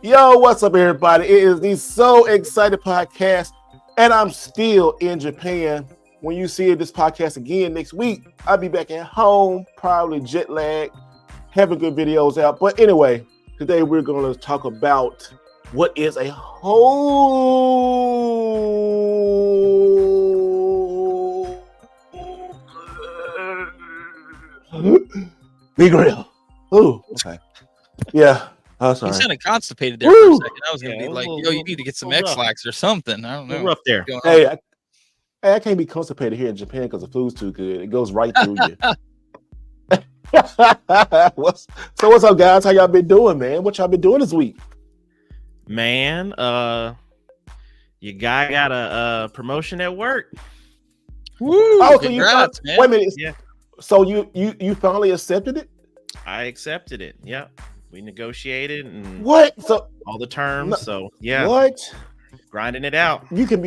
Yo, what's up, everybody? It is the So Excited podcast, and I'm still in Japan. When you see this podcast again next week, I'll be back at home, probably jet lag, having good videos out. But anyway, today we're going to talk about what is a whole Holy Grail. Ooh, okay. Yeah. Oh, sorry. You sounded constipated there for a second. I was going to be like, yo, you need to get some rough. X-Lax or something. I don't know. Rough there. Hey, I can't be constipated here in Japan because the food's too good. It goes right through you. What's up, guys? How y'all been doing, man? What y'all been doing this week? Man, your guy got a promotion at work. Woo! Oh, so Congrats, man. wait a minute. Yeah. So you finally accepted it? I accepted it. Yeah. We negotiated and What? So all the terms. No, so yeah. what? Grinding it out. You can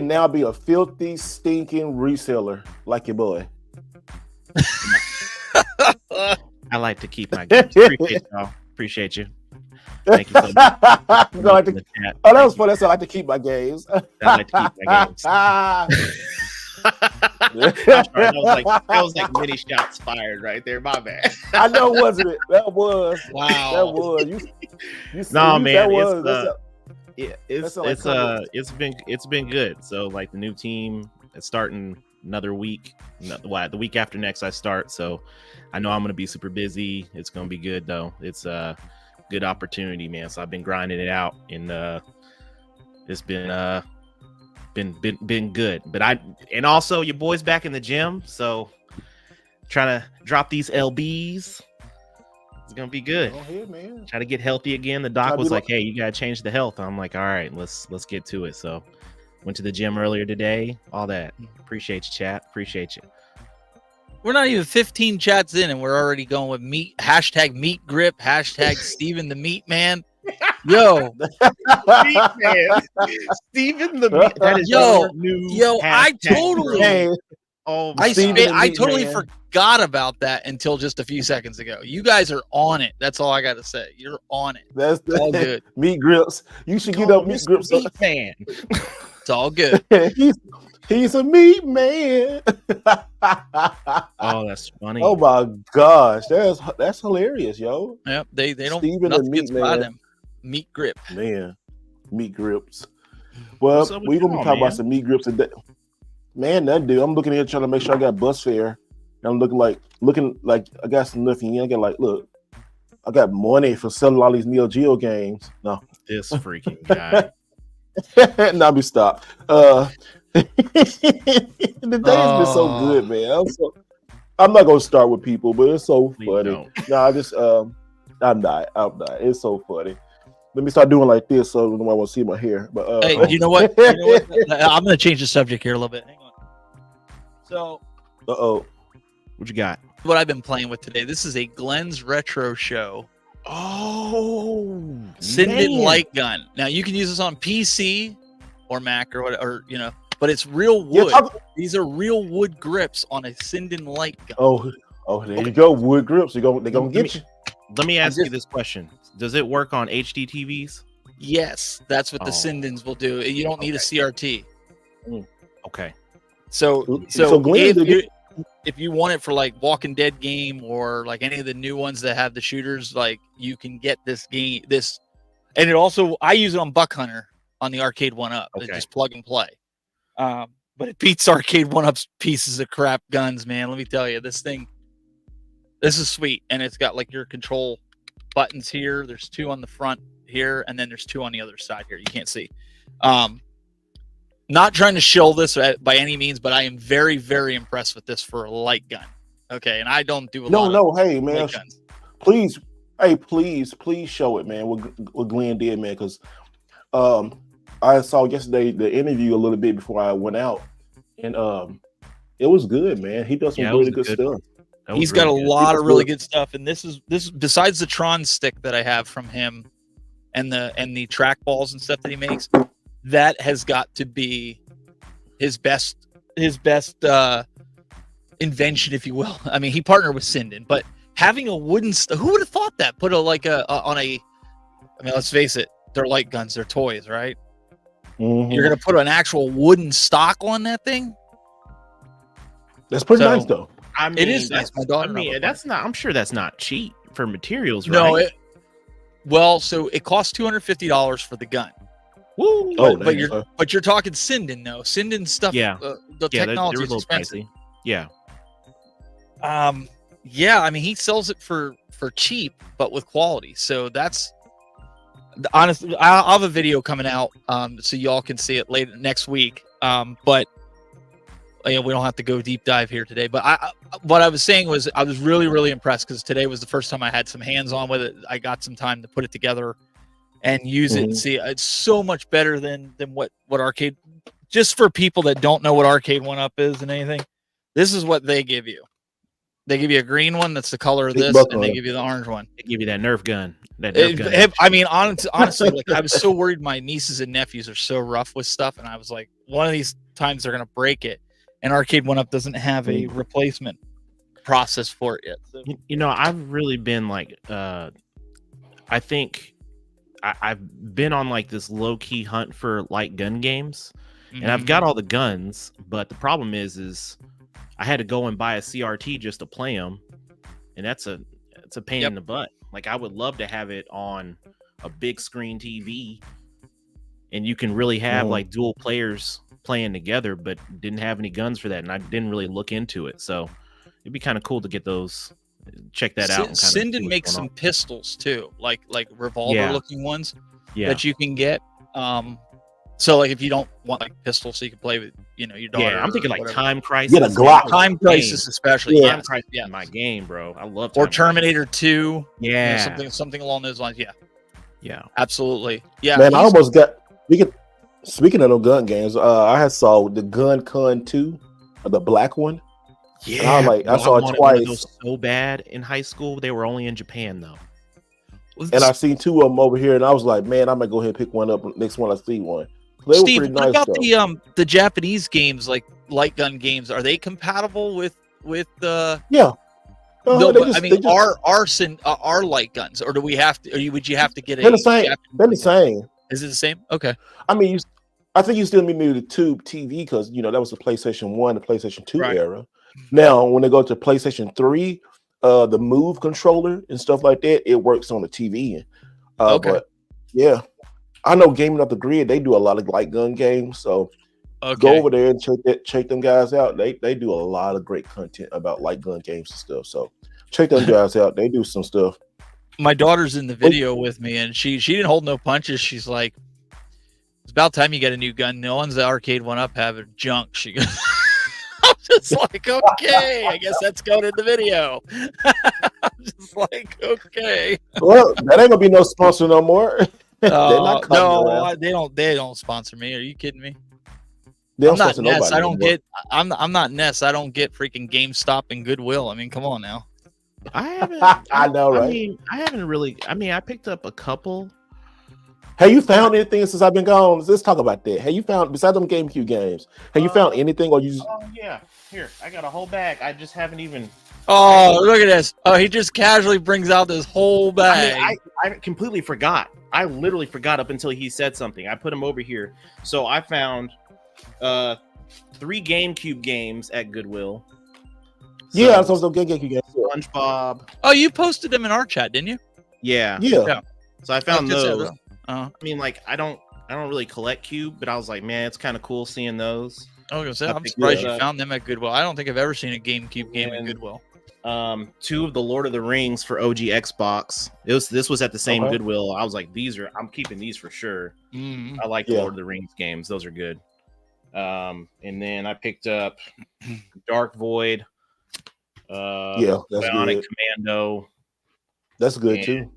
now be a filthy, stinking reseller like your boy. I like to keep my games. Appreciate y'all. Appreciate you. Thank you so much. I like to, oh, that was funny. That's how I like to keep my games. I like to keep my games. That was like many shots fired right there. My bad. I know, wasn't it? That was. Wow. That was. No, man. That was. It's been good. So like the new team is starting another week. The week after next I start. So I know I'm gonna be super busy. It's gonna be good though. It's a good opportunity, man. So I've been grinding it out, and it's been good. But and also your boy's back in the gym, so trying to drop these lbs. It's gonna be good. Go ahead, man. Try to get healthy again. The doc was like, hey, you gotta change the health. I'm like, all right, let's get to it. So went to the gym earlier today, all that. Appreciate you, chat. Appreciate you. We're not even 15 chats in, and we're already going with meat. Hashtag meat grip. Hashtag Steven the meat man. Yo, Meat man. Steven the meat. That is yo, new I hashtag, totally, bro. Oh, I Steven totally man. forgot about that until just a few seconds ago. You guys are on it. That's all I got to say. You're on it. That's All good. meat grips. You should get up meat grips. Meat man. It's all good. He's a meat man. Oh, that's funny. Oh my gosh, that's hilarious, yo. Yep. They don't. Steven the Nothing meat gets by man. them. Meat grip. Man, meat grips. Well, What's up with we're gonna be y'all, talking man? about some meat grips today. Man, that dude, I'm looking here trying to make sure I got bus fare. And I'm looking like I got some nothing. I got I got money for selling all these Neo Geo games. No, This freaking guy. now be stopped. The day has been so good, man. I'm not gonna start with people, but it's so Please funny. don't. No, I'm not. It's so funny. Let me start doing like this so no one will see my hair. But Hey, you know what? I'm going to change the subject here a little bit. Hang on. So, What you got? what I've been playing with today. This is a Glenn's Retro Show Oh, Sinden man. light gun. Now you can use this on PC or Mac or whatever, but it's real yeah, wood. These are real wood grips on a Sinden light gun. there you go. Wood grips. They're gonna get you. Let me ask you this question: does it work on HD TVs? Yes, that's what the Oh. Sindens will do. You don't need a CRT. Okay. So Glenn, if you want it for like Walking Dead game or like any of the new ones that have the shooters, like you can get this game, and it also, I use it on Buck Hunter on the Arcade 1-Up. Okay. Just plug and play. But it beats Arcade 1-Up's pieces of crap guns, man. Let me tell you, this is sweet. And it's got like your control buttons here. There's 2 on the front here, and then there's 2 on the other side here. You can't see. Not trying to shill this by any means, but I am very, very impressed with this for a light gun. Okay, and I don't do a lot of hey man, light guns. please show it, man. What Glenn did, man, because I saw yesterday the interview a little bit before I went out, and it was good, man. He does some really good stuff. He's got a lot of really good stuff, and this is besides the Tron stick that I have from him, and the trackballs and stuff that he makes. That has got to be his best invention, if you will. I mean, he partnered with Sinden, but having a wooden who would have thought that? Put on a I mean, let's face it, they're light guns, they're toys, right? Mhm. You're gonna put an actual wooden stock on that thing. That's pretty So, nice though. I mean, It is nice. My daughter. I mean, that's not. I'm sure that's not cheap for materials, No, right? well, so it costs $250 for the gun. Woo! Oh, but damn, you're sir. but you're talking Sinden, no Sinden stuff. Yeah. The Yeah, they're a technology is little expensive. pricey. Yeah. Yeah, I mean, he sells it for cheap, but with quality. So that's honestly, I'll have a video coming out, so y'all can see it later next week. But we don't have to go deep dive here today. But what I was saying was I was really, really impressed because today was the first time I had some hands on with it. I got some time to put it together and use it and see. It's so much better than what arcade. Just for people that don't know what Arcade 1-Up is and anything, this is what they give you. They give you a green one that's the color of Big this, buck and they on it. give you the orange one. They give you that Nerf gun. That Nerf gun. I mean, honestly, like I was so worried. My nieces and nephews are so rough with stuff, and I was like, one of these times they're gonna break it. And Arcade 1-Up doesn't have a replacement process for it. So. You know, I've really been like, I think I've been on like this low key hunt for light gun games, and I've got all the guns, but the problem is I had to go and buy a CRT just to play them, and it's a pain in the butt. Like I would love to have it on a big screen TV, and you can really have like dual players playing together, but didn't have any guns for that, and I didn't really look into it. So it'd be kind of cool to get those, check that out. Sinden makes some pistols too, like revolver looking ones that you can get. So like if you don't want like pistols, so you can play with your daughter. Yeah, I'm thinking like whatever. Time Crisis. Get a Glock. Time Crisis, especially. Time Crisis is my game, bro. I love. Or Terminator 2. Yeah, something along those lines. Yeah, absolutely. Yeah, man, I almost got. Speaking of those gun games, I had saw the Gun Con 2, the black one. Yeah, I saw it twice. So bad in high school. They were only in Japan though. And I seen two of them over here, and I was like, man, I'm gonna go ahead and pick one up next one I see one. They Steve, were pretty what nice, about the Japanese games, like light gun games? Are they compatible with the? Yeah. Our light guns, or do we have to? Or would you have to get They're the same. They're the same. Is it the same? Okay. I mean, I think you still need maybe the tube TV because that was the PlayStation 1, the PlayStation 2 era. Now, when they go to PlayStation 3, the Move controller and stuff like that, it works on the TV. Okay. But yeah, I know Gaming Off the Grid, they do a lot of light gun games. So go over there and check them guys out. They do a lot of great content about light gun games and stuff. So check them guys out. They do some stuff. My daughter's in the video with me, and she didn't hold no punches. She's like, it's about time you get a new gun. No one's the Arcade 1-Up have a junk. She goes, I'm just like, okay, I guess that's going in the video. I'm just like, okay. Well, that ain't gonna be no sponsor no more. No, they don't sponsor me. Are you kidding me? I'm not Ness. I don't get. I'm not Ness. I don't get freaking GameStop and Goodwill. I mean, come on now. I haven't. I know, right? I mean, I haven't really. I mean, I picked up a couple. Have you found anything since I've been gone? Let's talk about that. Have you found, besides them GameCube games, have you found anything, or you? Oh yeah, here I got a whole bag. I just haven't even. Oh, look at this! Oh, he just casually brings out this whole bag. I completely forgot. I literally forgot up until he said something. I put him over here, so I found 3 GameCube games at Goodwill. Yeah, I saw some GameCube games. SpongeBob. Oh, you posted them in our chat, didn't you? Yeah. So I found those. I mean, like, I don't really collect cube, but I was like, man, it's kind of cool seeing those. I'm surprised you found them at Goodwill. I don't think I've ever seen a GameCube game at Goodwill. 2 of the Lord of the Rings for OG Xbox. This was at the same Goodwill. I was like, I'm keeping these for sure. I like the Lord of the Rings games. Those are good. And then I picked up Dark Void. That's Bionic good. Commando. That's good too.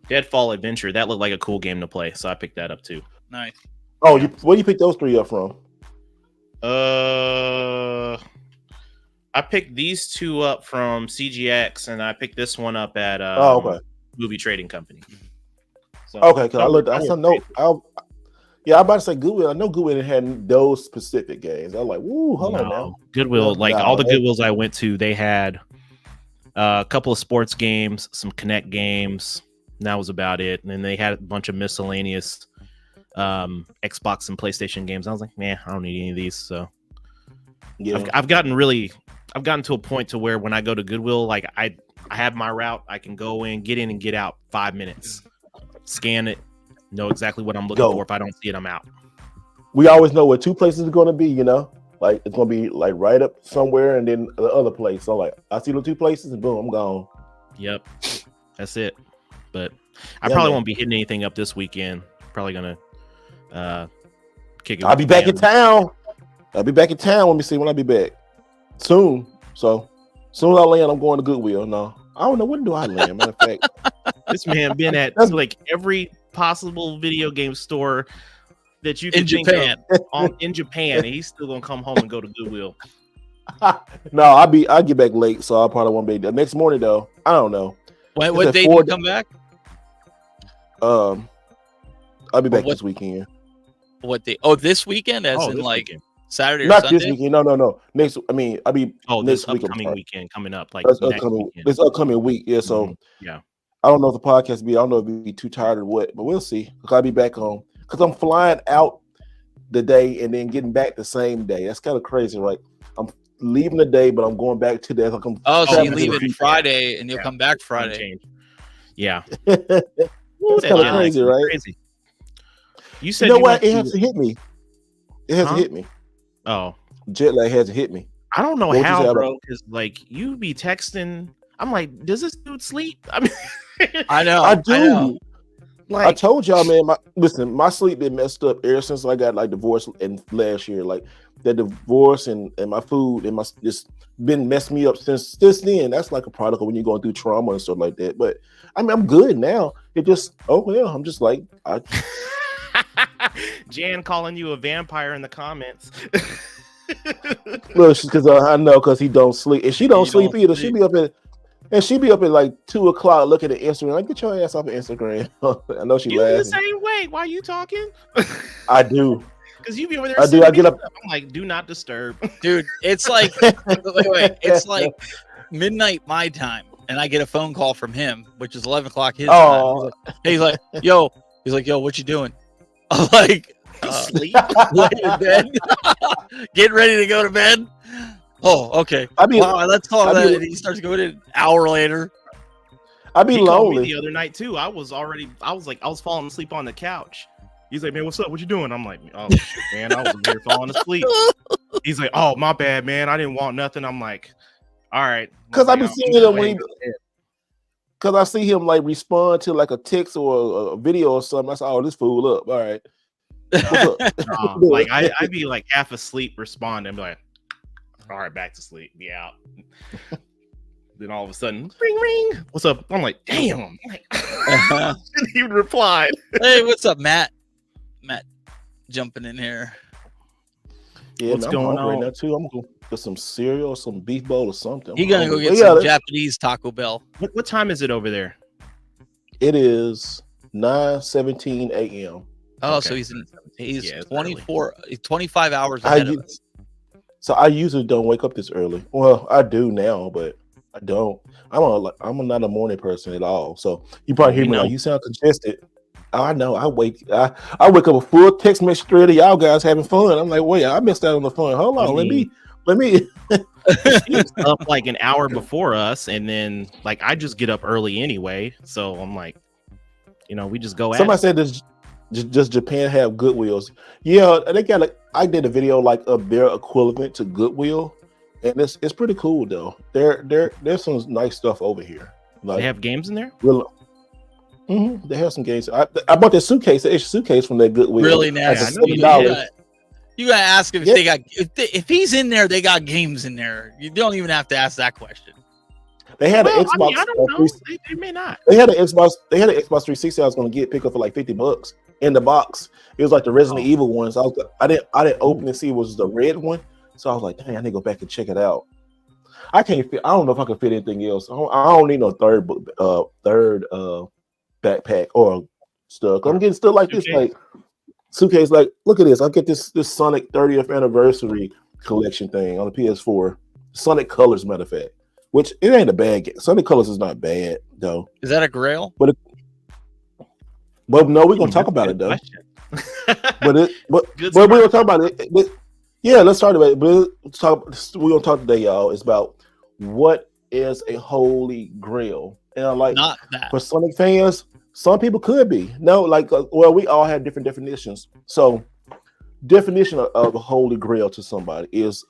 Deadfall Adventure. That looked like a cool game to play, so I picked that up too. Nice. Oh, where you pick those 3 up from? I picked these 2 up from CGX, and I picked this one up at Movie Trading Company. So, because I'm about to say Goodwill. I know Goodwill had those specific games. I was like, woo, hold on now. Goodwill, all the Goodwills I went to, they had a couple of sports games, some Connect games, And that was about it. And then they had a bunch of miscellaneous Xbox and PlayStation games. I was like, man, I don't need any of these. So Yeah. I've gotten to a point to where when I go to Goodwill, like I have my route. I can go in, get in, and get out 5 minutes. Scan it, know exactly what I'm looking for. If I don't see it, I'm out. We always know where two places are going to be, you know? Like, it's going to be, like, right up somewhere and then the other place. So, like, I see the two places and boom, I'm gone. Yep. That's it. But I probably won't be hitting anything up this weekend. Probably going to kick it. I'll be back in town. Let me see when I'll be back. Soon. So, soon as I land, I'm going to Goodwill. No, I don't know. When do I land? Matter of fact. This man been at like every possible video game store that you can think of in Japan, and he's still gonna come home and go to Goodwill. No, I'll get back late, so I probably won't be there. Next morning though. I don't know. What day do you come back? I'll be back this weekend. What day? Oh, this weekend, as in like weekend. Saturday or Not Sunday? this weekend. No. Next. I mean, I'll be. Oh, next this upcoming weekend coming up, like this upcoming week. Yeah. So yeah. I don't know if the podcast be. I don't know if it'll be too tired or what, but we'll see. Because I'll be back home. Because I'm flying out the day and then getting back the same day. That's kind of crazy, right? I'm leaving the day, but I'm going back to the. So you leave it Friday and you'll come back Friday. Yeah. That's kind of crazy, right? Crazy. You said you know what? It hasn't hit me. It hasn't hit me. Oh, jet lag hasn't hit me. I don't know how, bro. Because like you be texting. I'm like, does this dude sleep? I mean, I know. I do. I know. Like I told y'all, man. My sleep been messed up ever since I got like divorced in last year. Like that divorce and my food and my just been messed me up since then. That's like a product of when you're going through trauma and stuff like that. But I mean, I'm good now. It just I'm just like Jan calling you a vampire in the comments. Look, because I know because he don't sleep and she don't sleep either. She be up at like 2:00 looking at Instagram. Like, get your ass off of Instagram. I know she laughing. The same way. Why are you talking? I do. Because you be over there. I do. I get up. I'm like, do not disturb, dude. It's like wait. It's like midnight my time, and I get a phone call from him, which is 11 o'clock his time. He's like, yo, what you doing? I'm like, sleep, laying in bed, getting ready to go to bed. Oh, okay. I mean, wow, let's call that. And he starts going in an hour later. I'd be lonely. The other night too. I was falling asleep on the couch. He's like, man, what's up? What you doing? I'm like, oh shit, man, I was here falling asleep. He's like, oh, my bad, man. I didn't want nothing. I'm like, all right. Because I've been seeing him because I see him like respond to like a text or a video or something. I said, oh, this fool up. All right. Like I'd be like half asleep, responding, be like, all right, back to sleep, be out. Then all of a sudden, ring, ring. What's up? I'm like, damn. I'm like, didn't even reply. Hey, what's up, Matt? Matt jumping in here. Yeah, what's going on right now too? I'm gonna get some cereal, some beef bowl, or something. You're gonna go get some Japanese Taco Bell. What time is it over there? It is 9:17 a.m. Oh, okay. So he's 25 hours ahead of us. So I usually don't wake up this early. Well, I do now, but I don't. I'm not a morning person at all. So you probably hear me like, you sound congested. I know. I wake up a full text message thread of y'all guys having fun. I'm like, wait, I missed out on the fun. Hold on, let me. She was up like an hour before us, and then like I just get up early anyway. So I'm like, we just go. Somebody said this. Just Japan have Goodwills. Yeah, they got I did a video like of their equivalent to Goodwill, and it's pretty cool though. There's some nice stuff over here. Like, they have games in there. They have some games. I bought this suitcase, the extra suitcase from that Goodwill. Really nice. You gotta ask him if they got if he's in there. They got games in there. You don't even have to ask that question. They had an Xbox. I don't know. They may not. They had an Xbox. They had an Xbox 360. I was going to pick up for like $50 in the box. It was like the Resident Evil ones. I didn't open and see it was the red one. So I was like, dang, I need to go back and check it out. I can't fit. I don't know if I can fit anything else. I don't need no third backpack or stuff. I'm getting stuff like this, like suitcase. Like, look at this. I get this Sonic 30th anniversary collection thing on the PS4. Sonic Colors, matter of fact. Which it ain't a bad game. Sonic Colors is not bad though. Is that a grail? But But no, we're gonna That's talk a about good it though. question. But Good we're gonna start. talk about it. Yeah, let's start about it. But we're gonna talk today, y'all. It's about what is a holy grail, and like Not that. for Sonic fans, some people could be no, like well, we all have different definitions. So, definition of a holy grail to somebody is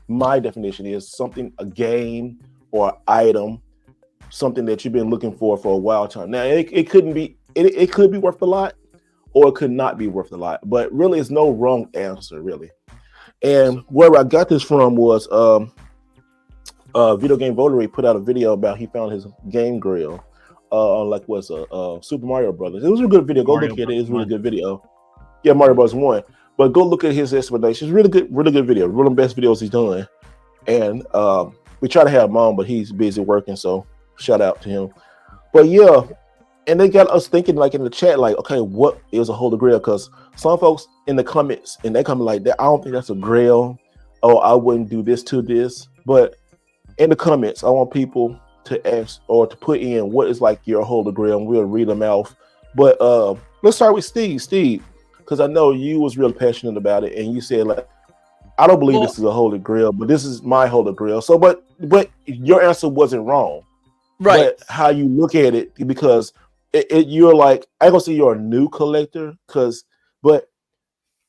my definition is something, a game or item, something that you've been looking for a while time. Now, it couldn't be it could be worth a lot, or it could not be worth a lot. But really, it's no wrong answer, really. And where I got this from was Video Game Votery put out a video about he found his game grill on like was a Super Mario Brothers. It was a good video. Go Mario look at it. It's a really Bros. good video. Yeah, Mario Bros. 1. But go look at his explanation. It's really good video. One of the best videos he's done. And we try to have him on, but he's busy working. So shout out to him. But yeah, and they got us thinking like in the chat, like, okay, what is a holy grail? Because some folks in the comments and they come like that, I don't think that's a grail. Oh, I wouldn't do this to this. But in the comments, I want people to ask or to put in what is like your holy grail, and we'll read them out. But let's start with Steve. Steve, because I know you was real passionate about it, and you said like, I don't believe this is a holy grail, but this is my holy grail. So, but your answer wasn't wrong, Right. But how you look at it, because you're like, I ain't gonna say you're a new collector, but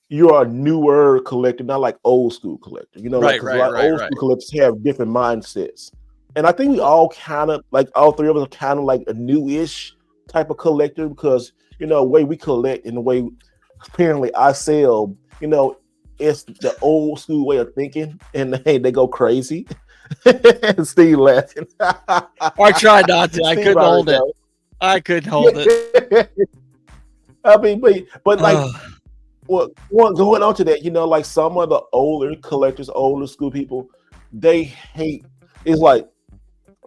you're a newer collector, not like old school collector. You know, like because a lot of old school collectors have different mindsets, and I think we all kind of like all three of us are kind of like a newish type of collector because you know the way we collect and the way apparently I sell, you know, it's the old school way of thinking, and they go crazy. Steve laughing. I tried not to. I couldn't hold it. I couldn't hold it. I mean, but like, well, going on to that, you know, like some of the older collectors, older school people, they hate. It's like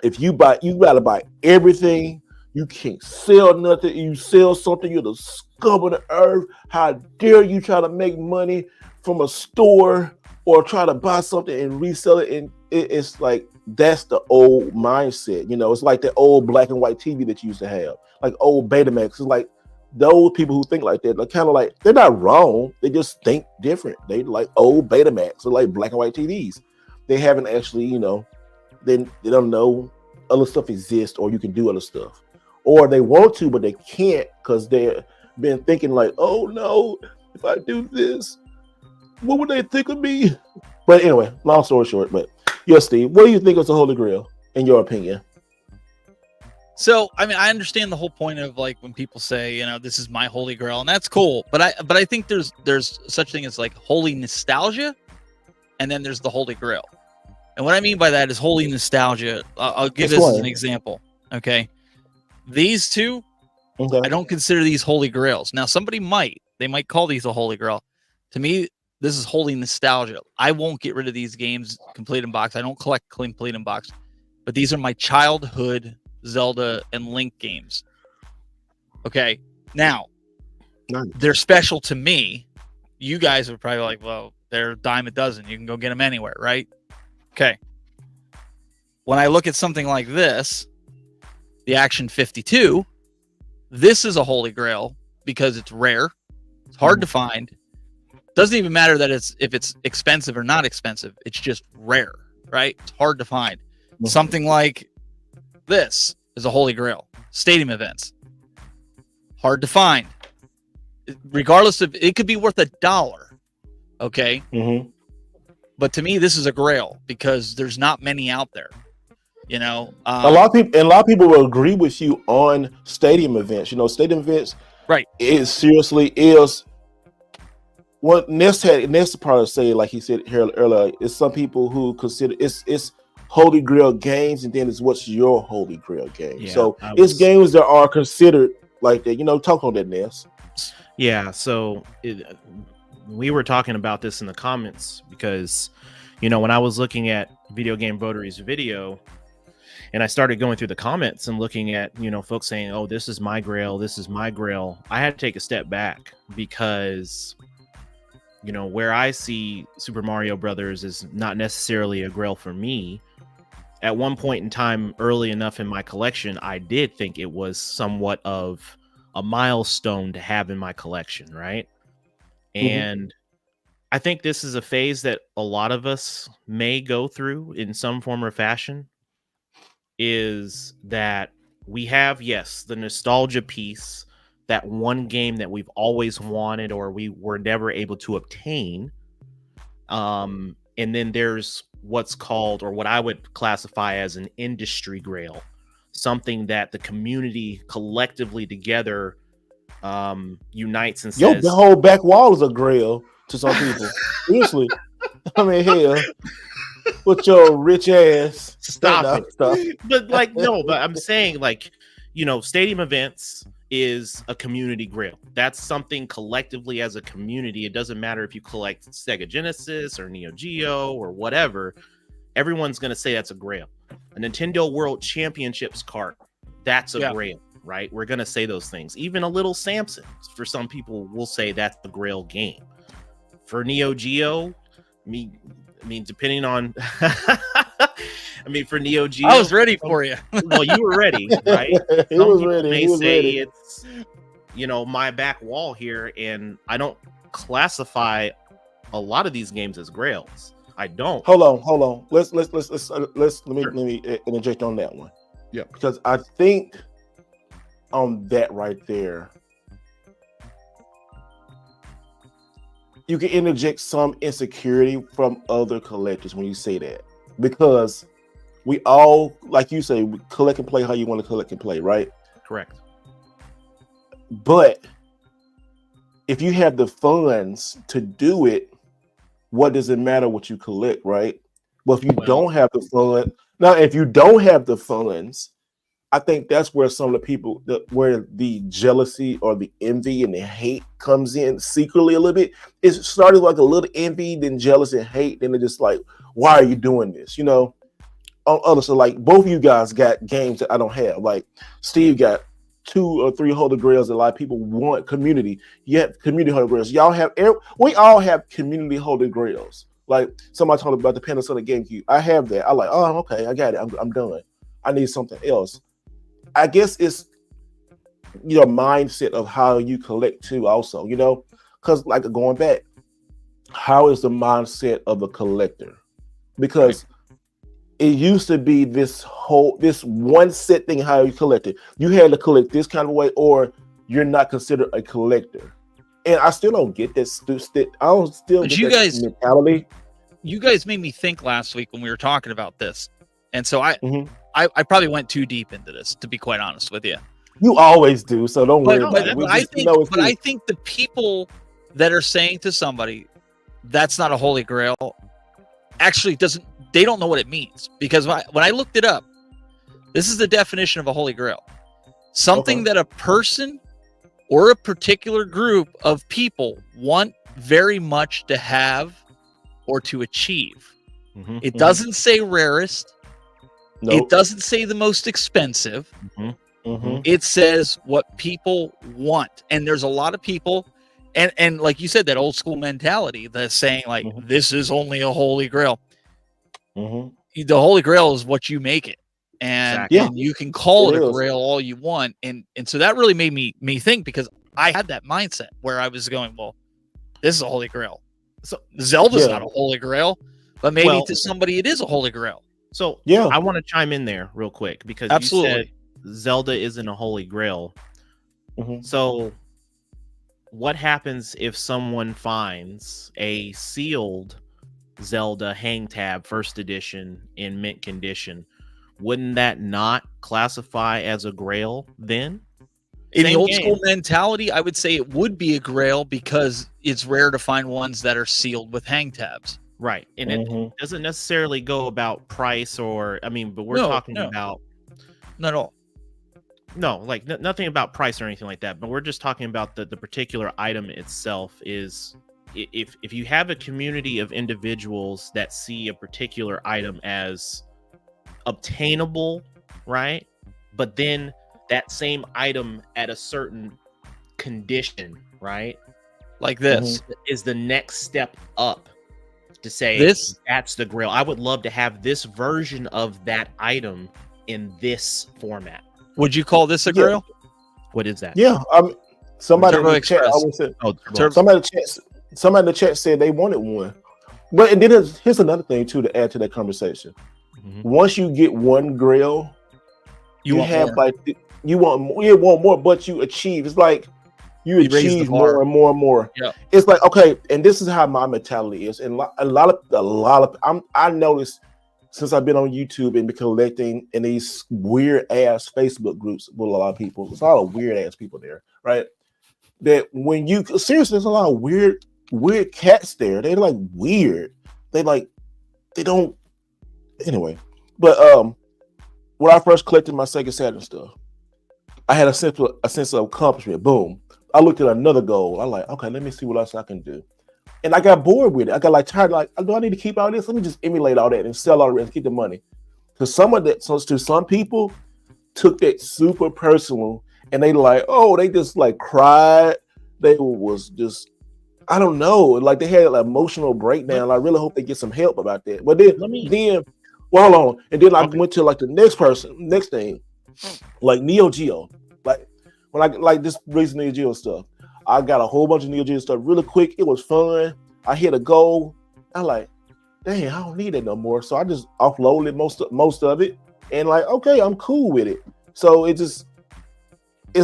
if you gotta buy everything. You can't sell nothing. You sell something, you're the scum of the earth. How dare you try to make money from a store or try to buy something and resell it? And it's like that's the old mindset. You know, it's like the old black and white TV that you used to have, like old Betamax. It's like those people who think like that, they're kind of like they're not wrong. They just think different. They like old Betamax or like black and white TVs. They haven't actually, you know, they don't know other stuff exists or you can do other stuff. Or they want to, but they can't because they've been thinking like, oh no, if I do this, what would they think of me? But anyway, long story short, but yes, Steve, what do you think is the Holy Grail in your opinion? So, I mean, I understand the whole point of like when people say, you know, this is my Holy Grail, and that's cool. But I think there's such thing as like holy nostalgia, and then there's the Holy Grail. And what I mean by that is holy nostalgia. I'll give this as an example. Okay. These two, I don't consider these holy grails. Now, somebody might call these a holy grail. To me, this is holy nostalgia. I won't get rid of these games complete in box. I don't collect complete in box, but these are my childhood Zelda and Link games. Okay, now they're special to me. You guys are probably like, well, they're a dime a dozen. You can go get them anywhere, right? Okay. When I look at something like this, the Action 52, this is a holy grail because it's rare. It's hard to find. Doesn't even matter that if it's expensive or not expensive. It's just rare, right? It's hard to find. Something like this is a holy grail. Stadium events. Hard to find. Regardless of, it could be worth $1. Okay? But to me, this is a grail because there's not many out there. You know, a lot of people will agree with you on stadium events. You know, stadium events, right? It seriously is what Ness probably say, like he said here earlier. It's some people who consider it's holy grail games, and then it's what's your holy grail game. Yeah, so it's games that are considered like that. You know, talk on that, Ness. Yeah. So we were talking about this in the comments because, you know, when I was looking at Video Game Votary's video. And I started going through the comments and looking at, you know, folks saying, oh, this is my grail. This is my grail. I had to take a step back because, you know, where I see Super Mario Brothers is not necessarily a grail for me. At one point in time, early enough in my collection, I did think it was somewhat of a milestone to have in my collection, right? And I think this is a phase that a lot of us may go through in some form or fashion, is that we have, yes, the nostalgia piece, that one game that we've always wanted or we were never able to obtain. And then there's what's called, or what I would classify as, an industry grail, something that the community collectively together unites and says, the whole back wall is a grail to some people. Seriously. I mean, hell, with your rich ass. Stop it. But like, no, but I'm saying, like, stadium events is a community grail. That's something collectively as a community. It doesn't matter if you collect Sega Genesis or Neo Geo or whatever. Everyone's going to say that's a grail. A Nintendo World Championships cart, that's a grail, right? We're going to say those things. Even a little Samson, for some people, will say that's a grail game. For Neo Geo, I mean, depending on, for Neo Geo, I was ready for you. Well, you were ready, right? He was ready. May He was say ready. it's, my back wall here, and I don't classify a lot of these games as grails. I don't. Hold on. Let me interject on that one. Yeah, because I think on that right there, you can interject some insecurity from other collectors when you say that, because we all, like you say, we collect and play how you want to collect and play, right? Correct. But if you have the funds to do it, what does it matter what you collect, right? Well, if you don't have the funds, if you don't have the funds, I think that's where some of the people, where the jealousy or the envy and the hate comes in secretly a little bit. It started like a little envy, then jealousy and hate, then they're just like, why are you doing this? So like both of you guys got games that I don't have. Like Steve got 2 or 3 Holy Grails that a lot of people want. Community, you have community Holy Grails. We all have community Holy Grails. Like somebody talking about the Panasonic GameCube. I have that. I like, oh, okay, I got it. I'm done. I need something else. I guess it's your mindset of how you collect too, also, because like going back, how is the mindset of a collector? Because it used to be this one set thing, how you collect it. You had to collect this kind of way, or you're not considered a collector. And I still don't get that. I don't still get that mentality. You guys made me think last week when we were talking about this, and so I probably went too deep into this, to be quite honest with you. You always do, so don't worry about it. I think the people that are saying to somebody that's not a Holy Grail actually they don't know what it means, because when I looked it up, this is the definition of a Holy Grail: something that a person or a particular group of people want very much to have or to achieve. It doesn't say rarest. Nope. It doesn't say the most expensive. It says what people want. And there's a lot of people, and like you said, that old school mentality that's saying like, this is only a Holy Grail. The Holy Grail is what you make it. And you can call it a grail all you want. And so that really made me think, because I had that mindset where I was going, well, this is a Holy Grail. So Zelda's not a Holy Grail, but maybe to somebody it is a Holy Grail. So I want to chime in there real quick, because you said Zelda isn't a Holy Grail. So what happens if someone finds a sealed Zelda hang tab first edition in mint condition? Wouldn't that not classify as a grail then? In the old school mentality, I would say it would be a grail, because it's rare to find ones that are sealed with hang tabs. Right. And it doesn't necessarily go about price but we're talking about... Not at all. No, like nothing about price or anything like that, but we're just talking about the particular item itself. Is if you have a community of individuals that see a particular item as obtainable, right? But then that same item at a certain condition, right? Like this is the next step up to say that's the grail. I would love to have this version of that item in this format. Would you call this a grail? What is that? Yeah, somebody in Turbo the chat Express. always said. Oh, Somebody in the chat said they wanted one. But and then here's another thing too to add to that conversation. Mhm. Once you get one grail, you want have more. like you want more, but you achieve. It's like you You raise the achieve bar. more and more and more. Yeah. It's like, okay, and this is how my mentality is. And a lot of I noticed since I've been on YouTube and been collecting in these weird ass Facebook groups with a lot of people. There's a lot of weird ass people there, right? That when you seriously, there's a lot of weird cats there. They're like weird. They don't anyway. But when I first collected my Sega Saturn stuff, I had a sense of accomplishment. Boom. I looked at another goal. I'm like, okay, let me see what else I can do. And I got bored with it. I got like tired, like, do I need to keep all this? Let me just emulate all that and sell all the rest, keep the money. Because to some people took that super personal and they like, oh, they just like cried. They was just, I don't know, like they had an emotional breakdown. I really hope they get some help about that. But then well, hold on. And then I went to like the next thing, like Neo Geo. Like when I like this recent Neo Geo stuff, I got a whole bunch of Neo Geo stuff really quick. It was fun. I hit a goal. I like, dang, I don't need it no more. So I just offloaded most of it, and like, okay, I'm cool with it. So it's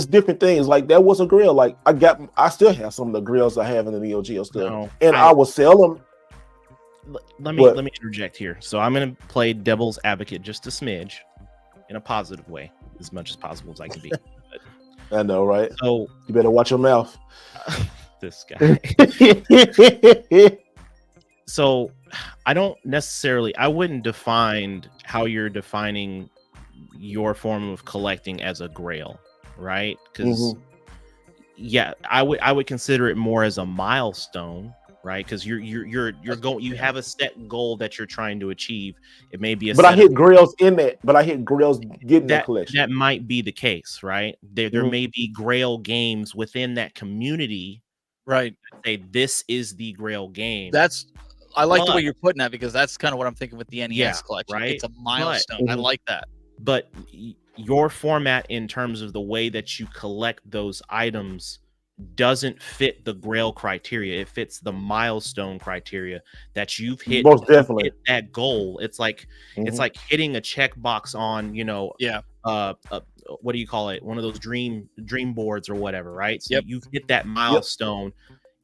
different things. Like that was a grail. Like I still have some of the grails I have in the Neo Geo stuff, and I will sell them. Let me interject here. So I'm gonna play devil's advocate just a smidge, in a positive way, as much as possible as I can be. I know, right? So you better watch your mouth. This guy. So I wouldn't define how you're defining your form of collecting as a grail, right? Because I would consider it more as a milestone, right? Because you have a set goal that you're trying to achieve. It may be I hit grails in that. But I hit grails getting that collection. That might be the case, right? There may be grail games within that community, right? Say this is the grail game. I like the way you're putting that, because that's kind of what I'm thinking with the NES collection. Right? It's a milestone. I like that. But your format in terms of the way that you collect those items doesn't fit the grail criteria. It fits the milestone criteria that you've hit. Most definitely hit that goal. It's like it's like hitting a checkbox on, what do you call it? One of those dream boards or whatever, right? So you've hit that milestone,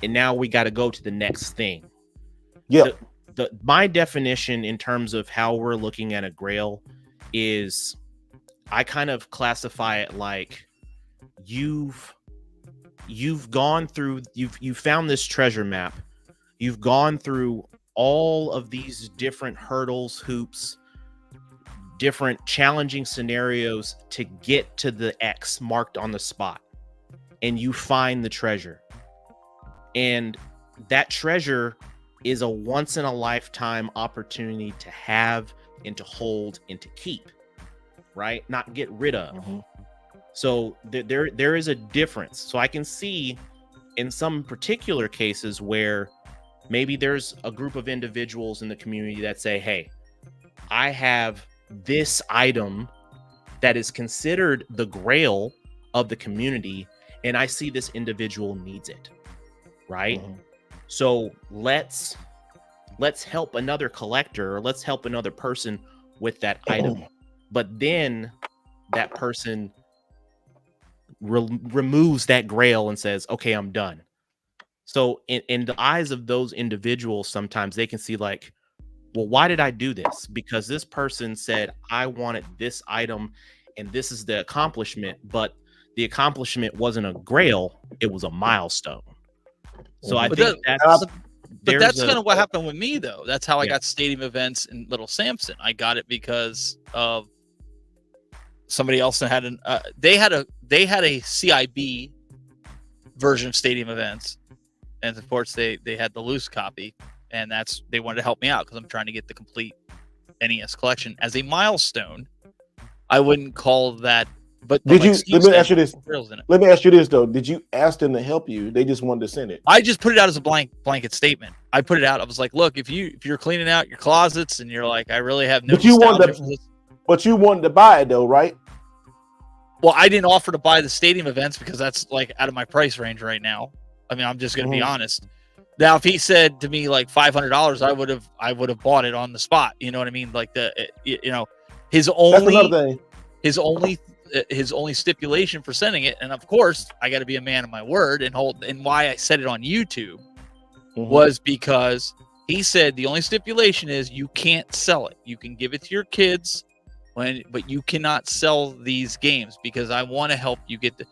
and now we got to go to the next thing. Yeah. My definition in terms of how we're looking at a grail is, I kind of classify it like you've gone through, you've found this treasure map. You've gone through all of these different hurdles, hoops, different challenging scenarios to get to the X marked on the spot, and you find the treasure. And that treasure is a once in a lifetime opportunity to have and to hold and to keep, right? Not get rid of. So there is a difference. So I can see in some particular cases where maybe there's a group of individuals in the community that say, hey, I have this item that is considered the grail of the community, and I see this individual needs it, right? So let's help another collector, or let's help another person with that item. But then that person removes that grail and says, okay, I'm done. So in the eyes of those individuals, sometimes they can see like, well, why did I do this? Because this person said I wanted this item and this is the accomplishment, but the accomplishment wasn't a grail, it was a milestone. So I think that's kind of what happened with me, though. That's how I got stadium events in Little Samson. I got it because of somebody else that had they had a CIB version of stadium events, and of course they had the loose copy, and they wanted to help me out because I'm trying to get the complete NES collection as a milestone. I wouldn't call that. But let me ask you this. Let me ask you this though. Did you ask them to help you? They just wanted to send it. I just put it out as a blanket statement. I put it out. I was like, look, if you're cleaning out your closets and you're like, I really have no. But you wanted to buy it though, right? Well, I didn't offer to buy the stadium events because that's like out of my price range right now. I mean, I'm just going to be honest. Now, if he said to me like $500, I would have bought it on the spot. You know what I mean? Like his That's another thing. his only stipulation for sending it, and of course, I got to be a man of my word and hold. And why I said it on YouTube was because he said the only stipulation is you can't sell it. You can give it to your kids, but you cannot sell these games because I want to help you get the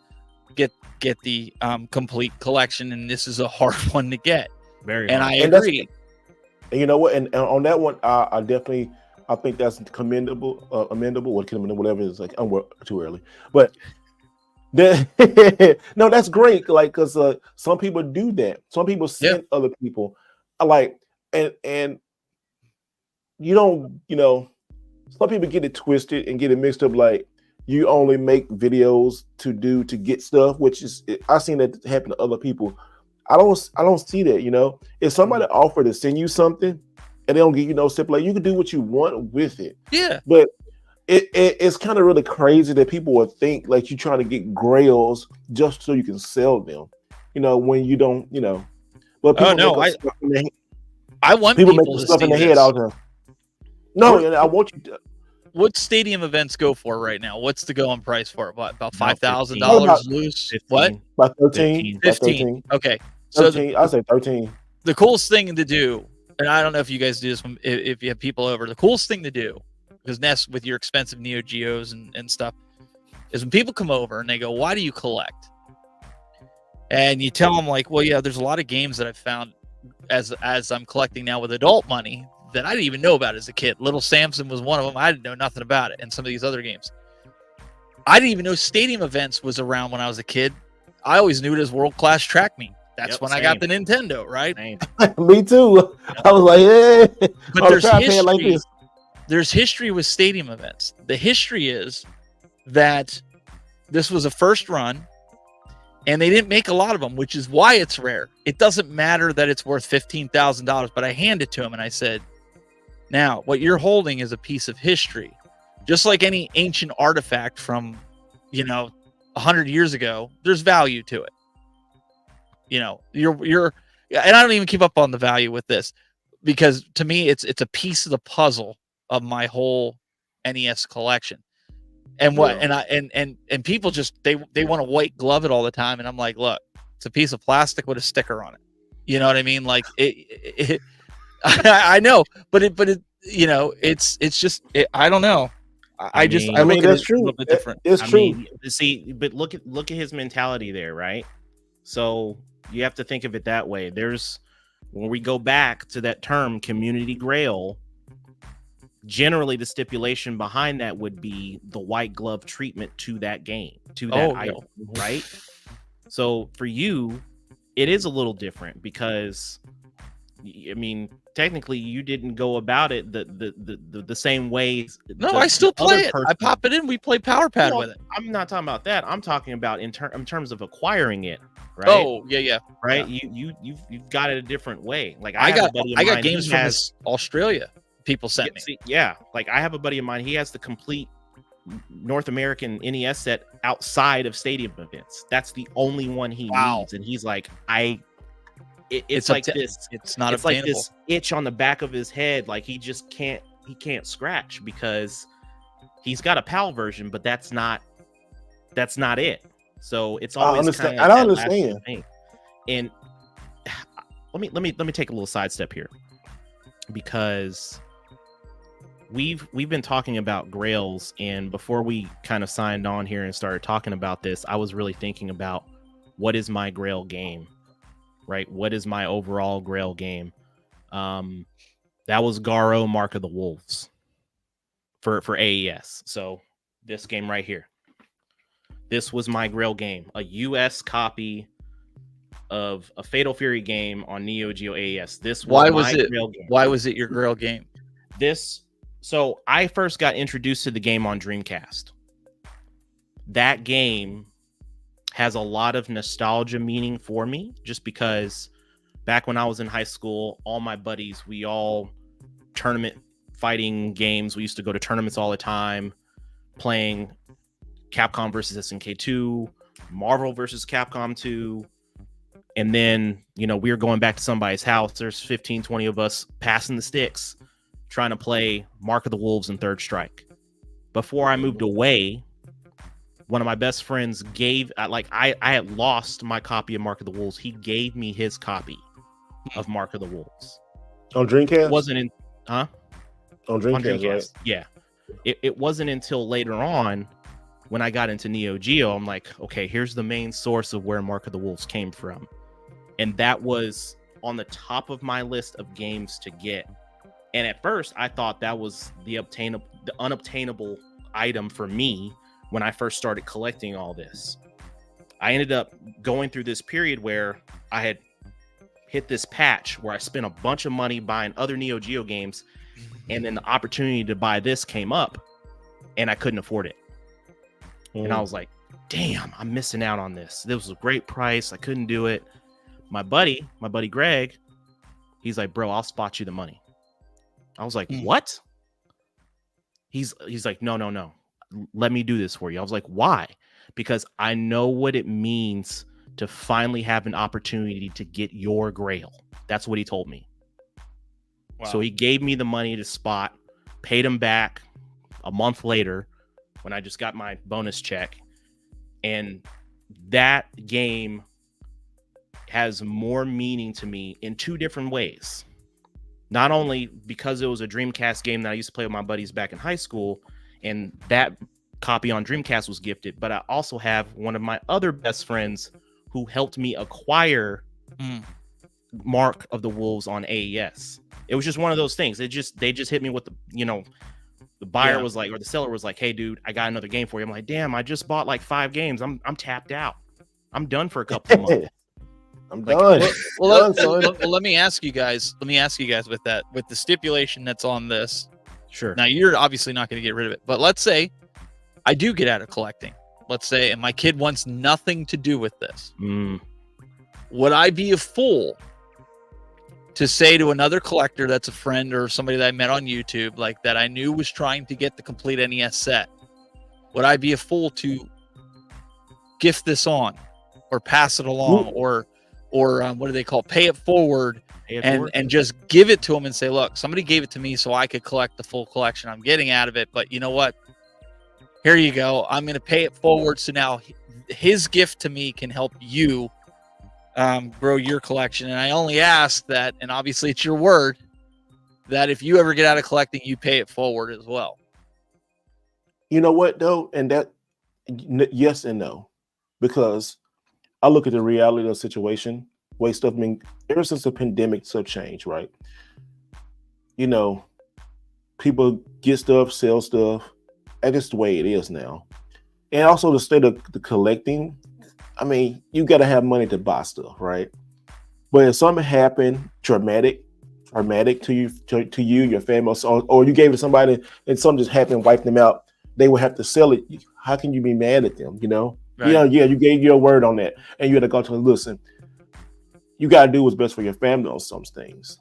complete collection, and this is a hard one to get. Very and hard. I agree. And you know what? And on that one, I definitely think that's commendable, whatever it is. Like I'm too early, but no, that's great. Like because some people do that. Some people send other people. Like and you don't, some people get it twisted and get it mixed up. Like you only make videos to get stuff, which is I've seen that happen to other people. I don't see that. If somebody offered to send you something and they don't give you no stipulation, you can do what you want with it. Yeah. But it's kind of really crazy that people would think like you're trying to get grails just so you can sell them. When you don't. But people I want people people make to stuff in see the head this. all the time. No, I want you to. What stadium events go for right now? What's the going price for it? What, about $5,000 loose? 15. What? About 13. 15. Okay. 13. I say 13. The coolest thing to do, and I don't know if you guys do this if you have people over, the coolest thing to do, because Ness with your expensive Neo Geos and stuff, is when people come over and they go, why do you collect? And you tell them like, well, yeah, there's a lot of games that I've found as I'm collecting now with adult money that I didn't even know about as a kid. Little Samson was one of them. I didn't know nothing about it. And some of these other games. I didn't even know Stadium Events was around when I was a kid. I always knew it as World Class Track Meet. That's when I got the Nintendo, right? Me too. I was like, yeah. But there's history. Like this. There's history with Stadium Events. The history is that this was a first run, and they didn't make a lot of them, which is why it's rare. It doesn't matter that it's worth $15,000, but I handed it to him and I said, now, what you're holding is a piece of history. Just like any ancient artifact from, 100 years ago, there's value to it. You're, and I don't even keep up on the value with this because to me, it's a piece of the puzzle of my whole NES collection. And and people just they want to white glove it all the time, and I'm like, look, it's a piece of plastic with a sticker on it. You know what I mean? Like I know, but it's just I don't know. I mean that's true. A little bit different. It's true. See, but look at his mentality there, right? So you have to think of it that way. When we go back to that term, community grail. Generally, the stipulation behind that would be the white glove treatment to that game, to that item, right? So for you, it is a little different because, I mean, technically, you didn't go about it the same way. No, I still play it. I pop it in. We play Power Pad with it. I'm not talking about that. I'm talking about in terms of acquiring it. Right? Oh yeah. Right. Yeah. You've got it a different way. Like I got games from Australia. People sent me. Like I have a buddy of mine. He has the complete North American NES set outside of Stadium Events. That's the only one he needs, and he's like, it's like this. It's not. It's like this itch on the back of his head. Like he just can't. He can't scratch because he's got a PAL version, but that's not it. So it's always. I understand. Thing. And let me take a little sidestep here because we've been talking about grails, and before we kind of signed on here and started talking about this, I was really thinking about what is my grail game, right? What is my overall grail game? That was Garo Mark of the Wolves for AES. So this game right here, this was my grail game, a US copy of a Fatal Fury game on Neo Geo AES. This was grail game. Why was it your grail game? So I first got introduced to the game on Dreamcast. That game has a lot of nostalgia meaning for me, just because back when I was in high school, all my buddies, we all tournament fighting games. We used to go to tournaments all the time, playing Capcom versus SNK 2, Marvel versus Capcom 2. And then, we were going back to somebody's house. There's 15, 20 of us passing the sticks, trying to play Mark of the Wolves and Third Strike. Before I moved away, one of my best friends gave, I had lost my copy of Mark of the Wolves. He gave me his copy of Mark of the Wolves. On Dreamcast? It wasn't in, huh? On Dreamcast, right? Yeah. It wasn't until later on when I got into Neo Geo, I'm like, okay, here's the main source of where Mark of the Wolves came from. And that was on the top of my list of games to get. And at first, I thought that was the unobtainable item for me when I first started collecting all this. I ended up going through this period where I had hit this patch where I spent a bunch of money buying other Neo Geo games, and then the opportunity to buy this came up, and I couldn't afford it. And I was like, damn, I'm missing out on this. This was a great price. I couldn't do it. My buddy Greg, he's like, bro, I'll spot you the money. I was like, what? He's like, no. Let me do this for you. I was like, why? Because I know what it means to finally have an opportunity to get your grail. That's what he told me. Wow. So he gave me the money to spot, paid him back a month later when I just got my bonus check. And that game has more meaning to me in two different ways. Not only because it was a Dreamcast game that I used to play with my buddies back in high school, and that copy on Dreamcast was gifted, but I also have one of my other best friends who helped me acquire Mark of the Wolves on AES. It was just one of those things. They just hit me with the buyer was like, or the seller was like, hey dude, I got another game for you. I'm like, damn, I just bought like 5 games. I'm tapped out. I'm done for a couple of months. I'm done. Let me ask you guys with the stipulation that's on this. Sure. Now you're obviously not going to get rid of it, but let's say I do get out of collecting. Let's say, and my kid wants nothing to do with this. Would I be a fool to say to another collector that's a friend or somebody that I met on YouTube, like that I knew was trying to get the complete NES set? Would I be a fool to gift this on, or pass it along, or what do they call it? Pay it forward, and just give it to them and say, look, somebody gave it to me so I could collect the full collection I'm getting out of it. But you know what? Here you go. I'm going to pay it forward. So now his gift to me can help you grow your collection. And I only ask that, and obviously it's your word, that if you ever get out of collecting, you pay it forward as well. You know what, though? And that, yes and no. Because I look at the reality of the situation, way stuff, ever since the pandemic, stuff changed, right? People get stuff, sell stuff, and it's the way it is now. And also the state of the collecting, you got to have money to buy stuff, right? But if something happened traumatic to you, your family, or you gave it to somebody and something just happened, wiped them out, they would have to sell it. How can you be mad at them, Right. You gave your word on that, and you had to go to them, listen, you got to do what's best for your family on some things,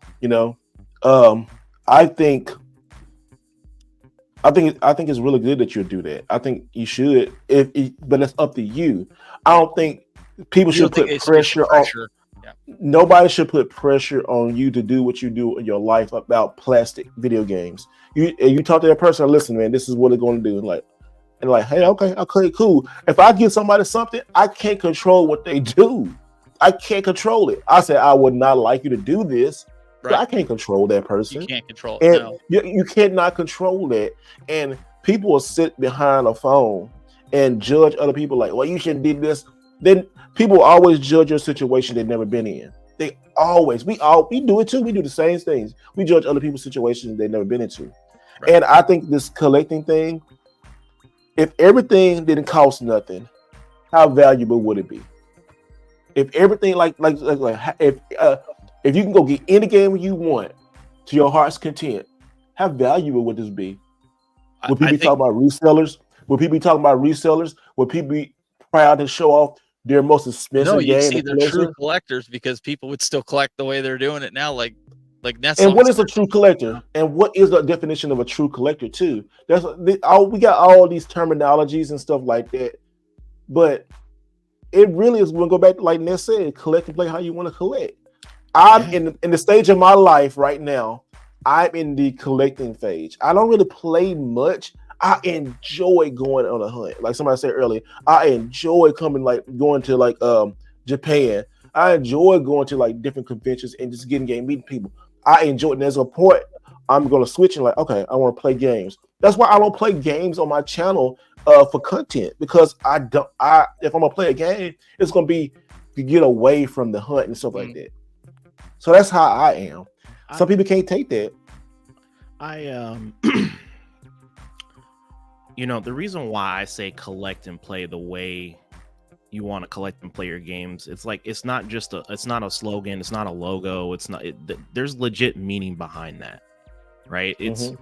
I think it's really good that you do that. I think you should, but it's up to you. I don't think people should put pressure on. Yeah. Nobody should put pressure on you to do what you do in your life about plastic video games. You talk to that person, listen, man, this is what they're going to do, and like, hey, okay, cool. If I give somebody something, I can't control what they do. I can't control it. I said I would not like you to do this. Right. But I can't control that person. You can't control it. No. You cannot control that. And people will sit behind a phone and judge other people like, well, you shouldn't do this. Then people always judge your situation they've never been in. We do it too. We do the same things. We judge other people's situations they've never been into. Right. And I think this collecting thing, if everything didn't cost nothing, how valuable would it be? If everything if you can go get any game you want to your heart's content, how valuable would this be? Would people be talking about resellers? Would people be talking about resellers? Would people be proud to show off their most expensive game? No, you see, they're true collectors, because people would still collect the way they're doing it now. Like Like that's And what is a true collector? And what is the definition of a true collector too? That's all we got, all these terminologies and stuff like that. But it really is, we'll go back to, like Ness said, collect and play how you want to collect. I'm in the stage of my life right now. I'm in the collecting phase. I don't really play much. I enjoy going on a hunt. Like somebody said earlier, I enjoy going to like Japan. I enjoy going to like different conventions and just getting game, meeting people. I enjoy it. And there's a point I'm gonna switch and like, okay, I want to play games. That's why I don't play games on my channel for content, because if I'm gonna play a game, it's gonna be to get away from the hunt and stuff like that. So that's how I am. Some people can't take that. You know, the reason why I say collect and play the way you want to collect and play your games, it's like it's not a slogan, it's not a logo, there's legit meaning behind that, right? It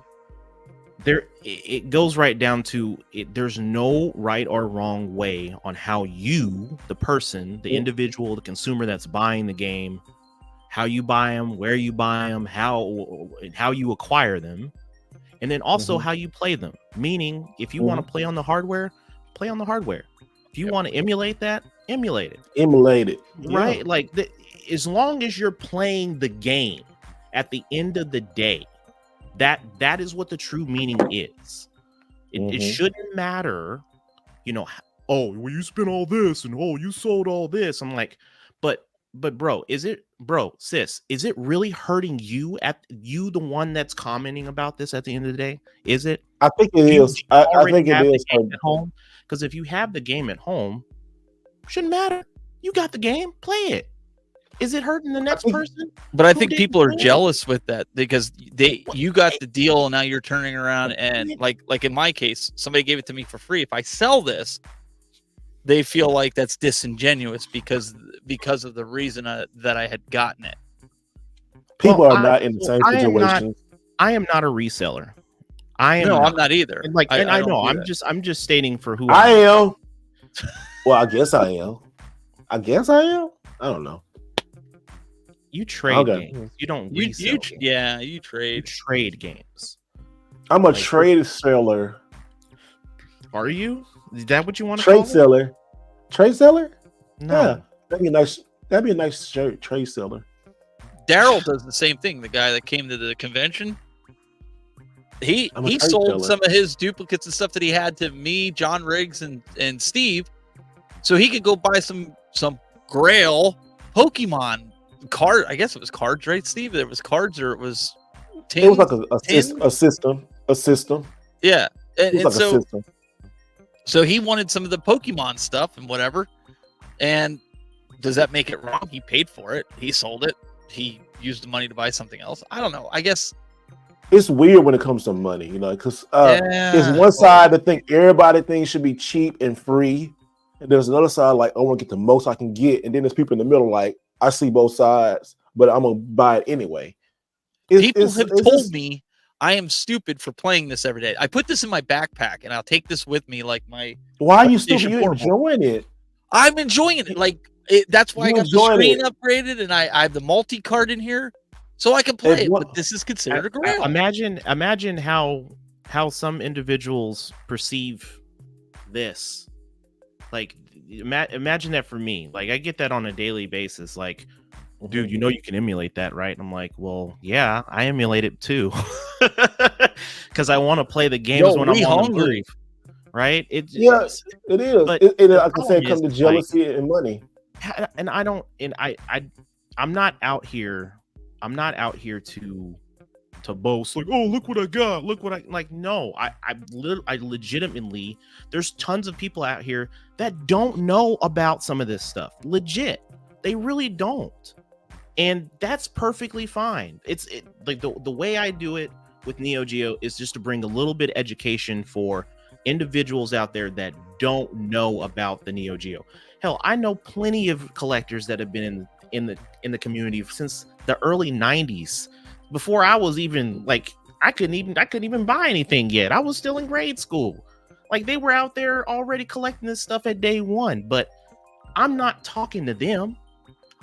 goes right down to it. There's no right or wrong way on how you, the person, the individual, the consumer that's buying the game, how you buy them, where you buy them, how you acquire them, and then also how you play them. Meaning, if you want to play on the hardware, play on the hardware. If you want to emulate that, emulate it. Emulate it. Right? Yeah. Like, as long as you're playing the game, at the end of the day, that is what the true meaning is. It shouldn't matter, you know, oh, well, you spent all this and oh, you sold all this. I'm like, but bro, sis, is it really hurting you, the one that's commenting about this at the end of the day? Is it? I think it is. I think it is at home. Because if you have the game at home, shouldn't matter. You got the game, play it. Is it hurting the next person? But I think people are jealous with that because you got the deal and now you're turning around and like in my case, somebody gave it to me for free. If I sell this, they feel like that's disingenuous because of the reason that I had gotten it. People are not in the same situation. I am not a reseller. I'm not either. And I know. I'm just stating for who I am. Well, I guess I am. I don't know. You trade games. You don't resell games. Yeah, you trade. You trade games. I'm a trade seller. Are you? Is that what you want to trade seller? Trade seller? No. Yeah, that'd be a nice shirt. Trade seller. Daryl does the same thing. The guy that came to the convention. He sold some of his duplicates and stuff that he had to me, John Riggs, and Steve, so he could go buy some Grail Pokemon card. I guess it was cards, right, Steve? There was cards, or it was tins, it was like a system. Yeah, and so so he wanted some of the Pokemon stuff and whatever. And does that make it wrong? He paid for it. He sold it. He used the money to buy something else. I don't know. I guess it's weird when it comes to money, you know, because there's one side that think everybody thinks should be cheap and free, and there's another side like I want to get the most I can get, and then there's people in the middle like I see both sides, but I'm gonna buy it anyway. People have told me I am stupid for playing this every day. I put this in my backpack and I'll take this with me like my. Why are you stupid? You're enjoying it. I'm enjoying it. Like that's why I got the screen upgraded and I have the multi card in here so I can play it. But this is considered a grail. Imagine how some individuals perceive this. Like imagine that for me. Like I get that on a daily basis. Like, dude, you know you can emulate that, right? I'm like, well, yeah, I emulate it too, because I want to play the games when I'm hungry, right? It is. But like I said, it comes to jealousy and money. And I'm not out here. I'm not out here to boast like, oh, look what I got, look what I like. No, I legitimately, there's tons of people out here that don't know about some of this stuff. Legit, they really don't, and that's perfectly fine. It's like the way I do it with Neo Geo is just to bring a little bit of education for individuals out there that don't know about the Neo Geo. Hell, I know plenty of collectors that have been in the community since the early 90s. Before I was even like, I couldn't even buy anything yet. I was still in grade school. Like they were out there already collecting this stuff at day one, but I'm not talking to them.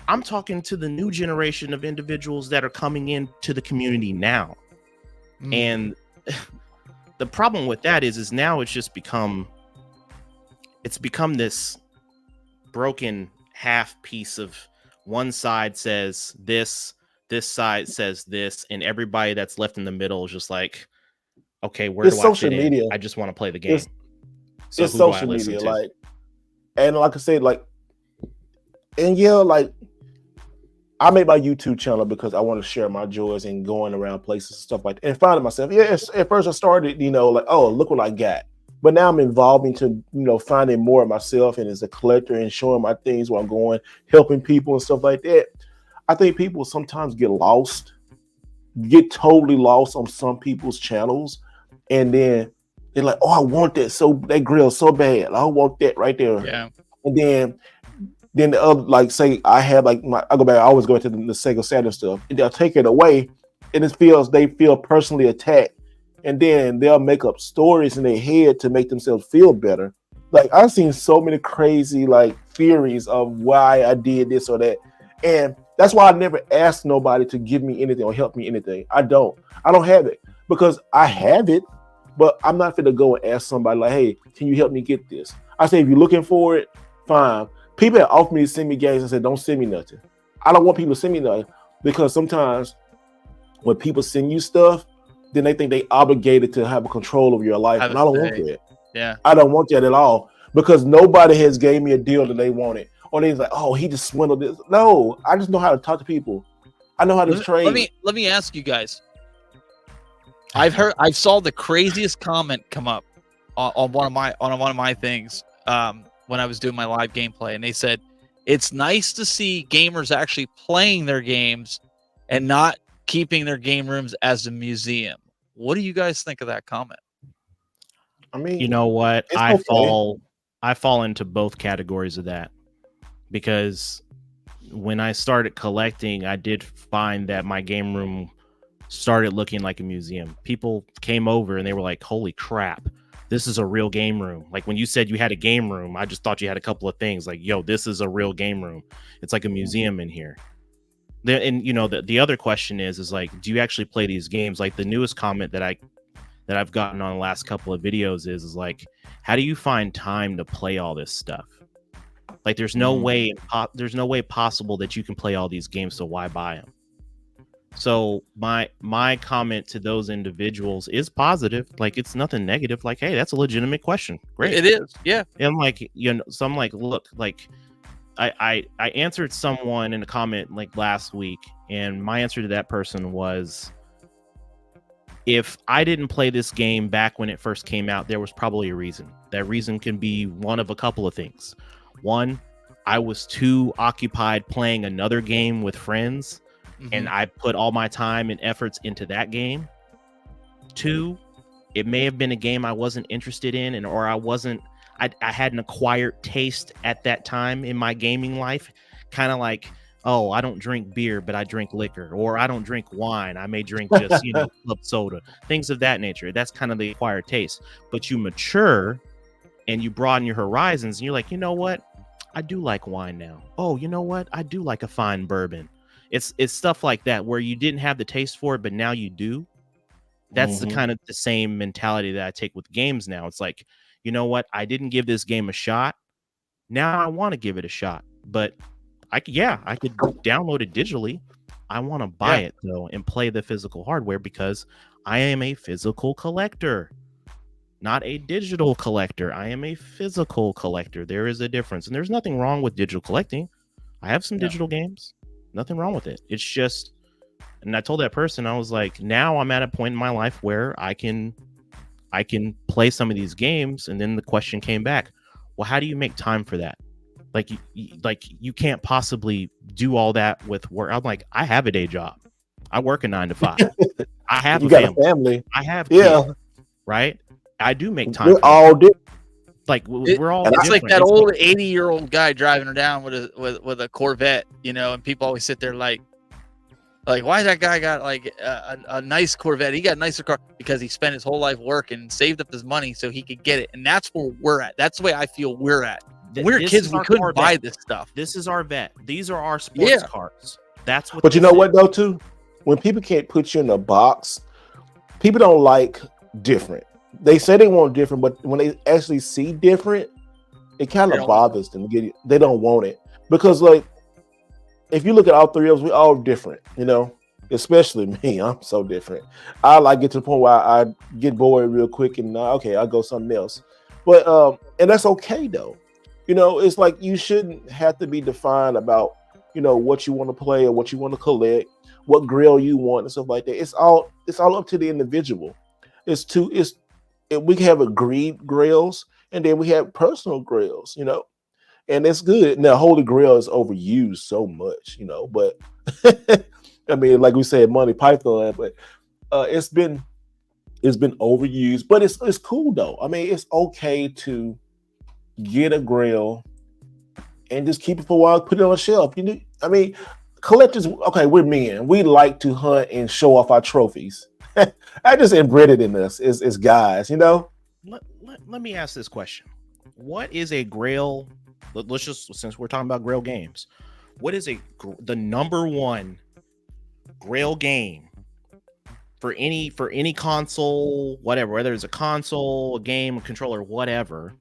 I'm talking to the new generation of individuals that are coming into the community now. And the problem with that is now it's become this broken half piece of one side says this side says this, and everybody that's left in the middle is just like, okay, where It's do I social fit media. in? I just want to play the game. So It's who do I social listen media, to? like, and like I said, like, and yeah, like, I made my YouTube channel because I want to share my joys and going around places and stuff like that, and finding myself. Yeah, at first I started, like, oh, look what I got. But now I'm evolving to, finding more of myself and as a collector and showing my things where I'm going, helping people and stuff like that. I think people sometimes get totally lost on some people's channels, and then they're like, oh, I want that grill so bad. I want that right there. Yeah. And then the other, like, say I have like I go back, I always go into the Sega Saturn stuff, and they'll take it away, and they feel personally attacked, and then they'll make up stories in their head to make themselves feel better. Like, I've seen so many crazy like theories of why I did this or that, and that's why I never ask nobody to give me anything or help me anything. I don't have it because I have it, but I'm not going to go and ask somebody like, hey, can you help me get this? I say, if you're looking for it, fine. People have offered me to send me games and said, don't send me nothing. I don't want people to send me nothing, because sometimes when people send you stuff, then they think they obligated to have a control over your life. And I don't want that. Yeah. I don't want that at all, because nobody has gave me a deal that they wanted. Or they're like, oh, he just swindled this. No, I just know how to talk to people. I know how to trade. Let me ask you guys. I saw the craziest comment come up on one of my things when I was doing my live gameplay, and they said it's nice to see gamers actually playing their games and not keeping their game rooms as a museum. What do you guys think of that comment? I mean, you know what? I fall into both categories of that, because when I started collecting, I did find that my game room started looking like a museum. People came over and they were like, holy crap, this is a real game room. Like, when you said you had a game room, I just thought you had a couple of things. Like, yo, this is a real game room. It's like a museum in here. And the other question is like, do you actually play these games? Like, the newest comment that I've gotten on the last couple of videos is like, how do you find time to play all this stuff? Like, there's no way possible that you can play all these games, so why buy them? So my comment to those individuals is positive. Like, it's nothing negative. Like, hey, that's a legitimate question. Great. It is. Yeah. And I'm like, so I'm like, look, like, I answered someone in a comment like last week, and my answer to that person was, if I didn't play this game back when it first came out, there was probably a reason. That reason can be one of a couple of things. One, I was too occupied playing another game with friends, and I put all my time and efforts into that game. Two, it may have been a game I wasn't interested in, or I had an acquired taste at that time in my gaming life. Kind of like, oh, I don't drink beer, but I drink liquor, or I don't drink wine, I may drink just, club soda, things of that nature. That's kind of the acquired taste. But you mature and you broaden your horizons, and you're like, you know what? I do like wine now. Oh, you know what? I do like a fine bourbon. It's stuff like that where you didn't have the taste for it, but now you do. That's the kind of the same mentality that I take with games now. It's like, you know what? I didn't give this game a shot. Now I want to give it a shot, but I could download it digitally. I want to buy it though and play the physical hardware, because I am a physical collector, not a digital collector. I am a physical collector. There is a difference, and there's nothing wrong with digital collecting. I have some digital games, nothing wrong with it. It's just, and I told that person, I was like, now I'm at a point in my life where I can play some of these games. And then the question came back, well, how do you make time for that? Like, you can't possibly do all that with work. I'm like, I have a day job. I work a 9 to 5. I have a family. I have kids, right? I do make time. We're all different. Like, we're all. It's like that old 80-year-old guy driving her down with a Corvette, and people always sit there like, why that guy got like a nice Corvette? He got a nicer car because he spent his whole life working and saved up his money so he could get it. And that's where we're at. That's the way I feel we're at. When we were kids, we couldn't buy this stuff. This is our vet. These are our sports cards. That's what. But you know what though, too? When people can't put you in a box, people don't like different. They say they want different, but when they actually see different, it kind of bothers them. They don't want it because, like, if you look at all three of us, we're all different. You know, especially me. I'm so different. I like get to the point where I get bored real quick, and okay, I'll go something else. But and that's okay though. You know, it's like you shouldn't have to be defined about, you know, what you want to play or what you want to collect, what grail you want and stuff like that. It's all up to the individual. We can have agreed grails and then we have personal grails, you know, and it's good. Now, Holy Grail is overused so much, you know, but I mean, like we said, Monty Python, but it's been overused, but it's cool though. I mean, it's okay to get a grail and just keep it for a while, put it on a shelf. You know, I mean, collectors, okay, we're men. We like to hunt and show off our trophies. I just inbred it in us as guys, you know? Let me ask this question. What is a grail? Let's just, since we're talking about grail games, what is the number one grail game for any console, whatever, whether it's a console, a game, a controller, whatever,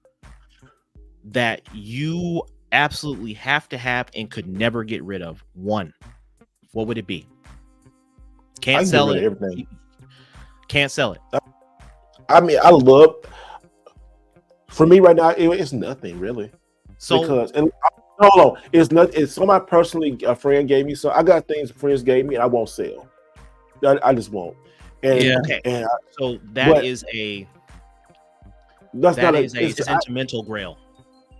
that you absolutely have to have and could never get rid of? One, what would it be? Can't sell it. Everything. Can't sell it. I mean, for me right now, it's nothing really. So because hold on, it's not. It's somebody personally, a friend gave me. So I got things friends gave me, and I won't sell. I just won't. And, yeah. Okay. And so that is a sentimental grail.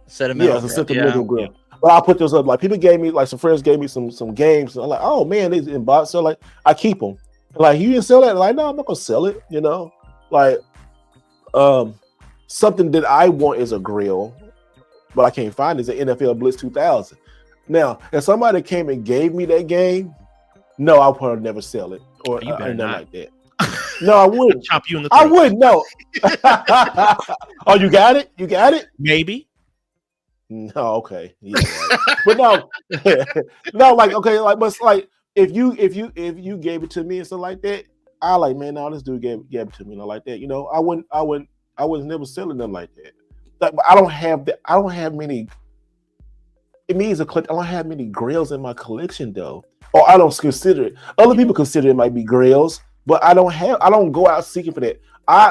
Sentimental. Yeah, it's a sentimental grail. Yeah. But I put those up. Like people gave me, like some friends gave me some games. And I'm like, oh man, these in box. So like, I keep them. Like, you didn't sell that? Like, no, I'm not gonna sell it. You know, like, something that I want is a grill, but I can't find it. Is an NFL Blitz 2000. Now, if somebody came and gave me that game, no, I would never sell it or nothing like that. No, I wouldn't. Chop you in the throat. I wouldn't. No. Oh, you got it? You got it? Maybe. No, okay. Yeah, right. But no, no, like okay, like but like if you gave it to me and stuff like that, I like, man, no, this dude gave it to me, and like that. You know, I was never selling them like that. Like, I don't have many. It means I don't have many grails in my collection though, or I don't consider it. Other people consider it might be grails, but I don't go out seeking for that.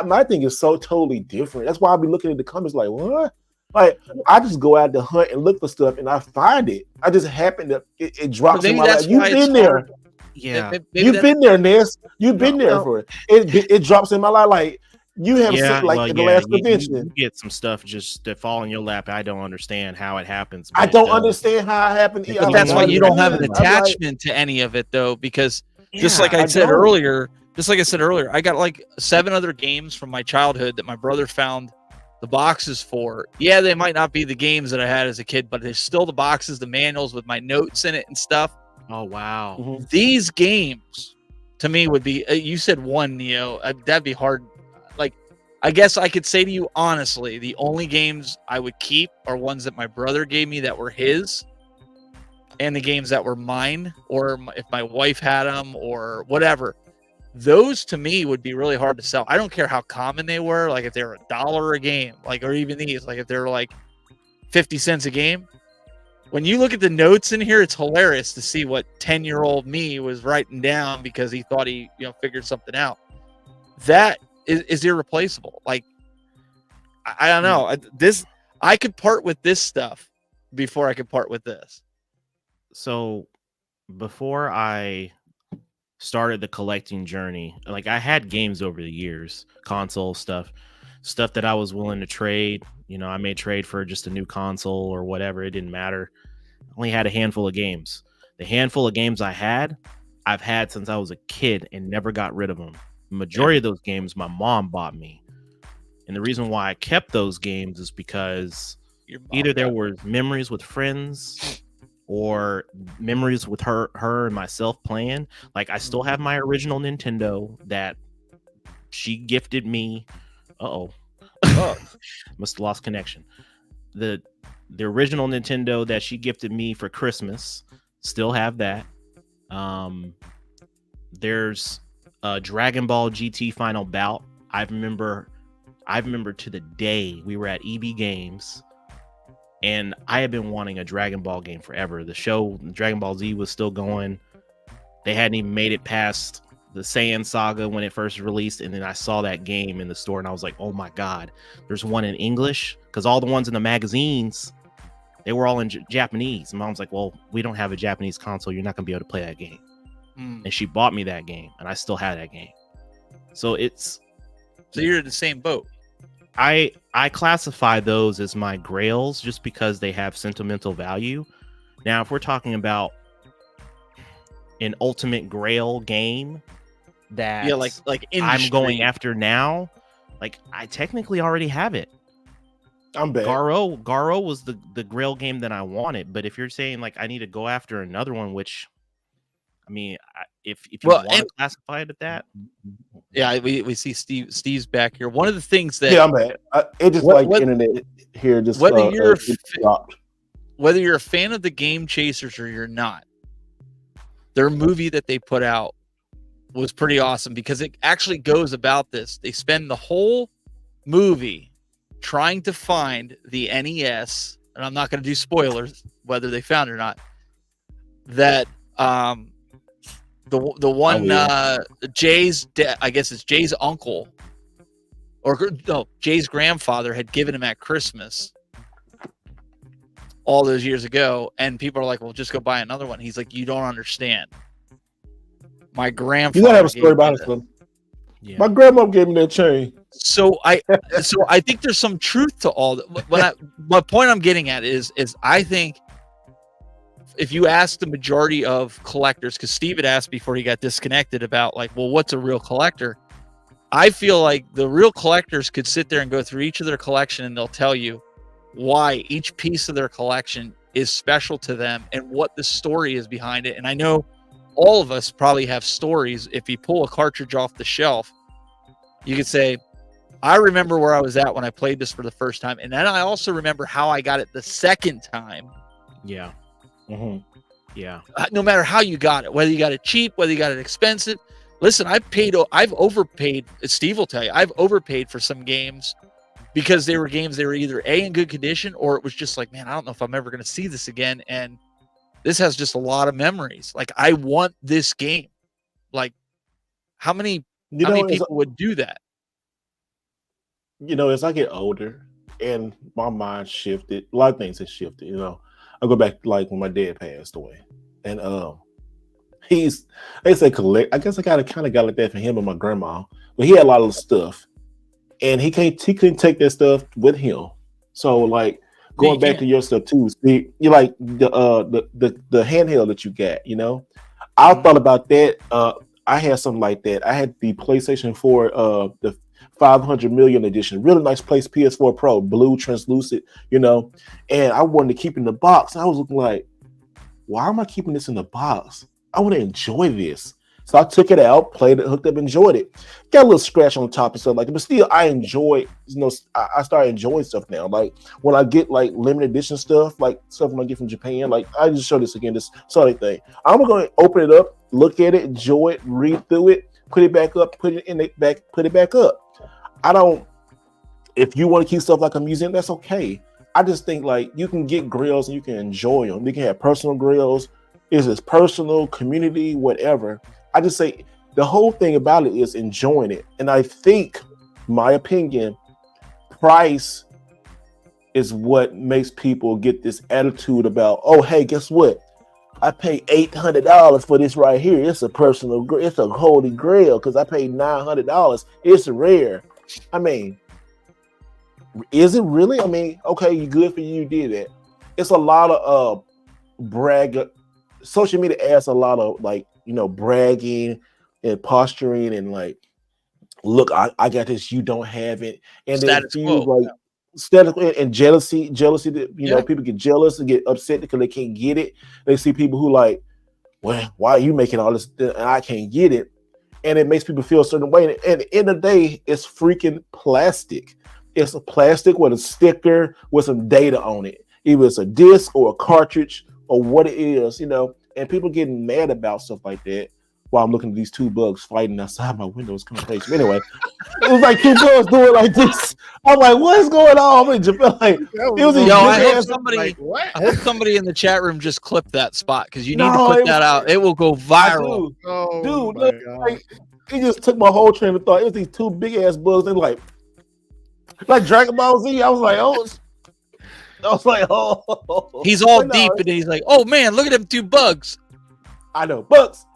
My thing is so totally different. That's why I be looking at the comments like, what? Like, I just go out to hunt and look for stuff, and I find it. I just happen to it drops in my life. You've been there, yeah. You've been there, Ness. You've been there for it. It drops in my life. Like you have seen, like the last convention. You get some stuff just that fall in your lap. I don't understand how it happens. I don't understand how it happened. But that's why you don't have an attachment to any of it, though, because just like I said earlier, I got like 7 other games from my childhood that my brother found the boxes for. Yeah, they might not be the games that I had as a kid, but there's still the boxes, the manuals with my notes in it and stuff. Oh, wow. Mm-hmm. These games to me would be, you said one, Neo, that'd be hard. Like, I guess I could say to you, honestly, the only games I would keep are ones that my brother gave me that were his, and the games that were mine, or if my wife had them or whatever. Those to me would be really hard to sell. I don't care how common they were, like if they were $1 a game, like, or even these, like if they're like 50 cents a game. When you look at the notes in here, it's hilarious to see what 10-year-old me was writing down because he thought he, figured something out. That is irreplaceable. Like, I don't know. I could part with this stuff before I could part with this. So before I started the collecting journey, like I had games over the years, console stuff that I was willing to trade. I may trade for just a new console or whatever. It didn't matter. I only had a handful of games. The handful of games I've had since I was a kid and never got rid of them. The majority of those games my mom bought me. And the reason why I kept those games is because either there were memories with friends or memories with her and myself playing. Like, I still have my original Nintendo that she gifted me. Must have lost connection. the original Nintendo that she gifted me for Christmas. Still have that. There's a Dragon Ball GT Final Bout. I remember to the day we were at EB Games, and I had been wanting a Dragon Ball game forever. The show Dragon Ball Z was still going. They hadn't even made it past the Saiyan saga when it first released, and then I saw that game in the store, and I was like, oh my god, there's one in English, because all the ones in the magazines, they were all in Japanese. And Mom's like, well, we don't have a Japanese console, you're not gonna be able to play that game. And she bought me that game, and I still have that game. So you're in the same boat. I classify those as my grails just because they have sentimental value. Now, if we're talking about an ultimate grail game that like I'm going after now, like I technically already have it. I'm back. Garo was the grail game that I wanted, but if you're saying like I need to go after another one, which I mean, if you want to classify it at that, yeah, we see Steve's back here. One of the things that I'm back. It just internet here just whether you're a fan of the Game Chasers or you're not, their movie that they put out was pretty awesome because it actually goes about this. They spend the whole movie trying to find the NES, and I'm not going to do spoilers whether they found it or not. That the one Jay's I guess it's Jay's uncle or no, Jay's grandfather had given him at Christmas all those years ago, and people are like, well, just go buy another one. He's like, you don't understand. My grandfather. You gotta have a story about it, son. Yeah. My grandma gave me that chain. So I think there's some truth to all that. My point I'm getting at is I think if you ask the majority of collectors, because Steve had asked before he got disconnected about like, well, what's a real collector? I feel like the real collectors could sit there and go through each of their collection, and they'll tell you why each piece of their collection is special to them and what the story is behind it. And I know all of us probably have stories. If you pull a cartridge off the shelf, you could say, I remember where I was at when I played this for the first time. And then I also remember how I got it the second time. Yeah. Mm-hmm. Yeah. No matter how you got it, whether you got it cheap, whether you got it expensive. Listen, I've overpaid. Steve will tell you, I've overpaid for some games because they were either A, in good condition, or it was just like, man, I don't know if I'm ever going to see this again. And this has just a lot of memories. Like, I want this game. Like, how many people would do that? You know, as I get older and my mind shifted, a lot of things have shifted. You know, I go back like when my dad passed away, and they say collect. I guess I kind of got like that for him and my grandma, but he had a lot of stuff, and he couldn't take that stuff with him. So like going back to your stuff too, see, you like the handheld that you got. You know, I thought about that. I had something like that. I had the PlayStation 4, the 500 million edition, really nice PS4 Pro, blue, translucent, you know, and I wanted to keep it in the box. I was looking like, why am I keeping this in the box? I want to enjoy this. So I took it out, played it, hooked up, enjoyed it. Got a little scratch on the top and stuff like that, but still I enjoy, you know, I started enjoying stuff now. Like when I get like limited edition stuff, like stuff when I get from Japan, like I just show this again, this Sonic thing. I'm going to open it up, look at it, enjoy it, read through it, put it back up, put it in the back, put it back up. If you want to keep stuff like a museum, that's okay. I just think like you can get grills and you can enjoy them. You can have personal grills. Is this personal, community, whatever? I just say the whole thing about it is enjoying it. And I think, my opinion, price is what makes people get this attitude about, oh, hey, guess what? I paid $800 for this right here. It's a it's a Holy Grail because I paid $900. It's rare. I mean, is it really? I mean, okay, good for you did it. It's a lot of social media adds a lot of like, you know, bragging and posturing and like, look, I got this, you don't have it. And status then quo. Like status and jealousy that, you know, people get jealous and get upset because they can't get it. They see people who like, well, why are you making all this and I can't get it? And it makes people feel a certain way. And at the end of the day, it's freaking plastic. It's a plastic with a sticker with some data on it. either it's a disc or a cartridge or what it is, and people getting mad about stuff like that while I'm looking at these two bugs fighting outside my window. It's kind of crazy. Anyway, it was like two bugs doing like this. I'm like, what is going on? I'm in Japan. Like, it was a Yo, I hope ass- somebody, Like, what? I hope somebody in the chat room just clipped that spot because you need No, to it put that out. It will go I viral. do. Oh Dude, my look, God. like, it just took my whole train of thought. It was these two big ass bugs. They're like Dragon Ball Z. I was like, oh. He's all But no, deep and he's like, "Oh man, look at them two bugs." I know bugs.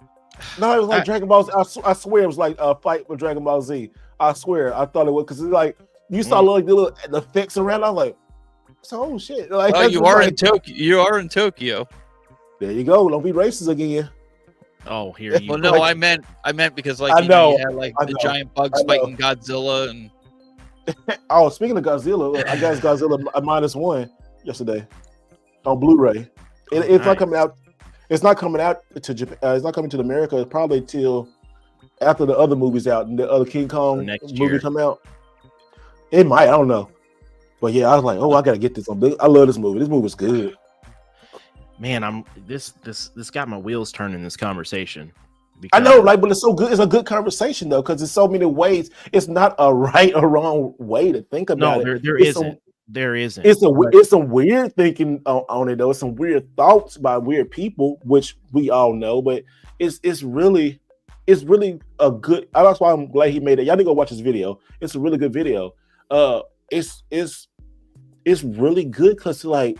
No, it was like I- Dragon Ball Z. I swear it was like a fight with Dragon Ball Z. I swear, I thought it was because it's like you saw like the little effects around. I was like, oh shit! Like, Oh, that's you just are like, in Tokyo. You are in Tokyo. There you go. Don't be racist again. Oh, here you Well, go. no, I meant because like I you know, you had like I the know, giant bugs I know. fighting Godzilla and Oh, speaking of Godzilla, I got Godzilla -1 yesterday on Blu-ray. It's Nice. not coming out. It's not coming out to Japan. It's not coming to America. Probably till after the other movies out and the other King Kong next movie year. come out. It might. I don't know. But yeah, I was like, oh, I gotta get this on. I love this movie. This movie was good. Man, this got my wheels turning this conversation. I know, like, but it's so good. It's a good conversation though, because there's so many ways. It's not a right or wrong way to think about No, it. there It's isn't. There isn't. It's some weird thinking on it though. It's some weird thoughts by weird people, which we all know. But it's really a good. That's why I'm glad he made it. Y'all need to go watch this video. It's a really good video. It's really good because like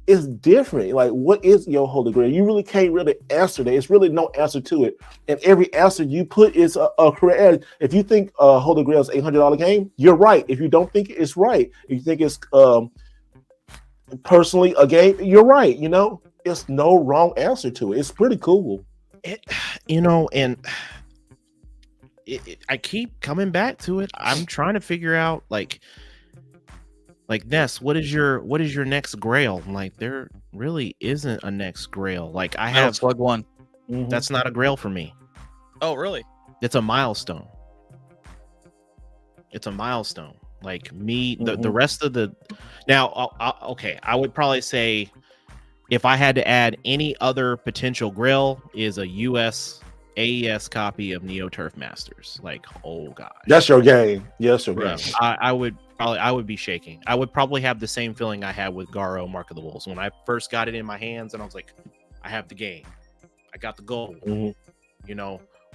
it's different. Like, what is your Holy Grail? You really can't really answer that. It's really no answer to it. And every answer you put is a correct. If you think Holy Grail is $800 game, you're right. If you don't think it's right, if you think it's personally a game, you're right. It's no wrong answer to it. It's pretty cool. And I keep coming back to it. I'm trying to figure out like Ness, what is your next grail? Like, there really isn't a next grail. Like, I have Slug One. That's not a grail for me. Oh, really? It's a milestone. Like me, the rest of the now. Okay, I would probably say if I had to add any other potential grail is a US AES copy of Neo Turf Masters. Like, oh god, That's your game. Yes, your bro. game. I would be shaking. I would probably have the same feeling I had with Garo Mark of the Wolves when I first got it in my hands, and I was like, I have the game. I got the gold.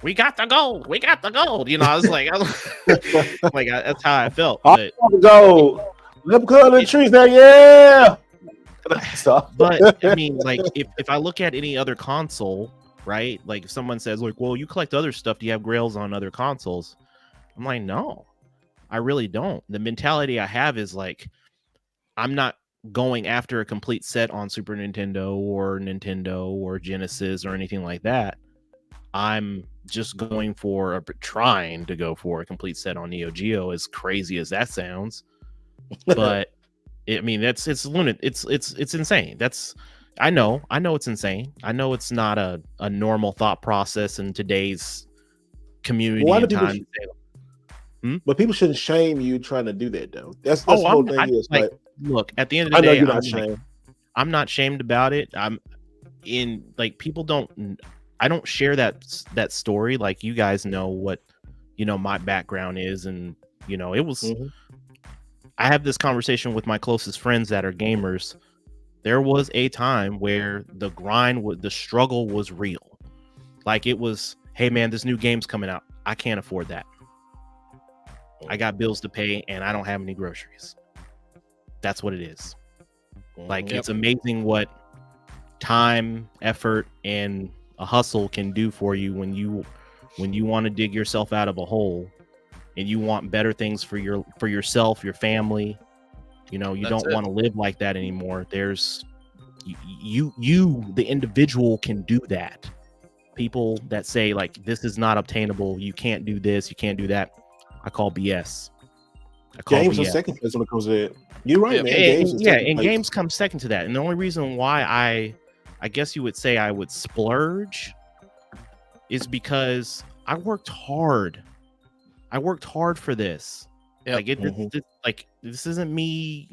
We got the gold. I was like, that's how I felt. I want to go. Let them cut the trees there. Yeah. But I mean, like, if I look at any other console, right? Like, if someone says, like, well, you collect other stuff, do you have grails on other consoles? I'm like, no, I really don't. The mentality I have is like, I'm not going after a complete set on Super Nintendo or Genesis or anything like that. I'm just trying to go for a complete set on Neo Geo, as crazy as that sounds. But I mean, it's insane. I know it's insane. I know it's not a normal thought process in today's community and time. But people shouldn't shame you trying to do that, though. That's the whole thing. Look, at the end of the day, you're not shamed. I'm not shamed about it. People don't. I don't share that story. Like, you guys know what my background is, and it was. I have this conversation with my closest friends that are gamers. There was a time where the struggle was real. Like, it was, hey man, this new game's coming out. I can't afford that. I got bills to pay and I don't have any groceries. That's what it is. Like, it's amazing what time, effort, and a hustle can do for you when you want to dig yourself out of a hole and you want better things for yourself, your family. You don't want to live like that anymore. There's you the individual can do that. People that say, like, this is not obtainable, you can't do this, you can't do that, I call BS. Games are second place when it comes to that. You're right, man. Games come second to that. And the only reason why I guess you would say I would splurge is because I worked hard for this. Yep. Like, this isn't me,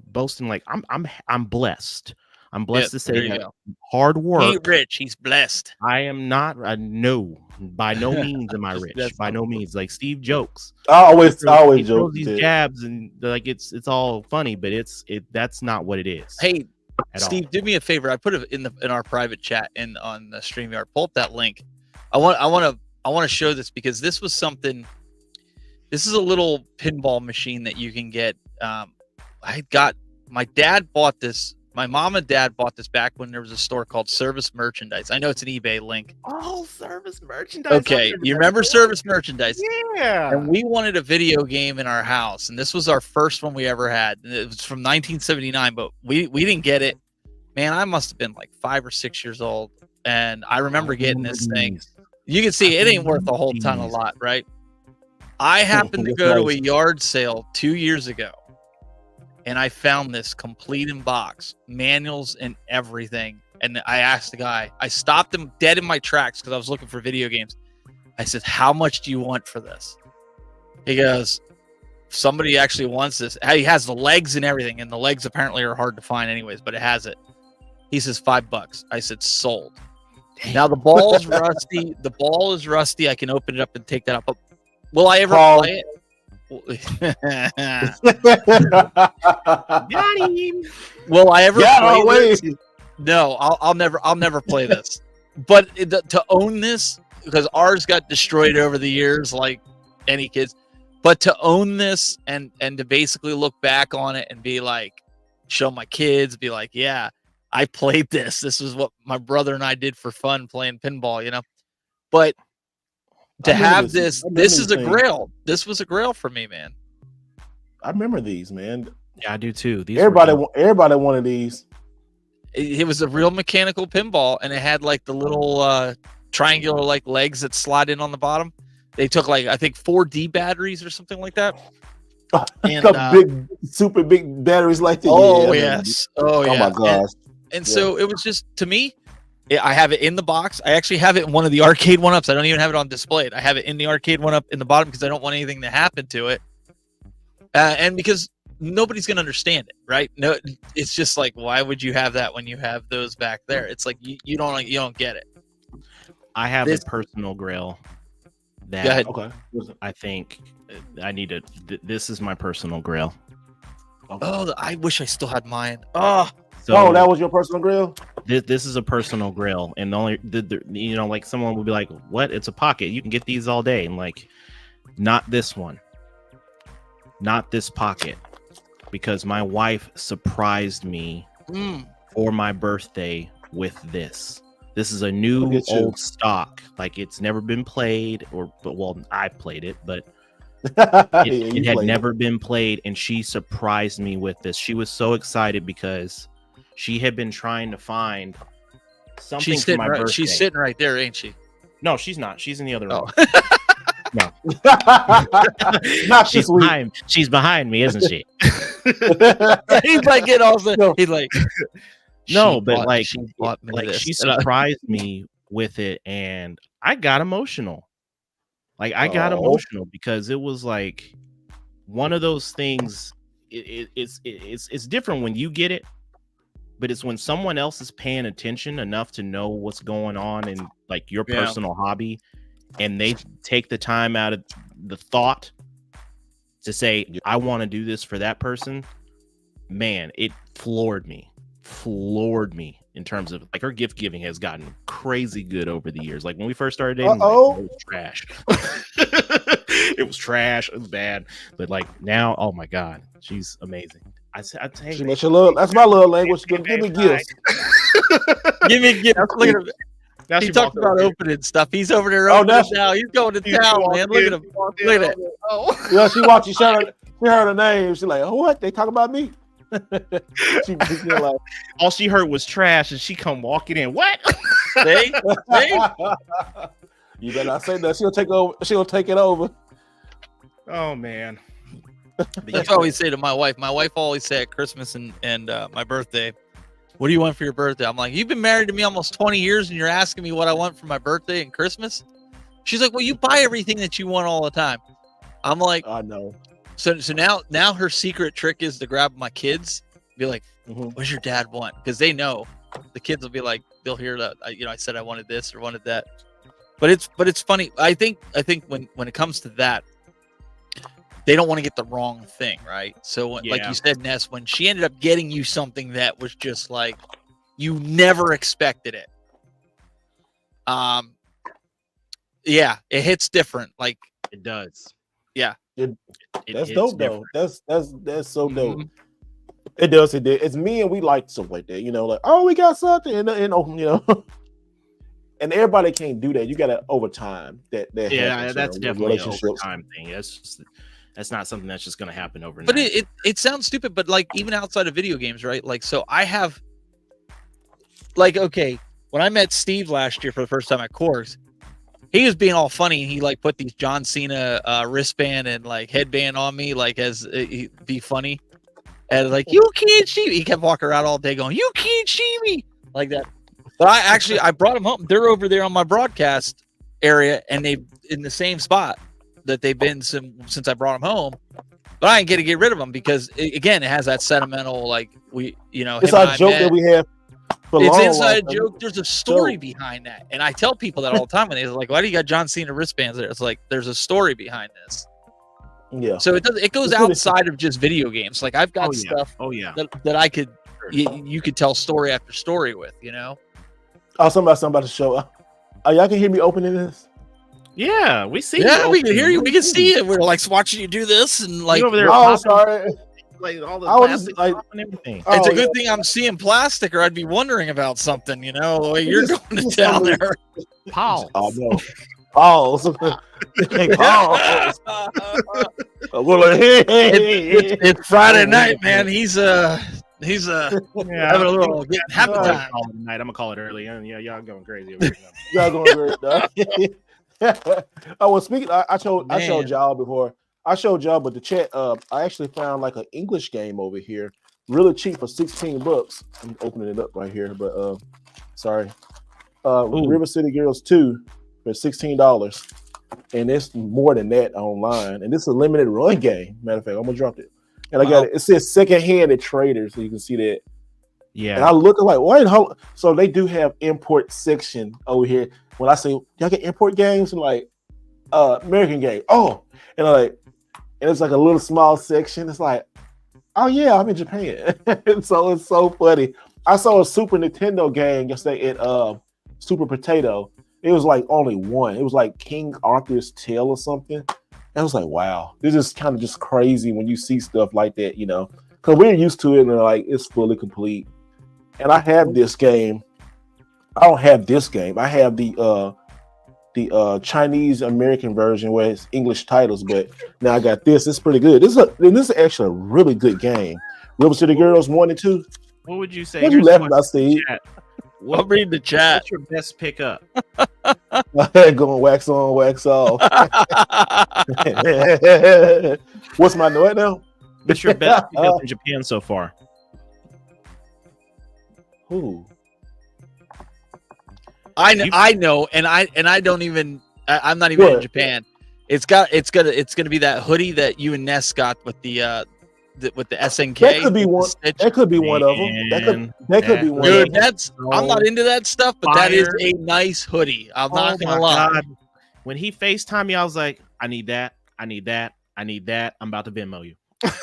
boasting. Like I'm blessed. I'm blessed to there say you that go. hard He work. ain't rich. He's blessed. I am not. No, by no means am I rich. That's By no means. Like Steve jokes. I always He throws joke. these jabs and like it's all funny, but that's not what it is. Hey, at Steve, all. do me a favor. I put it in our private chat on the StreamYard. Pull up that link. I want to show this because this was something. This is a little pinball machine that you can get. My dad bought this. My mom and dad bought this back when there was a store called Service Merchandise. I know it's an eBay link. Oh, Service Merchandise. Okay, you remember Service Merchandise? Yeah. And we wanted a video game in our house, and this was our first one we ever had. It was from 1979, but we didn't get it. Man, I must have been like 5 or 6 years old, and I remember getting this thing. You can see it ain't worth a whole ton of lot, right? I happened to go to a yard sale 2 years ago, and I found this complete in box, manuals and everything. And I asked the guy, I stopped him dead in my tracks because I was looking for video games. I said, how much do you want for this? He goes, somebody actually wants this. He has the legs and everything, and the legs apparently are hard to find anyways, but it has it. He says $5. I said, sold. Now the ball's rusty. The ball is rusty. I can open it up and take that up. But will I ever play it? Got him. Will I ever play this? Wait. No, I'll never play this. But to own this, because ours got destroyed over the years, like any kids. But to own this and to basically look back on it and be like, show my kids, be like, yeah, I played this. This is what my brother and I did for fun playing pinball, But to have this is a grail. This was a grail for me, man. I remember these, man. Yeah, I do too. Everybody wanted these. It was a real mechanical pinball, and it had like the little triangular like legs that slide in on the bottom. They took like I think 4D batteries or something like that. And, big, super big batteries like that. Oh yes. Oh yeah. Oh my gosh. And so it was just, to me, I have it in the box. I actually have it in one of the arcade one-ups. I don't even have it on display. I have it in the arcade one-up in the bottom because I don't want anything to happen to it. And because nobody's going to understand it, right? No, it's just like, why would you have that when you have those back there? It's like, you don't get it. I have a personal grail that Go ahead. Okay. I think I need to. This is my personal grail. Okay. Oh, I wish I still had mine. Oh. So that was your personal grail? This is a personal grail, and like someone would be like, "What? It's a pocket. You can get these all day." And like, not this one, not this pocket, because my wife surprised me for my birthday with this. This is a new old stock. Like it's never been played, I played it, but it had never been played, and she surprised me with this. She was so excited because she had been trying to find something for my birthday. She's sitting right there, ain't she? No, she's not. She's in the other room. No. Not she's behind. She's behind me, isn't she? He's like it also. He's like no, but like she surprised me with it, and I got emotional. Like I got emotional because it was like one of those things. It's different when you get it, but it's when someone else is paying attention enough to know what's going on in like your personal hobby, and they take the time out of the thought to say, I want to do this for that person. Man, it floored me in terms of like her gift giving has gotten crazy good over the years. Like when we first started dating, it was trash. It was trash. It was bad. But like now, oh my God, she's amazing. She makes you love. That's my love language. Give me gifts. Give me gifts. Look at him. Now he talked about opening stuff. He's over there opening now. He's going to town, man. Look at him. Look at it. Oh. Yeah, she watched. She heard her name. She's like, "Oh, what? They talk about me?" She like, all she heard was trash, and she come walking in. What? See? You better not say that. She'll take over. She'll take it over. Oh man. That's what I always say to my wife. My wife always say at Christmas and my birthday, what do you want for your birthday? I'm like, you've been married to me almost 20 years and you're asking me what I want for my birthday and Christmas? She's like, well, you buy everything that you want all the time. I'm like, I know. So now her secret trick is to grab my kids, be like, Mhm. "What does your dad want?" Because they know the kids will be like, they'll hear that I said I wanted this or wanted that. But it's funny. I think when it comes to that, they don't want to get the wrong thing, right? So like you said, Ness, when she ended up getting you something that was just like you never expected it, yeah, it hits different. Like It does. Yeah, That's hits dope different. though. That's so dope. Mhm. It does. It did. It's me and we like stuff like that. Like, oh, we got something, and and everybody can't do that. You got to over time that Yeah, happens, that's with definitely an relationships. overtime thing. That's not something that's just going to happen overnight. But it sounds stupid, but like even outside of video games, right? Like, so I have, like, okay, when I met Steve last year for the first time at Corks, he was being all funny, and he like put these John Cena wristband and like headband on me, like as be funny, and like, you can't see me. He kept walking around all day going, "You can't see me," like that. But I brought him home. They're over there on my broadcast area, and they in the same spot that they've been since I brought them home. But I ain't get to get rid of them because again, it has that sentimental, like It's our joke that we have. It's inside a joke. There's a story behind that, and I tell people that all the time. And they're like, "Why do you got John Cena wristbands there?" It's like there's a story behind this. Yeah. So it goes outside of just video games. Like I've got stuff. Oh yeah. That I could you could tell story after story with. Oh, somebody to show. Oh, y'all can hear me opening this. Yeah, we see. Yeah, we can hear you. We can see it. We're like watching you do this and like. You over there Oh, sorry. Like all the I was plastic like- and everything. Oh, It's a good thing I'm seeing plastic, or I'd be wondering about something. The way you're going to town there. Paul. Oh no. Pause. Pause. It's Friday night, man. He's having a little getting happy I'm time. gonna call it early. Yeah, y'all going crazy over here now. Y'all going great. Oh, well, speaking, I showed y'all before. I showed y'all, but the chat. I actually found like an English game over here, really cheap for $16. I'm opening it up right here, but sorry. River City Girls 2 for $16, and it's more than that online. And this is a limited run game. Matter of fact, I'm gonna drop it. And I got it. It says secondhand at traders, so you can see that. Yeah. And I look like, wait, hold. So they do have import section over here. When I say y'all get import games, I'm like American game. Oh, and I'm like, and it's like a little small section. It's like, oh yeah, I'm in Japan. So it's so funny. I saw a Super Nintendo game yesterday at Super Potato. It was like only one. It was like King Arthur's Tale or something. I was like, wow, this is kind of just crazy when you see stuff like that, because we're used to it and like it's fully complete. And I have this game. I don't have this game. I have the Chinese American version where it's English titles, but now I got this. It's pretty good. This is actually a really good game. River City Girls 1 and 2. What would you say? What you laughing about, Steve? I'll read the chat. What's your best pickup? Going wax on, wax off. What's my what now? What's your best pickup in Japan so far? Who? I know, and I don't even. I'm not even in Japan. It's gonna be that hoodie that you and Ness got with the SNK. That could be one. That could be one of them. That could be one. Dude, I'm not into that stuff, but that is a nice hoodie. I'm not gonna lie. God. When he FaceTimed me, I was like, I need that. I'm about to Venmo you.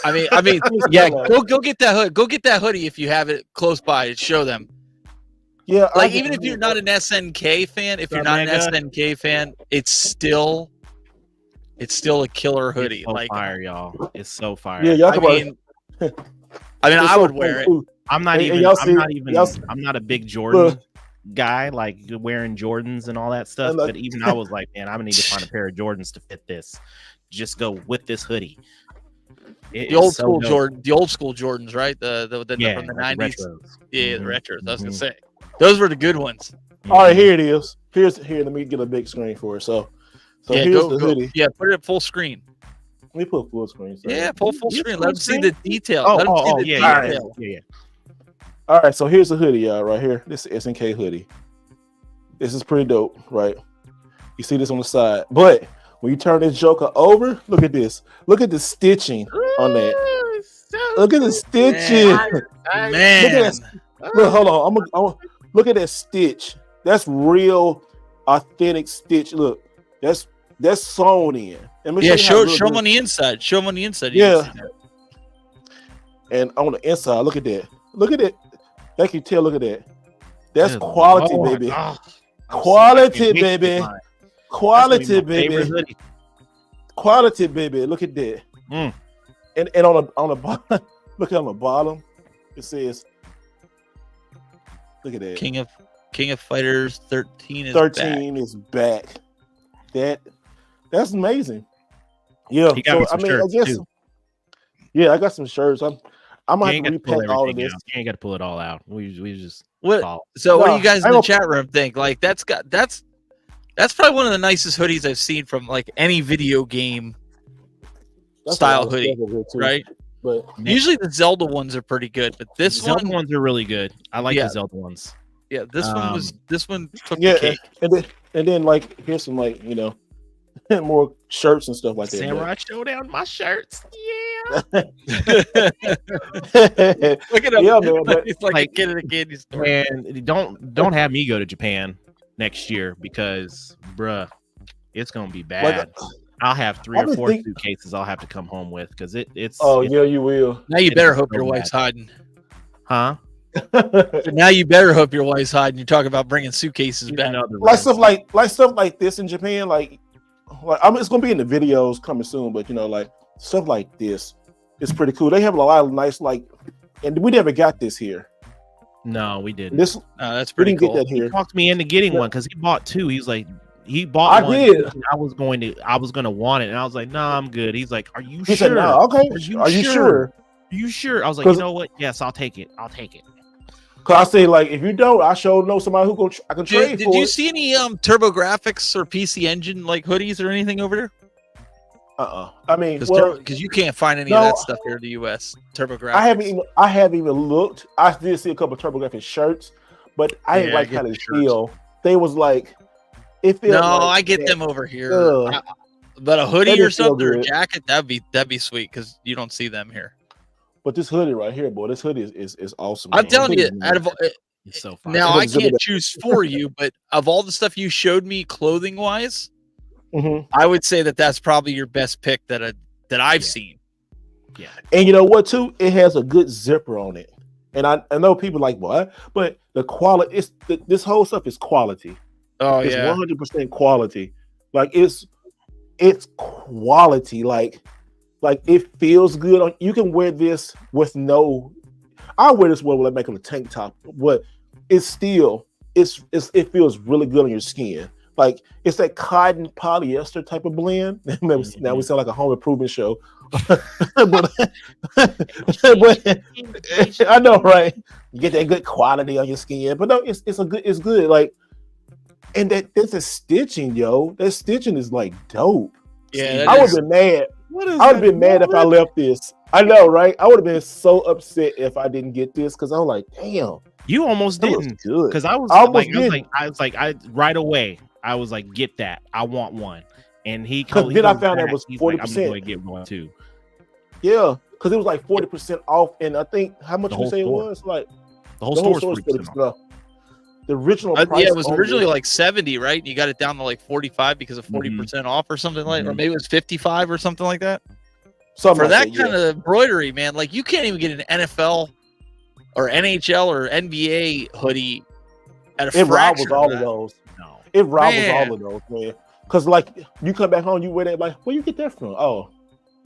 I mean, yeah. Go get that hood. Go get that hoodie if you have it close by. Show them. Yeah, like even if you're not an SNK fan, it's still a killer hoodie. It's so like fire, y'all. It's so fire. Yeah, y'all I would wear it. I'm not a big Jordan guy, like wearing Jordans and all that stuff. But even I was like, man, I'm gonna need to find a pair of Jordans to fit this. Just go with this hoodie. The old school Jordans, right? The from the 90s. Yeah, the retros. I was gonna say those were the good ones. All right, here it is. Here. Let me get a big screen for it. So yeah, here's the hoodie. Yeah, put it at full screen. Let me put full screen. So. Yeah, pull full screen. Let them see the detail. Yeah. All right, so here's the hoodie, y'all. Right here, this is SNK hoodie. This is pretty dope, right? You see this on the side, but When you turn this joker over, look at this. Look at the stitching on that. Ooh, so Look at the stitching. Look at Man, that. Look, hold on. Look at that stitch. That's real, authentic stitch. Look, that's sewn in. Let me yeah, show you how it show them looks. on the inside. Show them on the inside. You Yeah. can see that. And on the inside, look at that. Look at it. Thank you, Tail. Look at that. That's Good quality, Lord. baby. Oh, Quality, baby. Quality, baby. Hoodie. Quality, baby. Look at that. Mm. And on the bottom, look on the bottom. It says, look at that. King of Fighters 13 is 13 back. is back. That's amazing. Yeah. He got me some I shirts, guess. too. Yeah, I got some shirts. I'm gonna You have ain't to got to pull repack all of everything this. out. You ain't got to pull it all out. We just What? call. So what No, do you guys I in the don't- chat room think? Like that's probably one of the nicest hoodies I've seen from like any video game That's style a lot of hoodie, stuff over here, too. right? But Yeah. Usually the Zelda ones are pretty good, but this Zelda one, ones are really good. I like Yeah. the Zelda ones. yeah, this one took yeah, the cake. and then like here's some like more shirts and stuff like that. Samurai Showdown, my shirts. Yeah. Look at him. Yeah, man, but- He's like a like- kid in a candy store. And don't have me go to Japan next year because, bruh, it's gonna be bad. I'll have 3 I've or been 4 think- suitcases I'll have to come home with because it's Oh it's, yeah, you will. Now you It's better so hope your bad. wife's hiding. huh? Now you better hope your wife's hiding. You're talking about bringing suitcases Even back. other like rooms. stuff like this in Japan, like I mean, it's gonna be in the videos coming soon, but like stuff like this is pretty cool. They have a lot of nice and we never got this here. No, we didn't. This Oh, that's we pretty didn't cool. get that He here. talked me into getting Yeah. one because he bought 2. He's like, he bought I one. did. thinking I was gonna want it, and I was like, "Nah, I'm good." He's like, "Are you He sure? said, "No, okay. Are you sure? Are Are you sure?" I was like, 'Cause- "You know what? Yes, I'll take it. I'll take it." Cause I say like if you don't, I sure know somebody who I can trade Did for you it. see any Turbo Graphics or PC Engine like hoodies or anything over there? I mean, Because you can't find any of no. that stuff here in the U.S. Turbo Graphics. I haven't even looked. I did see a couple of TurboGrafx shirts, but I didn't Yeah, I like get how the they shirts. feel. They was like, it feels. No, like I get that- them over here. Ugh. But a They hoodie or didn't feel something or a good. jacket, that'd be sweet because you don't see them here. But this hoodie right here, boy, this hoodie is awesome. I'm man. telling you, This hoodie is out of It's so fun. now It I looks good can't with choose for you, but of all the stuff you showed me, clothing wise, Mhm. I would say that's probably your best pick that I've Yeah. seen. And you know what? Too, it has a good zipper on it. And I know people like what, but the quality. This whole stuff is quality. Oh It's yeah, 100% quality. Like it's quality. Like it feels good. You can wear this with no. I wear this with like making a tank top, but it's still it feels really good on your skin. Like it's that cotton polyester type of blend. Now we sound like a home improvement show, but I know, right? You get that good quality on your skin, but no, it's good. Like, and that's a stitching, yo. That stitching is like dope. yeah. I would have been mad. What is I would have been mad if I left this. I know, right? I would have been so upset if I didn't get this because I'm like, damn, You almost that was didn't good. because I was I almost like, didn't. I right away. I was like, get that. I want one. And he 'Cause comes. then I comes found that back, was he's like, I'm 40%. gonna go and get one too. Yeah, because it was like 40% off, and I think how much The you whole say it store. was? Like The whole the whole store store is is 40% 40% off. The original price. Yeah, it was on originally this- like 70, right? You got it down to like 45 because of 40% off or something like, or Mhm. maybe it was 55 or something like that. something For like that kind of embroidery, man, like you can't even get an NFL or NHL or NBA hoodie at a it rivals fraction all of of that. those. No. It rivals Man. all of those, man. Because like you come back home, you wear that like, where you get that from? Oh,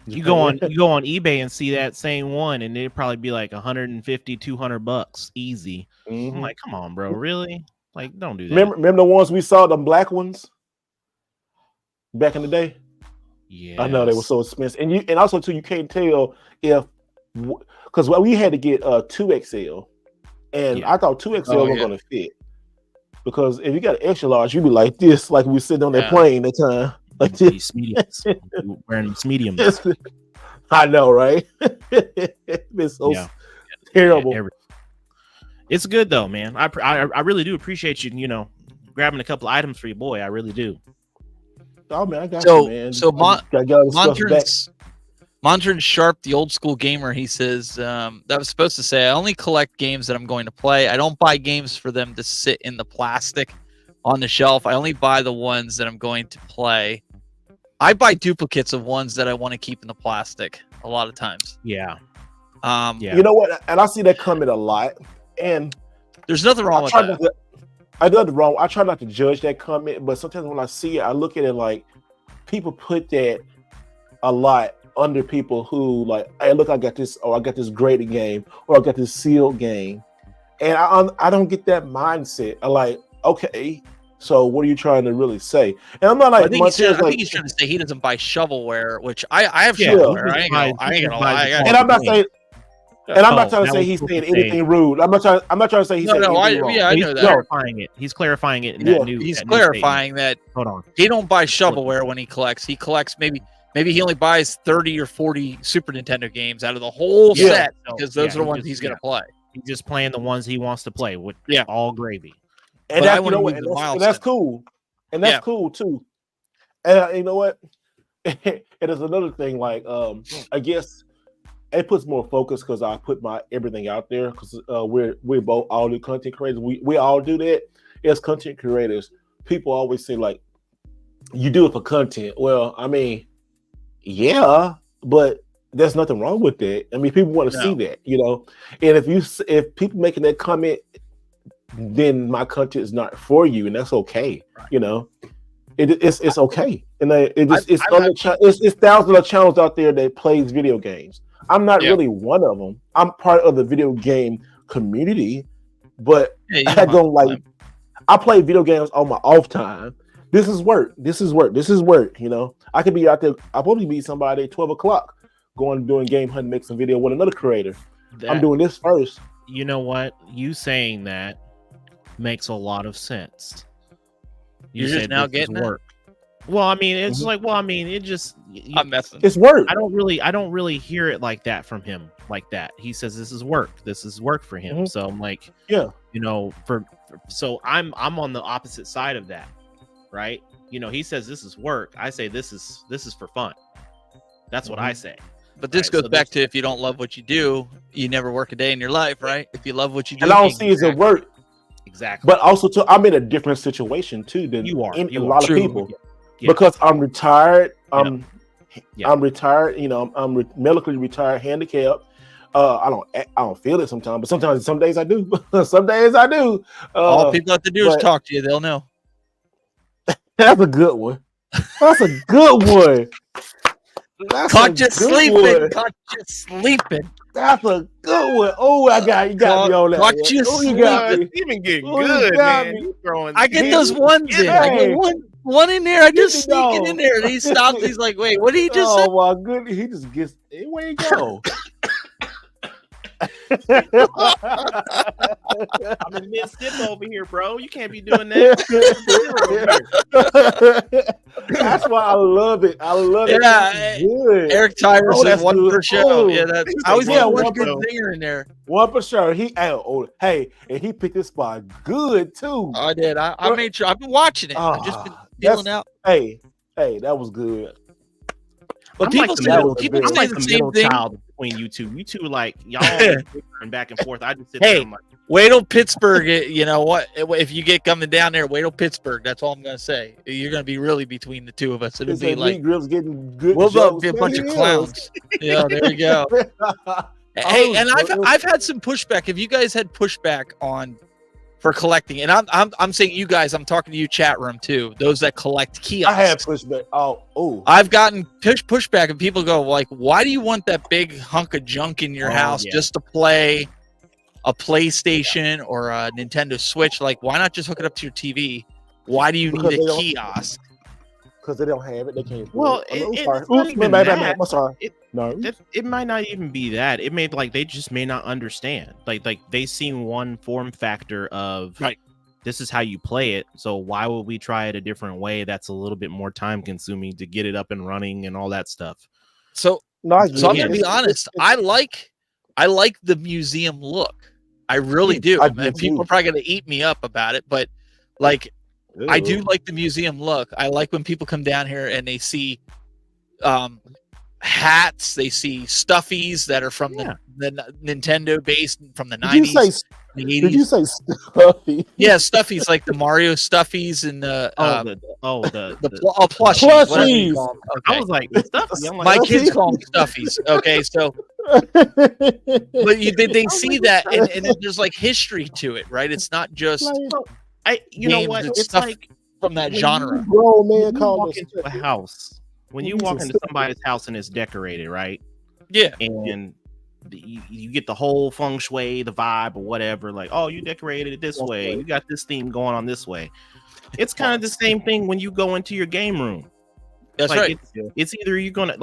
You go on eBay and see that same one, and it'd probably be like 150, $200 easy. Mhm. I'm like, come on, bro, really? Like, don't do that. remember the ones we saw, them black ones back in the day? Yeah, I know they were so expensive, and also too, you can't tell if because we had to get 2XL, and Yeah. I thought 2XL Oh, was yeah. going to fit because if you got an extra large, you'd be like this, like we were sitting on that Yeah. plane that time, like this. these mediums. You wearing these mediums. I know, right? It's so Yeah. terrible. Yeah, it's good though, man. I really do appreciate you, grabbing a couple items for your boy. I really do. Oh man, I got you, man. So got the stuff back. Montran Sharp, the old school gamer, he says that was supposed to say I only collect games that I'm going to play. I don't buy games for them to sit in the plastic on the shelf. I only buy the ones that I'm going to play. I buy duplicates of ones that I want to keep in the plastic a lot of times. Yeah. You know what? And I see that comment a lot. And there's nothing wrong with that. I do nothing wrong. I try not to judge that comment, but sometimes when I see it, I look at it like people put that a lot under people who like, hey, look, I got this, or I got this graded game, or I got this sealed game. And I don't get that mindset. I like, okay, so what are you trying to really say? And I'm not like, I think he's trying to say he doesn't buy shovelware, which I have shovelware. I ain't gonna lie. And I'm not saying. And I'm not trying to say he's saying anything rude. I'm not trying to say he's saying anything wrong. Yeah, I know that. Clarifying it. He's clarifying it in that new. He's clarifying that. Hold on. He don't buy shovelware when he collects. He collects maybe he only buys 30 or 40 Super Nintendo games out of the whole set because those are the ones he's gonna play. He's just playing the ones he wants to play with all gravy. And that's cool. And that's cool too. And you know what? It is another thing. Like I guess it puts more focus because I put my everything out there because we're both all new content creators. We all do that as content creators. People always say like, you do it for content. Well, I mean, yeah, but there's nothing wrong with that. I mean, people want to see that, you know. And if people making that comment, then my content is not for you, and that's okay. Right. You know, it's okay. And it's thousands of channels out there that plays video games. I'm not really one of them. I'm part of the video game community, but I don't like. I play video games on my off time. This is work. You know, I could be out there. I'll probably meet somebody at 12 o'clock, doing game hunt, make some video with another creator. I'm doing this first. You know what? You saying that makes a lot of sense. You're just now getting work. Well, I mean, it's like, it just. I'm messing. It's work. I don't really hear it like that from him. Like that, he says this is work. This is work for him. Mm-hmm. So I'm like, you know, so I'm on the opposite side of that, right? You know, he says this is work. I say this is for fun. That's what I say. But this goes back to if you don't love what you do, you never work a day in your life, right? If you love what you do, and I don't see it as a work. Exactly. But also, too, I'm in a different situation too than a lot of people. Because I'm retired. I'm retired. You know, I'm medically retired, handicapped. I don't feel it sometimes, but some days I do. Some days I do. All people have to do is talk to you. They'll know. That's a good one. That's a good one. Caught you sleeping. That's a good one. Oh, you got me on that. Caught you sleeping. You've been getting good, man. I get those ones in. I get one in there. I just sneak it in there, and he stops. He's like, "Wait, what did he just say?" Oh my goodness, he just gets. Where you go? I'm in mid-sip over here, bro. You can't be doing that. That's why I love it. I love it. Yeah, Eric Tyler says one per show. Yeah, I always got one good singer in there. One for sure. Hey, and he picked this spot good too. I did. I made sure. I've been watching it. I've just been feeling out. Hey, that was good. But people say the same thing between you two. You two, like, y'all and back and forth. I just sit there and like, wait till Pittsburgh. You know what? If you get coming down there, wait till Pittsburgh. That's all I'm gonna say. You're gonna be really between the two of us. It'll be like Grill's getting good. We'll be a bunch of clowns. Yeah, there you go. Hey, and I've had some pushback. Have you guys had pushback for collecting? And I'm saying you guys. I'm talking to you, chat room too. Those that collect kiosks. I have pushback. I've gotten pushback, and people go like, "Why do you want that big hunk of junk in your house just to play a PlayStation or a Nintendo Switch? Like, why not just hook it up to your TV? Why do you need a kiosk?" Because they don't have it. They can't. Well, I'm sorry. It might not even be that. It may they just may not understand. Like they seen one form factor of this is how you play it. So why would we try it a different way? That's a little bit more time consuming to get it up and running and all that stuff. So I'm gonna be honest. I like the museum look. I really do. And people are probably gonna eat me up about it, but like I do like the museum look. I like when people come down here and they see hats, they see stuffies that are from the Nintendo base from the 90s. Did you say stuffy? Yeah, stuffies like the Mario stuffies and the plushies. Whatever you call them. Okay. I was like, stuffy. I'm like, my kids call them stuffies. Okay, so but they see that and there's like history to it, right? It's not just you know what? It's stuff like from that genre. Grown man walk into a house. When you walk into somebody's house and it's decorated, right? Yeah, and you get the whole feng shui, the vibe, or whatever. Like, oh, you decorated it this way. You got this theme going on this way. It's kind of the same thing when you go into your game room. That's like, right. It's either you're gonna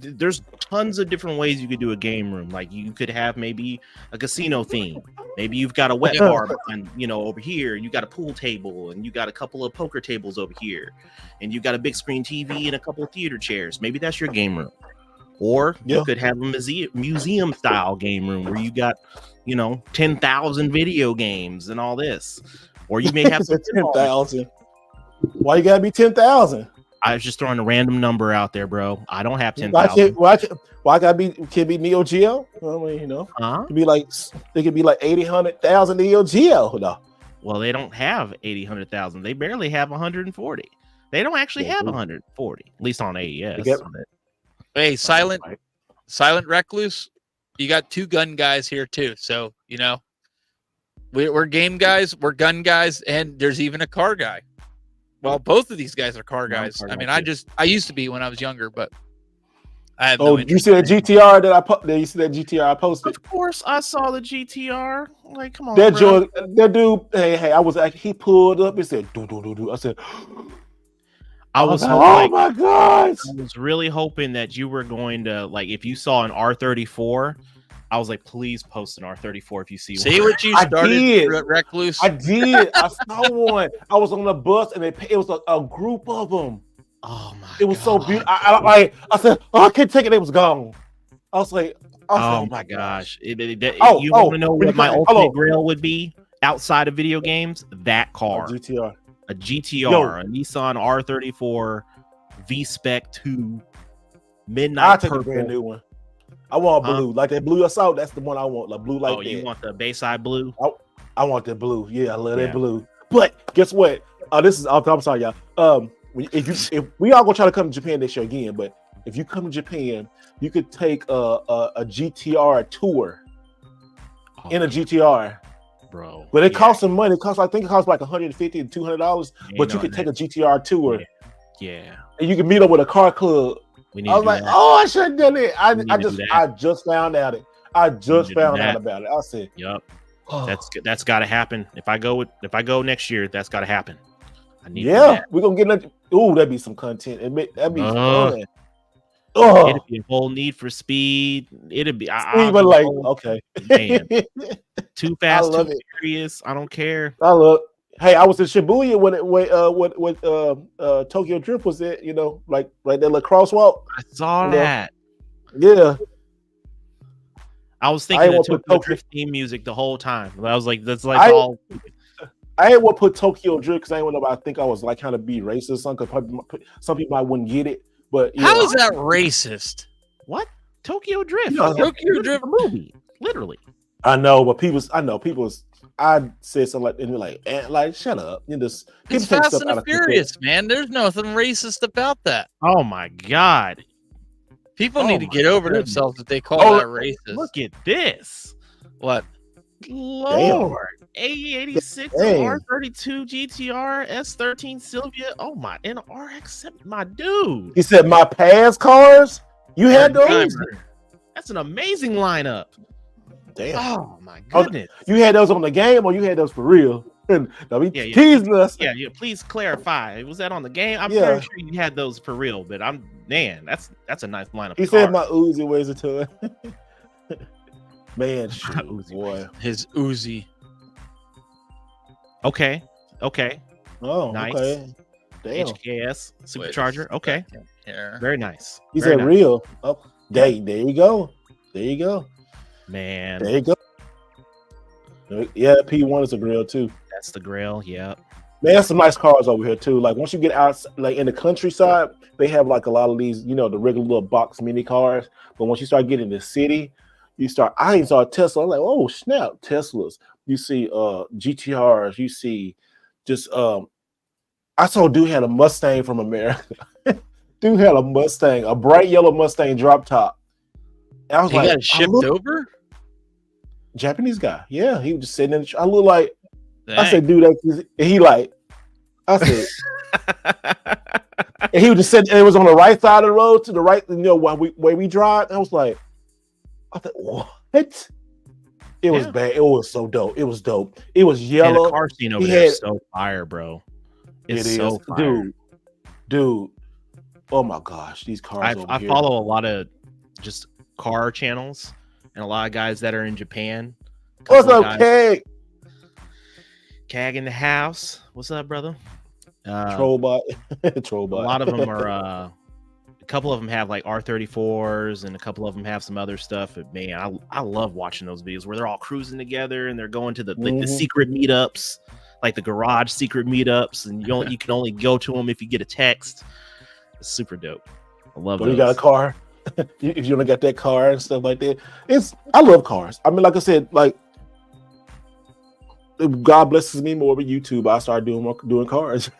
there's tons of different ways you could do a game room. Like you could have maybe a casino theme. Maybe you've got a wet bar behind, over here. You got a pool table and you got a couple of poker tables over here, and you got a big screen TV and a couple of theater chairs. Maybe that's your game room. Or you could have a museum style game room where you got, 10,000 video games and all this. Or you may have 10,000. Why you gotta be 10,000? I was just throwing a random number out there, bro. I don't have 10,000. Why gotta be? Can be Neo Geo? I mean, it could be like they could be like 80, 100,000 Neo Geo. No. Well, they don't have 80, 100,000. They barely have 140. They don't actually have 140, at least on AES. Hey, Silent Recluse, you got two gun guys here too. So we're game guys, we're gun guys, and there's even a car guy. Well, both of these guys are car guys. I mean, I used to be when I was younger, but I have no interest. You see that GTR that you see that GTR I posted? Of course, I saw the GTR. Like, come on, that dude. Hey, I was actually, he pulled up and said, do. I said, I was like, oh my God! I was really hoping that you were going to, if you saw an R34, I was like, please post an R34 if you see one. See what you started, Recluse? I did. I saw one. I was on the bus and it was a group of them. Oh my! It was so beautiful. I said, oh, I can't take it. It was gone. I was like, oh my gosh! You want to know what my ultimate grail would be outside of video games? That car, a GTR, a Nissan R34 V-Spec 2 midnight. I'll take a brand new one. I want blue, like that blue assault. That's the one I want, like blue, like that. You want the Bayside blue? I want that blue. Yeah, I love that blue. But guess what? I'm sorry, y'all. If we all gonna try to come to Japan this year again, but if you come to Japan, you could take a GTR tour in a GTR, bro. But it costs some money. I think it costs like $150 to $200. But you could take a GTR tour. Yeah. And you can meet up with a car club. I was like, I should have done it. I just found out it. I just found out about it. I said, "Yep, that's got to happen." If I go next year, that's got to happen. I need. Yeah, we're gonna get that. Ooh, that'd be some content. That'd be fun. It'd be a whole Need for Speed. It'd be. Okay, man. Too Fast, Too Furious. I don't care. Hey, I was in Shibuya when Tokyo Drift was at, like that little crosswalk. I saw that. Yeah. I was thinking of Tokyo Drift theme music the whole time. I was like, that's like all. I ain't want to put Tokyo Drift because I ain't want to. I think I was like kind of be racist. Some people I wouldn't get it, but how is that racist? What? Tokyo Drift? Tokyo Drift movie, literally. I know, but I said something like, and you're like, shut up. It's Fast and Furious, man. There's nothing racist about that. Oh my God. People need to get over themselves if they call that racist. Look at this. What? Lord. A86 R32 GTR S13 Sylvia. Oh my, and RX7, my dude. He said my past cars. You had those. That's an amazing lineup. Damn. Oh my goodness. You had those on the game or you had those for real? Teasing us. Yeah, please clarify. Was that on the game? I'm pretty sure you had those for real, but that's a nice lineup. He said my Uzi weighs a ton. Man, boy. His Uzi. Okay. Oh, nice. Okay. Damn. HKS supercharger. Okay. Very nice. He said real. Oh, there you go. Man. There you go. Yeah, P1 is a grail too. That's the grail. Yeah. Man, there's some nice cars over here too. Like once you get out, like in the countryside, they have like a lot of these, the regular little box mini cars. But once you start getting in the city, I even saw a Tesla. I'm like, oh snap, Teslas. You see GTRs, you see just I saw a dude had a Mustang from America. Dude had a Mustang, a bright yellow Mustang drop top. And I was He like, got it shipped over? Japanese guy. Yeah, he was just sitting in the I look like Dang. I said, dude, and he like I said, and he was just sitting, and it was on the right side of the road to the right, where we drive. I was like, I thought, what? It was bad. It was so dope. It was dope. It was yellow. And the car scene over there is so fire, bro. It's so fire. Dude. Oh my gosh, these cars. I follow a lot of just car channels and a lot of guys that are in Japan. What's up, Keg? Kag in the house. What's up, brother? Trollbot. Trollbot. A lot of them are. A couple of them have like R34s, and a couple of them have some other stuff. But man, I love watching those videos where they're all cruising together and they're going to the secret meetups, like the garage secret meetups, and you can only go to them if you get a text. It's super dope. I love. When you got a car, if you only got that car and stuff like that, I love cars. I mean, like I said, like God blesses me more with YouTube. I started doing cars.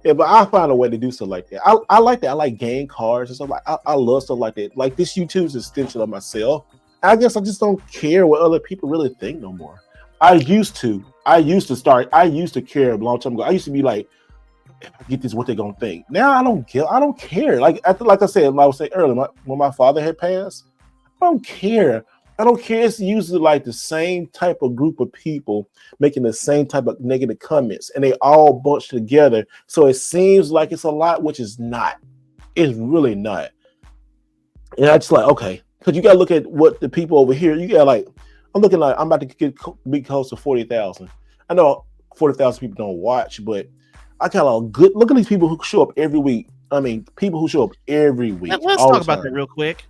Yeah, but I find a way to do stuff like that. I like that. I like game cars and stuff like. I love stuff like that. Like this YouTube's an extension of myself. I guess I just don't care what other people really think no more. I used to care a long time ago. I used to be like, if I get this, what they gonna think? Now I don't care. I don't care. Like I said, I was saying earlier, when my father had passed, I don't care. I don't care. It's usually like the same type of group of people making the same type of negative comments, and they all bunched together. So it seems like it's a lot, which is not. It's really not. And I just like, okay, because you got to look at what the people over here. You got like, I'm looking like I'm about to be close to 40,000. I know 40,000 people don't watch, but I got a good look at these people who show up every week. I mean, people who show up every week. Now, let's talk about that real quick.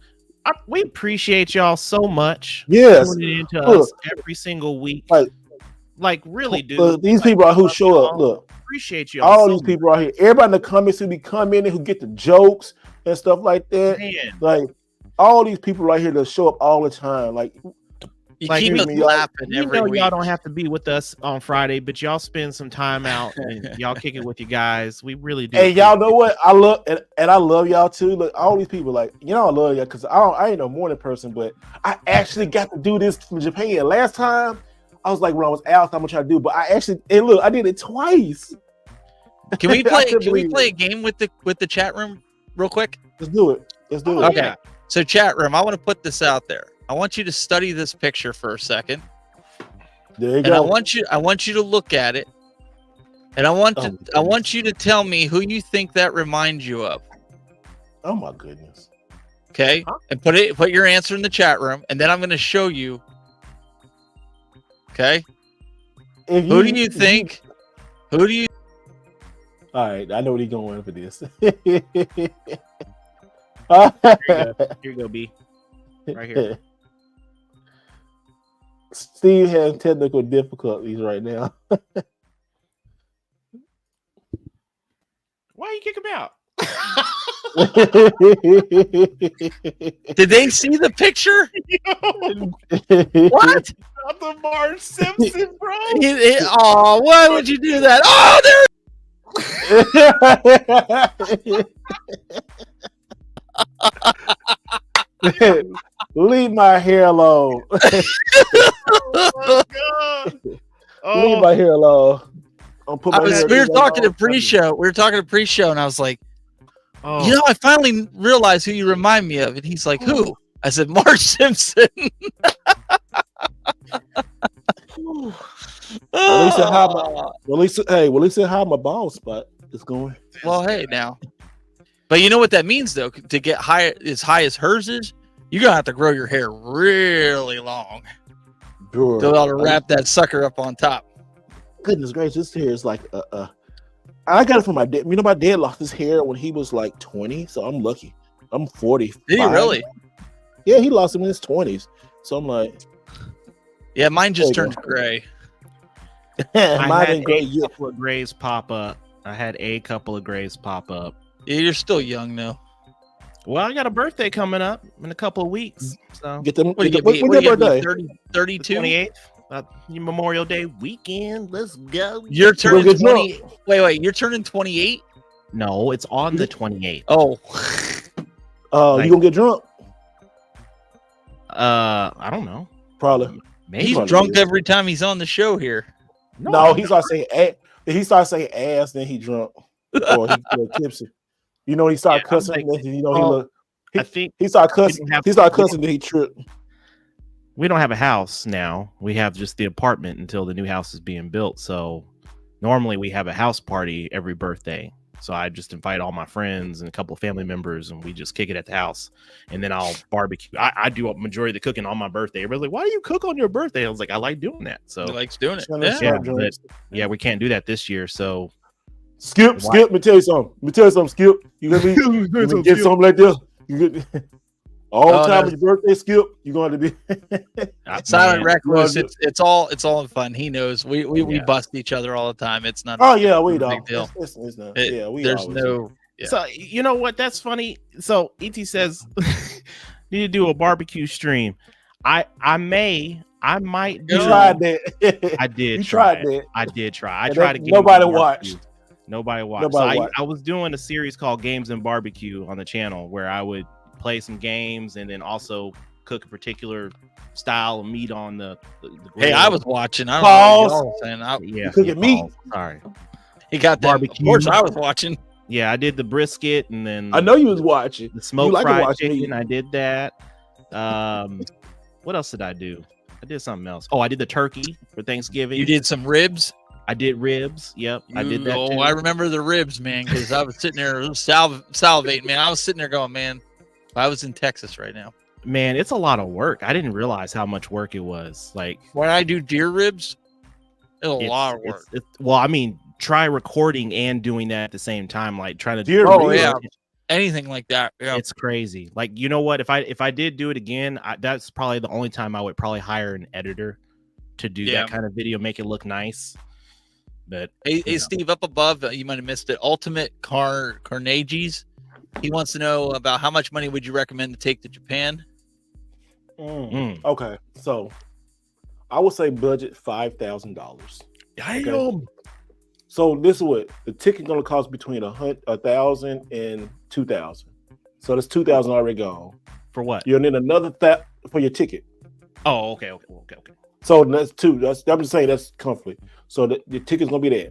We appreciate y'all so much. Yes, tuning into us every single week. Like really, dude. These people are who show up. Look, appreciate you. All these people out here. Everybody in the comments who be commenting, who get the jokes and stuff like that. Man. Like all these people right here that show up all the time. Like you keep us laughing every week. Y'all don't have to be with us on Friday, but y'all spend some time out and y'all kick it with you guys. We really do. And y'all know what? I love and I love y'all too. Look, all these people like, I love y'all because I ain't no morning person, but I actually got to do this from Japan. Last time I was like, when I was out, I'm gonna try to do, but I did it twice. Can we play a game with the chat room real quick? Let's do it. Okay. Yeah. So chat room, I want to put this out there. I want you to study this picture for a second. There you go. I want you to look at it. And I want you to tell me who you think that reminds you of. Oh my goodness. Okay? Huh? And put your answer in the chat room, and then I'm going to show you. Okay? Who do you think? All right, I know what he's going for this. Here you go, B. Right here. Steve has technical difficulties right now. Why you kick him out? Did they see the picture? What? Not the Marge Simpson, bro. Oh, why would you do that? Oh, there. Leave my hair alone. Oh my God. Leave my hair alone. We were talking to pre-show, and I was like, I finally realized who you remind me of. And he's like, who? I said, Marge Simpson. At least how my ball spot is going. Well, hey, now. But you know what that means, though? To get as high as hers is, you're going to have to grow your hair really long. Sure. To be able to wrap that sucker up on top. Goodness gracious, this hair is like I got it from my dad. My dad lost his hair when he was like 20, so I'm lucky. I'm 40. Did he really? Yeah, he lost him in his 20s. So I'm like, yeah, mine just turned gray. I Mine had ain't great a yet. couple of grays pop up. Yeah, you're still young though. Well, I got a birthday coming up in a couple of weeks. So Get them. What Get do them you when get? your What do you birthday? get? 30, the 32? 28th, Memorial Day weekend. Let's go. You're You gonna turning get drunk? 20. Wait, you're turning 28? No, it's on the 28th. Oh, You gonna get drunk? I don't know. Probably. Maybe. he's probably drunk is. every time he's on the show here. No, he starts saying he starts saying ass, then he drunk or he tipsy. You know, he started Yeah, I'm cussing. like, Then he, you know, well, he I think started cussing. He started cussing. Then he tripped. we don't have a house now. We have just the apartment until the new house is being built. So normally we have a house party every birthday. So I just invite all my friends and a couple of family members, and we just kick it at the house. And then I'll barbecue. I do a majority of the cooking on my birthday. Everybody's like, "Why do you cook on your birthday?" I was like, "I like doing that." So He likes doing it. Trying to Yeah. show yeah, we can't do that this year. So Skip. Let me tell you something. Skip. You let me get something like this. You get all the time with your birthday, Skip. You're going to be Silent man, recluse. It's all in fun. He knows. We bust each other all the time. It's not. Oh yeah, we not a don't. big deal. It's not. We There's always no. do. Yeah. So you know what? That's funny. So ET says need to do a barbecue stream. I might do. You tried that. I did. You tried that. I did try. I And tried to get nobody into barbecue. watched. Nobody watched. Nobody So watched. I was doing a series called Games and Barbecue on the channel where I would play some games and then also cook a particular style of meat on the Hey, grill. I was watching. I don't Pause. know what y'all were saying. yeah, cooking meat. balls. Sorry. He got that. Of Barbecue. course, I was watching. Yeah, I did the brisket and then I know you was watching. the smoked like to fried watch chicken. meat. I did that. What else did I do? I did something else. Oh, I did the turkey for Thanksgiving. You did some ribs. I did ribs. Yep, I did that too. I remember the ribs, man, because I was sitting there salivating, man. I was sitting there going, man, if I was in Texas right now. Man, it's a lot of work. I didn't realize how much work it was. Like When I do deer ribs, it's a lot of work. Well, I mean, try recording and doing that at the same time. Like trying to Deer Oh ribs. yeah, anything like that. Yeah. It's crazy. Like, you know what? If I did do it again, that's probably the only time I would probably hire an editor to do that kind of video, make it look nice. But Hey, Steve, up above, you might have missed it. Ultimate Carnages. He wants to know about how much money would you recommend to take to Japan? Okay, so I would say budget $5,000. Damn. So this is what the ticket gonna cost between $1,000 and $2,000. So that's $2,000 already gone. For what? You'll need another for your ticket. Oh, okay. So that's two. I'm just saying that's comfortably. So the ticket's gonna be there.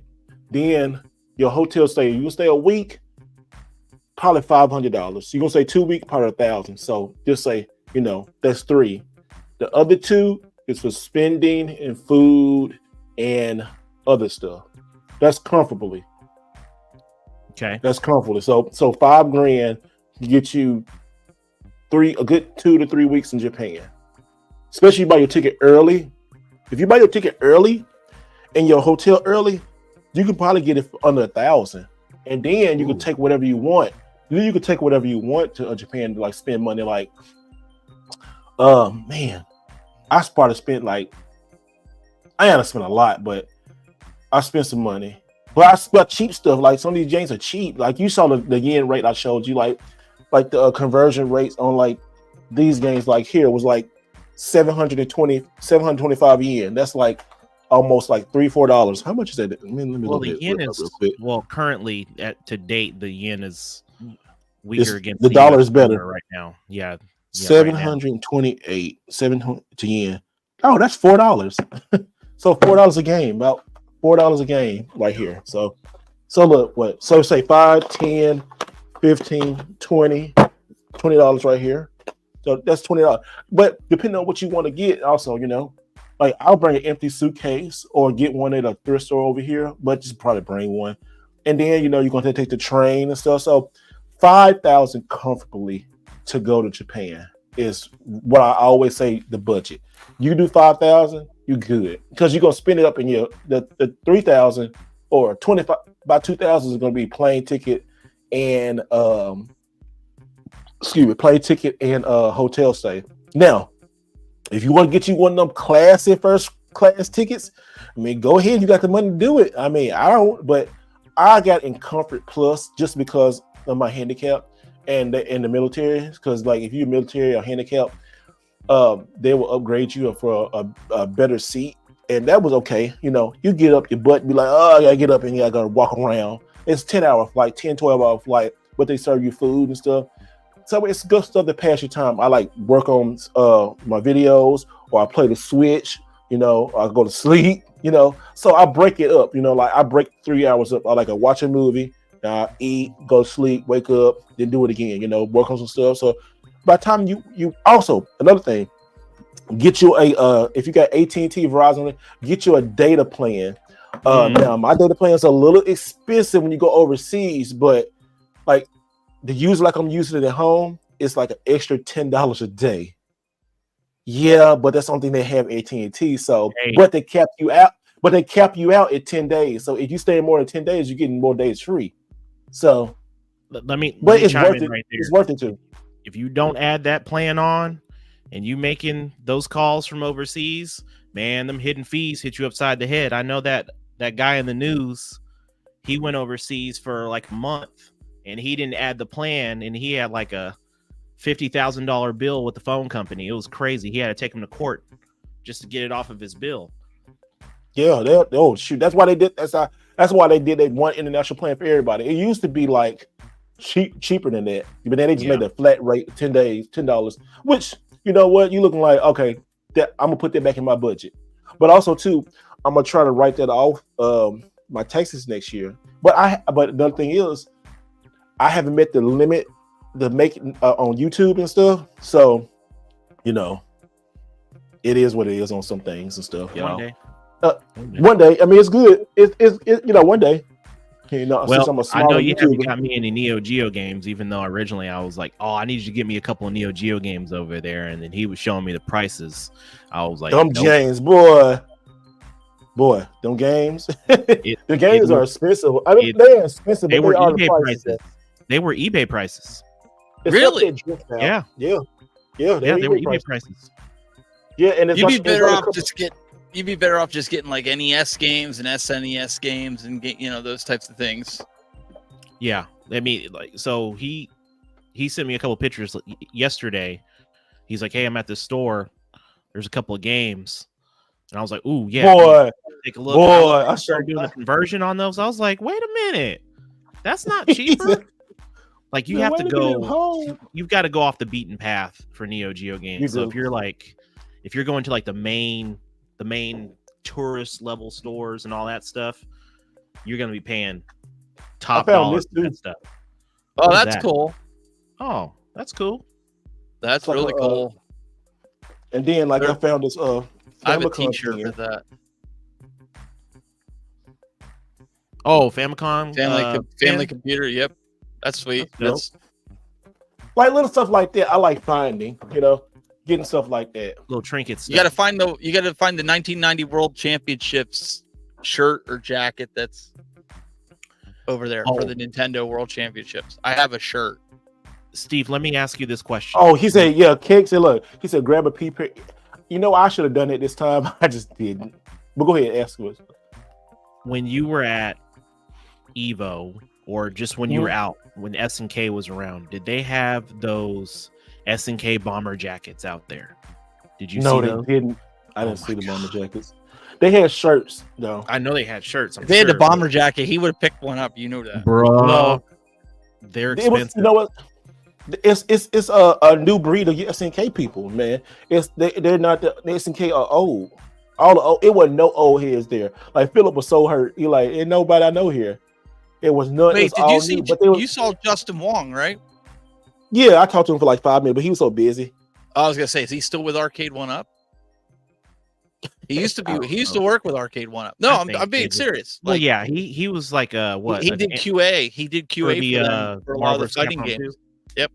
Then your hotel stay. You can stay a week, probably $500. You're gonna stay 2 weeks, probably $1,000. So just say, that's three. The other two is for spending and food and other stuff. That's comfortably. Okay. That's comfortably. So $5,000 can get you a good 2 to 3 weeks in Japan. Especially if you buy your ticket early. If you buy your ticket early and your hotel early, you can probably get it for under $1,000. And then you can take whatever you want. Then you can take whatever you want to Japan to like spend money. Like, man, I probably spent I had to spend a lot, but I spent some money. But I spent cheap stuff. Like some of these James are cheap. Like you saw the yen rate I showed you. Like the conversion rates on like these games. Like here was like 725 yen. That's like almost like $3-4. How much is that? Let me Well, look the at yen it is real quick. currently to date, the yen is weaker against the dollar is US better dollar right now. Yeah. 728 700 to yen. Oh, that's $4. So $4 a game, about $4 a game right here. So look, what? So say 5, 10, 15, 20 $20 right here. So that's $20. But depending on what you want to get, also, like I'll bring an empty suitcase or get one at a thrift store over here, but just probably bring one. And then you're going to take the train and stuff. So $5,000 comfortably to go to Japan is what I always say the budget. You do $5,000, you good. Because you're gonna spend it up in the $3,000 or 25 by $2,000 is gonna be plane ticket and hotel stay. Now, if you want to get you one of them classy first class tickets, I mean, go ahead. You got the money to do it. I mean, I don't, but I got in Comfort Plus just because of my handicap and in the military. Because like if you're military or handicapped, they will upgrade you for a better seat, and that was okay. You know, you get up your butt and be like, oh, I gotta get up and I gotta walk around. It's 10-hour flight, 10-12 hour flight, but they serve you food and stuff. So it's good stuff to pass your time. I like work on my videos, or I play the Switch, you know, or I go to sleep, you know. So I break it up, you know, like I break 3 hours up. I like to watch a movie, eat, go to sleep, wake up, then do it again, you know, work on some stuff. So by the time you also, another thing, get you a if you got AT&T, Verizon, get you a data plan. Now my data plan is a little expensive when you go overseas, but like the use like I'm using it at home, it's like an extra $10 a day. Yeah, but that's something they have AT&T. So, but they cap you out. But they cap you out at 10 days. So if you stay more than 10 days, you're getting more days free. So, let me it's chime worth in it. right there. It's worth it too. If you don't add that plan on, and you making those calls from overseas, man, them hidden fees hit you upside the head. I know that guy in the news, he went overseas for like a month, and he didn't add the plan, and he had like a $50,000 bill with the phone company. It was crazy. He had to take him to court just to get it off of his bill. Yeah, oh shoot, that's why they did. That's why they did one international plan for everybody. It used to be like cheaper than that, but then they just made a flat rate, 10 days, $10, which, you know what, you looking like, okay, that I'm gonna put that back in my budget. But also too, I'm gonna try to write that off my taxes next year. But another thing is, I haven't met the limit to make on YouTube and stuff. So, you know, it is what it is on some things and stuff. One day. I mean, it's good. It's you know, one day. You know, well, I'm a I know you YouTuber. haven't got me any Neo Geo games, even though originally I was like, oh, I need you to get me a couple of Neo Geo games over there. And then he was showing me the prices. I was like, them James, boy, them games. The games are expensive. I mean, they're expensive. They but were they are eBay the prices. They were eBay prices. Really? Yeah. They were eBay prices. Yeah, and it's you'd be better off just getting like NES games and SNES games and you know, those types of things. Yeah, I mean, like, so he sent me a couple pictures yesterday. He's like, hey, I'm at this store. There's a couple of games, and I was like, ooh, yeah, boy, take a look. Boy, I started doing the conversion on those. I was like, wait a minute, that's not cheaper. Like, you have to go. You've got to go off the beaten path for Neo Geo games. So if you're going to like the main tourist level stores and all that stuff, you're going to be paying top dollar for that stuff. Oh, that's cool. Oh, that's cool. That's really cool. And then, like, I found this. I have a T-shirt for that. Oh, Famicom, family computer. Yep, that's sweet. That's like little stuff like that. I like finding. You know, getting stuff like that. Little trinkets. You got to find the 1990 World Championships shirt or jacket that's over there for the Nintendo World Championships. I have a shirt. Steve, let me ask you this question. Oh, he said, yeah, Cake said, look, he said, grab a pee. You know, I should have done it this time. I just didn't. But go ahead, ask us. When you were at Evo, or just when you were out, when SNK was around, did they have those SNK bomber jackets out there? Did you see those? No, they didn't. I didn't see the bomber jackets. They had shirts, though. I know they had shirts. If they had the bomber jacket, he would have picked one up. You know that. Bro. No. They're expensive. You know what? It's a new breed of SNK people, man. They're not the SNK are old. It wasn't no old heads there. Like Philip was so hurt. He like, ain't nobody I know here. It was none. Wait, did you see? You saw Justin Wong, right? Yeah, I talked to him for like 5 minutes, but he was so busy. I was gonna say, is he still with Arcade 1UP? He used to be. He used to work with Arcade 1UP. No, I'm being serious. Well, yeah, he was like what? He did QA. He did QA for a lot of the fighting games. Yep.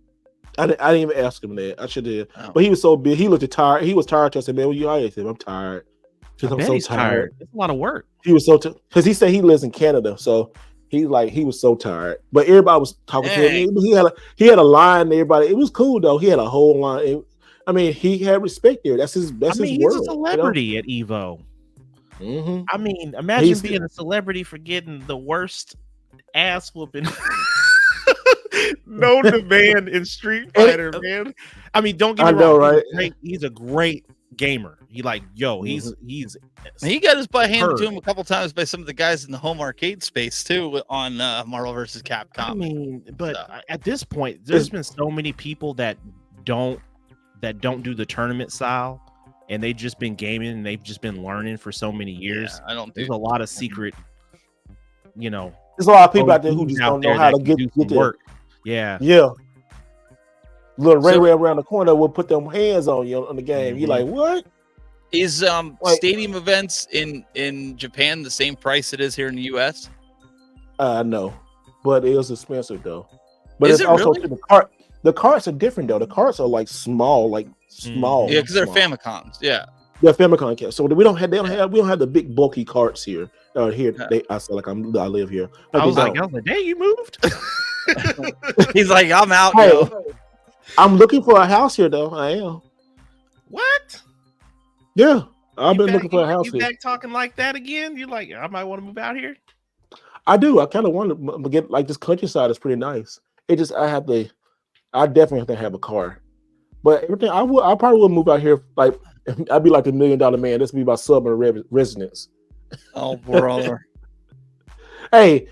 I didn't even ask him that. I should have. Oh. But he was so big. He looked tired. He was tired. I said, "Man, you alright?" I said, "I'm tired." I'm so tired. It's a lot of work. He was so because he said he lives in Canada, so he was so tired. But everybody was talking to him. He had a line. Everybody. It was cool though. He had a whole line. He had respect there. That's his. He's a celebrity at Evo. Mm-hmm. I mean, imagine being a celebrity for getting the worst ass whooping. No demand in Street Fighter, man. I mean, don't get me wrong. Right? He's a great gamer. He he's He got his butt handed to superb. him a couple times by some of the guys in the home arcade space too on Marvel vs. Capcom. I mean, but at this point, there's been so many people that don't do the tournament style, and they've just been gaming and they've just been learning for so many years. I don't. There's a lot of secret, there's a lot of people out there who OGs just out don't know there how that to can get do some to work. Yeah. Little Ray around the corner will put them hands on you on the game. You're like, what? Is stadium events in Japan the same price it is here in the US? No, but it was expensive though. But Is it's it also really? the carts are different though. The carts are like small. Yeah, because they're Famicoms. Yeah. They're Famicom carts. So we don't have the big bulky carts here. Here I feel like I live here. I was like, "Dang, you moved." He's like, I'm out. Hey, yo. I'm looking for a house here though. I am. What? Yeah, I've been looking for a house you here. back talking like that again? You're like, I might want to move out here. I do. I kind of want to get like this countryside is pretty nice. It just I definitely have to have a car. But everything I probably would move out here like I'd be like the $1 million man. This would be my suburban residence. Oh, brother. Hey,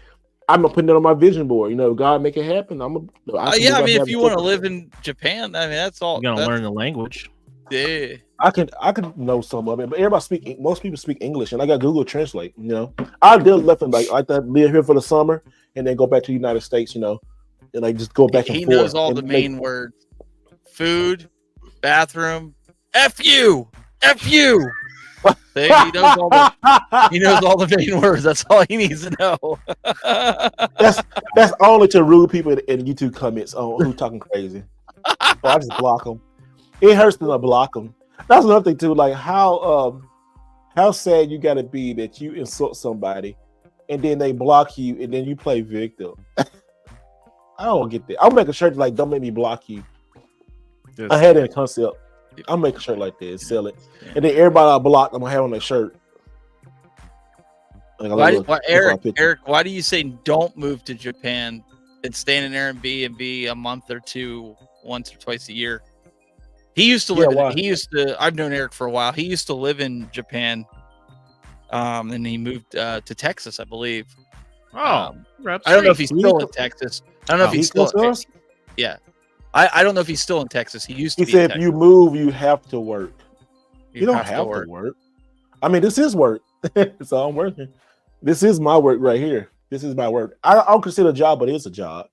I'm gonna put it on my vision board. If God make it happen, if you want to live in Japan, I mean that's all. You're gonna learn the language. Yeah. I can know some of it, but most people speak English, and I got Google Translate. I did left and like that, live here for the summer, and then go back to the United States. And like just go back and forth. He knows all the main words: food, bathroom, F you. See, he knows all the main words. That's all he needs to know. that's only to rude people in YouTube comments on who talking crazy. I just block them. It hurts to block them. That's another thing too. Like how sad you got to be that you insult somebody, and then they block you, and then you play victim. I don't get that. I'll make a shirt like "Don't make me block you." I had that concept. I'll make a shirt like that, sell it, and then everybody I block, I'm gonna have on their shirt. Like Eric, why do you say don't move to Japan and stay in an Airbnb a month or two, once or twice a year? He used to live. I've known Eric for a while. He used to live in Japan, and he moved to Texas, I believe. I don't know if he's still in Texas. I don't know if he's still. Yeah, I don't know if he's still in Texas. He used to. He said, if you move, you have to work. You don't have to work. I mean, this is work. So I'm working. This is my work right here. This is my work. I don't consider it a job, but it's a job.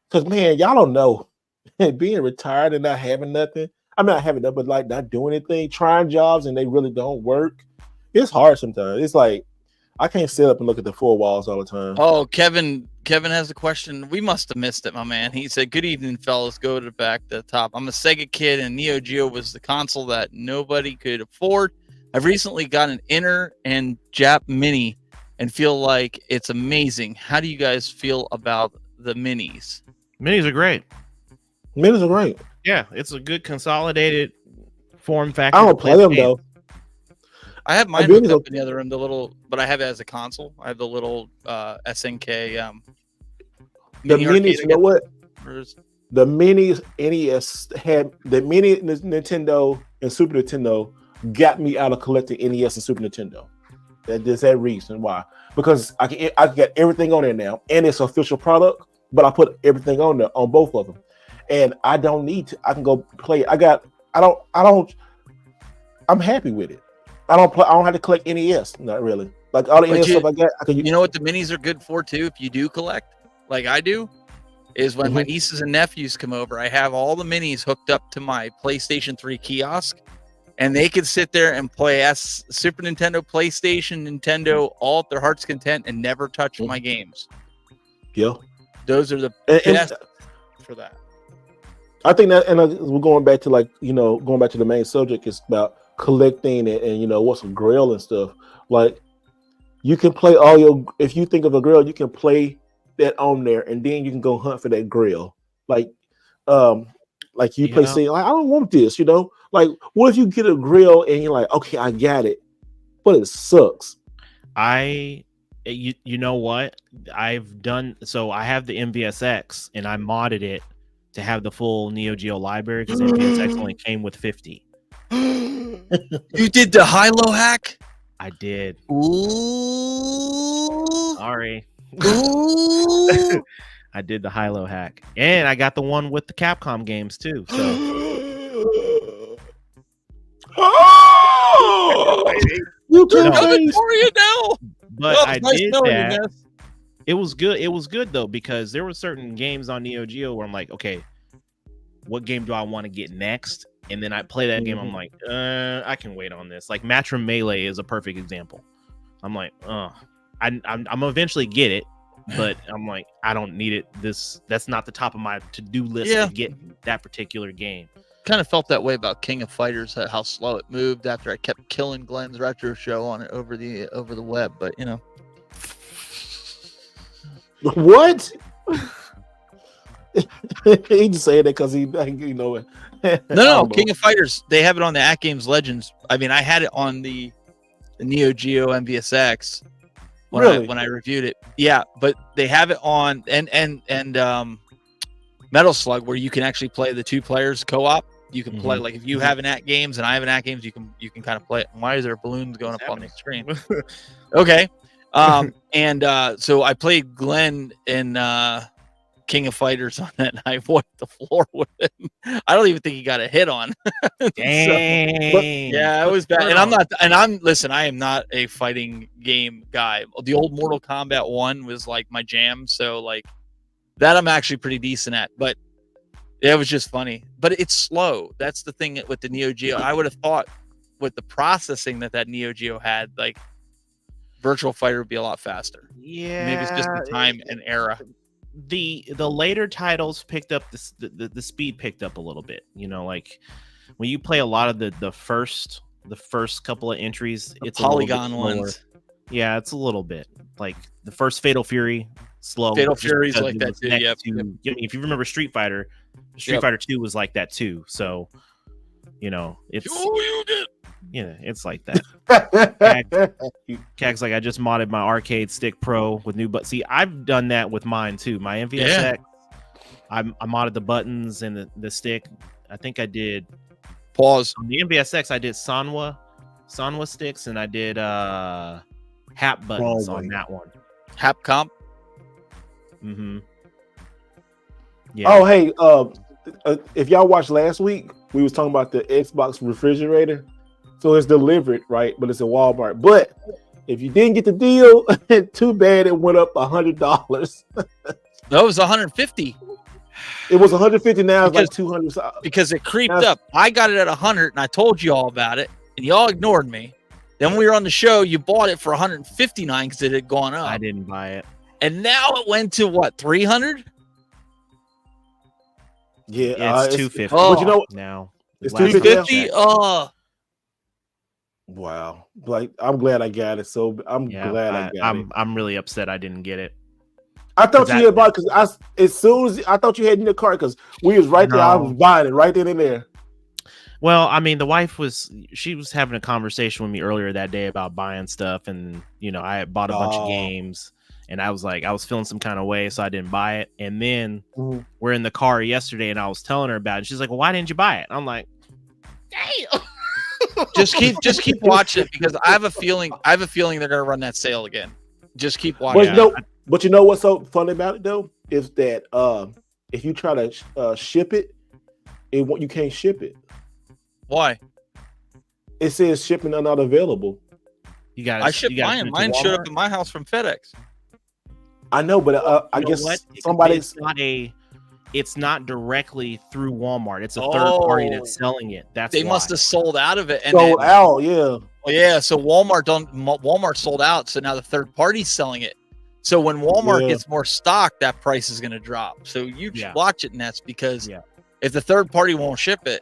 Because, man, y'all don't know. Being retired and not having nothing. I'm not having nothing, but like not doing anything, trying jobs, and they really don't work. It's hard sometimes. It's like, I can't sit up and look at the four walls all the time. Oh, Kevin has a question. We must have missed it, my man. He said, "Good evening, fellas. Go to the back to the top. I'm a Sega kid, and Neo Geo was the console that nobody could afford. I've recently got an Inner and Jap Mini and feel like it's amazing. How do you guys feel about the minis?" Minis are great. Minis are great. Yeah, it's a good consolidated form factor. I don't play them though. I have mine hooked up in the other room, but I have it as a console. I have the little SNK. The minis, you know what? The minis NES had the mini Nintendo and Super Nintendo got me out of collecting NES and Super Nintendo. There's that reason why. Because I can get everything on there now, and it's an official product. But I put everything on there on both of them, and I don't need to. I can go play it. I'm happy with it. I don't have to collect NES. Not really. Like all the NES stuff I got. You know what the minis are good for too? If you do collect, like I do, is when my nieces and nephews come over, I have all the minis hooked up to my PlayStation 3 kiosk, and they can sit there and play Super Nintendo, PlayStation, Nintendo, all at their heart's content, and never touch my games. Yeah. Those are the best for that. I think that, and we're going back to going back to the main subject is about collecting and what's a grail and stuff. Like you can play if you think of a grail, you can play that on there, and then you can go hunt for that grail. Like you play, say, like, I don't want this, Like, what if you get a grail and you're like, okay, I got it, but it sucks. You know what? I've done so. I have the MVSX and I modded it to have the full Neo Geo library because MVSX only came with 50. You did the high-low hack? I did. Ooh. Sorry. Ooh. I did the high-low hack, and I got the one with the Capcom games too. So You too No. Coming crazy. for you now. but Well, I it's nice did knowing you, that. Ness. It was good. It was good though because there were certain games on Neo Geo where I'm like, okay, what game do I want to get next? And then I play that game. I'm like, I can wait on this. Like Matchroom Melee is a perfect example. I'm like, I'm eventually get it, but I'm like, I don't need it. That's not the top of my to-do list Yeah. to get that particular game. Kind of felt that way about King of Fighters, how slow it moved after I kept killing Glenn's retro show on it over the web. But you know, What? He just saying that because he, you know it. no, King of Fighters. They have it on the At Games Legends. I mean, I had it on the Neo Geo MVSX when I reviewed it. Yeah, but they have it on and Metal Slug where you can actually play the two players co-op. You can play like if you have an At Games and I have an At Games, you can kind of play it. Why is there balloons going up on the screen? Okay. So I played Glenn in King of Fighters on that, and I wiped the floor with him. I don't even think he got a hit on. Dang. Yeah, it was bad. And I am not a fighting game guy. The old Mortal Kombat 1 was like my jam, so like that I'm actually pretty decent at, but it was just funny. But it's slow. That's the thing with the Neo Geo. I would have thought with the processing that Neo Geo had, like Virtual Fighter would be a lot faster. Yeah. Maybe it's just the time and era. The later titles picked up the speed picked up a little bit. You know, like when you play a lot of the first couple of entries, it's polygon a little bit ones. Yeah, it's a little bit like the first Fatal Fury, slow. Fatal Fury's like that too. Yep. If you remember Street Fighter 2 was like that too. So, you know, it's it's like that. Cag's like, I just modded my Arcade Stick Pro with new See, I've done that with mine too. My MVSX, I modded the buttons and the stick. I think I did. Pause. On the MVSX, I did Sanwa sticks, and I did Hap buttons on that one. Hap comp. Yeah. Oh, hey, if y'all watched last week, we was talking about the Xbox refrigerator. So it's delivered, right? But it's at Walmart. But if you didn't get the deal, too bad it went up $100. No, it was 150. It was 150. Now it's like 200. Because it creeped up. I got it at 100, and I told you all about it, and y'all ignored me. Then we were on the show. You bought it for 159 because it had gone up. I didn't buy it, and now it went to what 300. Yeah, it's 250. But you know now it's 250. Wow. Like I'm glad I got it. So I'm glad I got it. I'm really upset I didn't get it. I thought you had bought because as soon as I thought you had in your cart because we was right there. I was buying it right then and there. Well, I mean, the wife was having a conversation with me earlier that day about buying stuff, and you know, I had bought a bunch of games, and I was like, I was feeling some kind of way, so I didn't buy it. And then we're in the car yesterday, and I was telling her about it. She's like, "Well, why didn't you buy it?" I'm like, "Damn." just keep watching it because I have a feeling they're gonna run that sale again. Just keep watching. But you know what's so funny about it though is that if you try to ship it, you can't ship it. Why? It says shipping are not available. I shipped mine. Mine showed up in my house from FedEx. I know, but I guess somebody's it's not directly through Walmart. It's a third party that's selling it. They must have sold out of it. And sold out, yeah. Oh yeah, so Walmart sold out. So now the third party's selling it. So when Walmart gets more stock, that price is going to drop. So you should watch it, Nets, because if the third party won't ship it,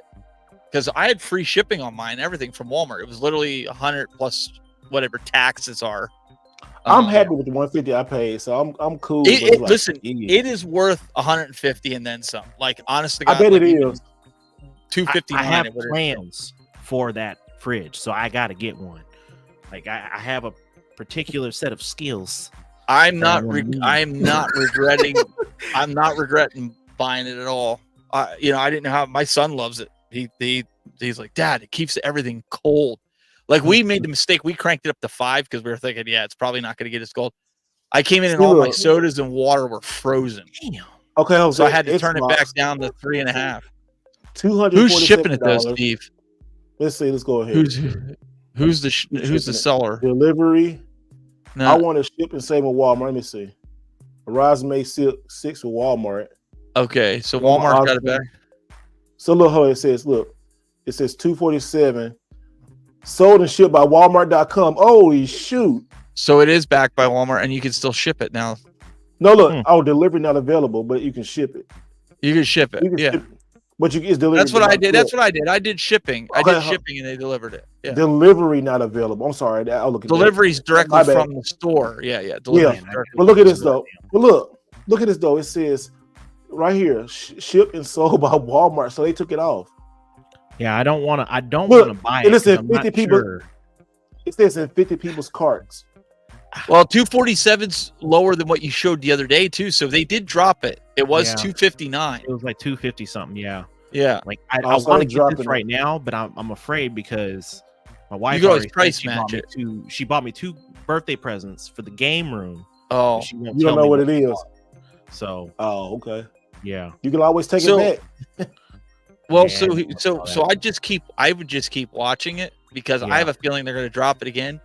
because I had free shipping on mine, everything from Walmart. It was literally 100 plus whatever taxes are. I'm happy with the 150 I paid, so I'm cool. Listen, it is worth 150 and then some. Like honestly, I bet it is 259. I have plans for that fridge, so I got to get one. Like I have particular set of skills. I'm not regretting. I'm not regretting buying it at all. I didn't know how. My son loves it. He's like, Dad, it keeps everything cold. Like we made the mistake. We cranked it up to 5 because we were thinking, yeah, it's probably not going to get as cold. I came in and all my sodas and water were frozen. Damn. Okay, Jose, so I had to turn it back down to 3.5. $247. Who's shipping it though, Steve? Let's see. Let's go ahead. Who's the seller? Delivery. No. I want to ship and save with Walmart. Let me see. Horizon May 6 with Walmart. Okay, so Walmart got it back. So look how it says. Look, it says $247. Sold and shipped by Walmart.com. Holy shoot! So it is backed by Walmart, and you can still ship it now. No, look. Oh, delivery not available, but you can ship it. You can ship it. Yeah. Ship it. But it's delivered. That's what I did. That's what I did. I did shipping. Okay, I did shipping, and they delivered it. Yeah. Delivery not available. I'm sorry. I'll look at Delivery's directly from the store. Yeah. Delivery. But look at this though. But look at this though. It says right here, shipped and sold by Walmart. So they took it off. Yeah, I don't want to buy it. Listen, 50 people. Sure. It says in 50 people's carts. Well, 247's lower than what you showed the other day too. So they did drop it. It was 259. It was like 250 something. Yeah. Like I want to get this right now, but I'm afraid because my wife price match it. She bought me 2 birthday presents for the game room. Oh, you don't know what it is. So. Oh, okay. Yeah. You can always take it back. Well, so I would just keep watching it because I have a feeling they're going to drop it again.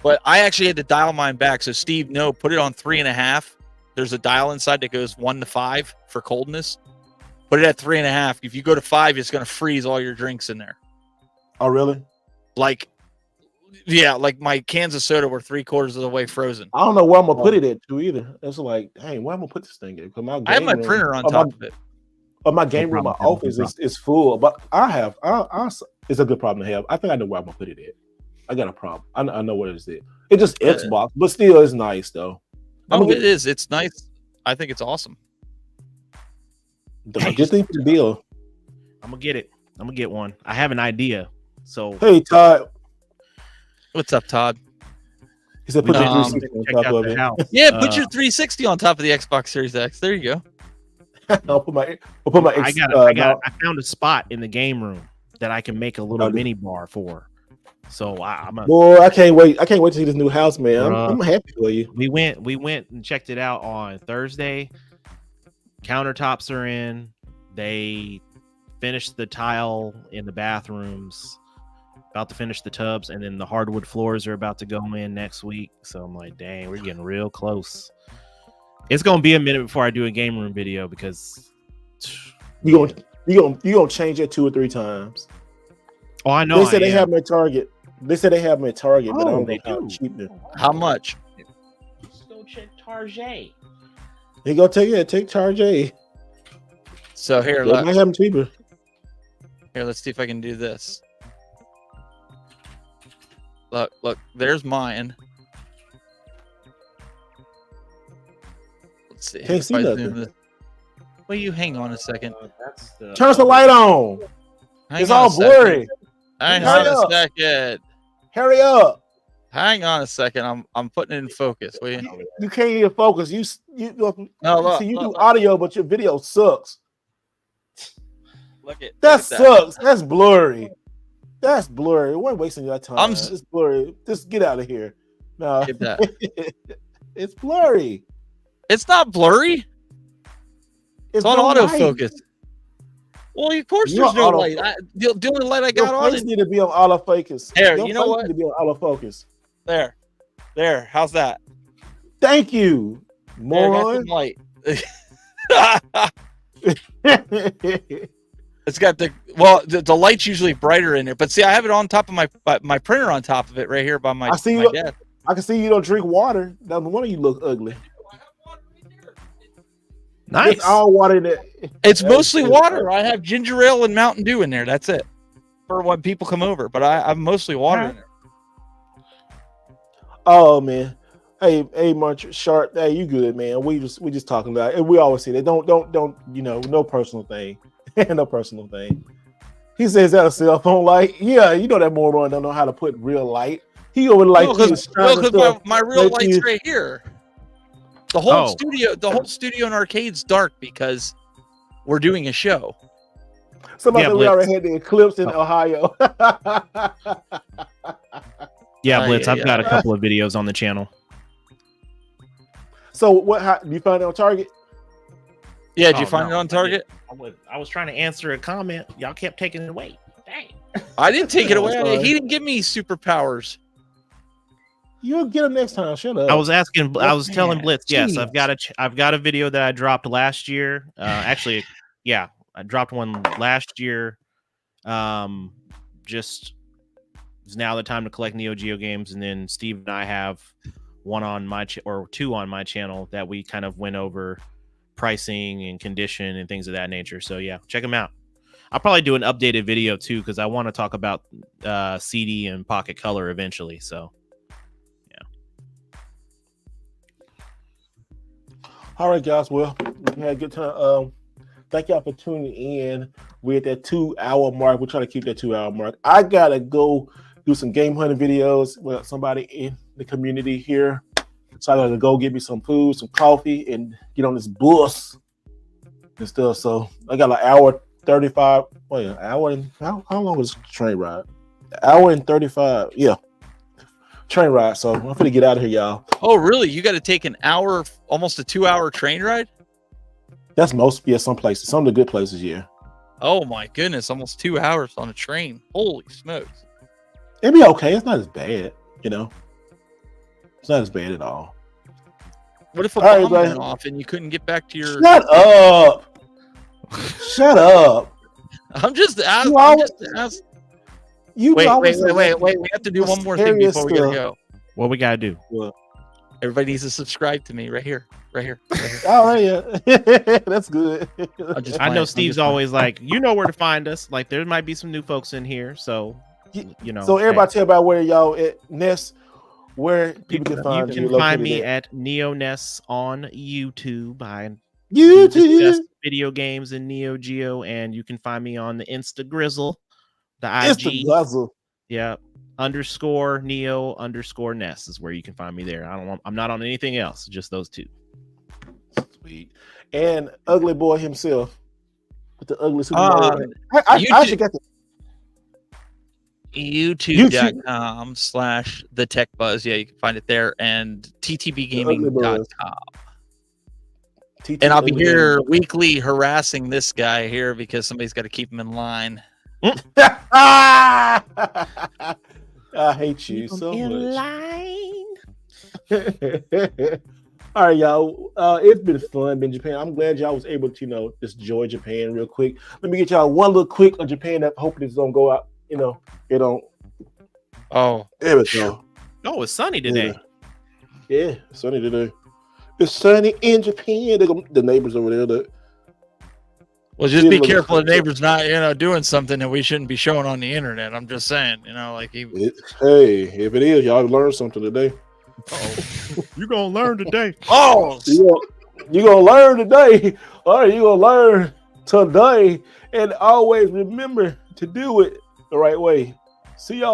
But I actually had to dial mine back. So Steve, put it on 3.5. There's a dial inside that goes 1 to 5 for coldness. Put it at 3.5. If you go to 5, it's going to freeze all your drinks in there. Oh, really? Like my cans of soda were 3/4 of the way frozen. I don't know where I'm gonna put it at too either. It's like, hey, where I'm gonna put this thing in? I have my printer on top of it. But my game room, my office is full. But it's a good problem to have. I think I know where I'm gonna put it at. I got a problem. I know what it is. It's just Xbox, but still, it's nice though. It is. It's nice. I think it's awesome. Just think the deal. I'm gonna get it. I'm gonna get one. I have an idea. So hey, Todd. What's up, Todd? He said put your 360 on top of it. Yeah, put your 360 on top of the Xbox Series X. There you go. I'll put my. I found a spot in the game room that I can make a little mini bar for. So boy, I can't wait. I can't wait to see this new house, man. I'm happy for you. We went and checked it out on Thursday. Countertops are in. They finished the tile in the bathrooms. About to finish the tubs, and then the hardwood floors are about to go in next week. So I'm like, dang, we're getting real close. It's gonna be a minute before I do a game room video because you gonna change it 2 or 3 times. Oh, I know. They said they have them at Target. They said they have them at Target, but I don't know how cheap they're. How much? Just go check Target. He go take Target. So here, they might have them cheaper. Here, let's see if I can do this. Look, there's mine. Let's see. Can't see nothing. Well, you hang on a second. Turn the light on. It's all blurry. Hang on a second. Hurry up. Hang on a second. I'm putting it in focus. Will you? You can't even focus. You do look. audio, but your video sucks. That sucks. That's blurry. That's blurry. We're wasting your time. It's blurry. Just get out of here. No, it's blurry. It's not blurry. It's on autofocus. Well, of course there's no light. The only light I got on need to be on autofocus. Here, you know what? Need to be on autofocus. There. How's that? Thank you, moron. Light. It's got the light's usually brighter in there, but see, I have it on top of my printer on top of it right here by my desk. I can see you don't drink water. No wonder you look ugly. Nice. It's all water in it. It's mostly water. I have ginger ale and Mountain Dew in there. That's it for when people come over. But I'm mostly water in there. Oh man, hey, March Sharp. Hey, you good, man? We just talking about it. We always say that. Don't no personal thing. No personal thing. He says that a cell phone light. Yeah, you know that moron don't know how to put real light. He over like No, because my real Like light's you- right here. The whole studio and arcade's dark because we're doing a show. Somebody Yeah, said we Blitz. already had the eclipse in Ohio. Yeah, Blitz. yeah, I've got a couple of videos on the channel. So what? How, you find it on Target? Yeah, did Oh, you find no, it on Target? I was trying to answer a comment. Y'all kept taking it away. Dang. I didn't take it Oh, away. sorry. He didn't give me superpowers. You'll get them next time. Shut up. I was telling man, Blitz. Yes, jeez. I've got a video that I dropped last year. Actually, yeah, I dropped one last year. Just it's now the time to collect Neo Geo games, and then Steve and I have one on my or two on my channel that we kind of went over pricing and condition and things of that nature. So yeah, check them out. I'll probably do an updated video too because I want to talk about CD and Pocket Color eventually. So. All right, guys. Well, we had a good time. Thank y'all for tuning in. We're at that 2 hour mark. We're trying to keep that 2 hour mark. I gotta go do some game hunting videos with somebody in the community here. So I gotta go get me some food, some coffee, and get on this bus and stuff. So I got an hour 35. Wait, an hour and how long was the train ride? An hour and 35. Yeah. Train ride. So I'm gonna get out of here, y'all. Oh, really? You got to take an hour, almost a 2 hour train ride? That's some places. Some of the good places, yeah. Oh my goodness, almost 2 hours on a train. Holy smokes. It'd be okay. It's not as bad, you know. It's not as bad at all. What if a All right, bomb buddy. went off and you couldn't get back to your... Shut up. Shut up. I'm just asking. You always- Wait. always say We have to do one more thing mysterious before we gotta stuff. go. What we gotta do? Everybody needs to subscribe to me right here. All right, yeah. That's good. I know Steve's always like, you know where to find us. Like, there might be some new folks in here, so you know. So everybody tell about where y'all at Ness, where people can find you you. can find located me at NeoNess on YouTube. I YouTube. discuss video games in Neo Geo, and you can find me on the Instagrizzle, the It's IG. the guzzle. Yeah, _Neo_Ness is where you can find me there. I'm not on anything else, just those two. Sweet. And Ugly Boy himself with the ugly Super Mario. I actually got the YouTube.com/thetechbuzz. Yeah, you can find it there, and ttbgaming.com. And I'll be here weekly harassing this guy here because somebody's got to keep him in line. I hate you so much. All right, y'all. It's been fun in Japan. I'm glad y'all was able to, just enjoy Japan real quick. Let me get y'all one little quick on Japan that hopefully this don't go out. It don't. Oh, There we go. Oh, it's sunny today. Yeah, sunny today. It's sunny in Japan. The neighbors over there. well, just be careful. The neighbor's not, doing something that we shouldn't be showing on the internet. I'm just saying, Hey, if it is, y'all learned something today. You're gonna learn today. Oh, You gonna learn today. All right, you gonna learn today, and always remember to do it the right way. See y'all.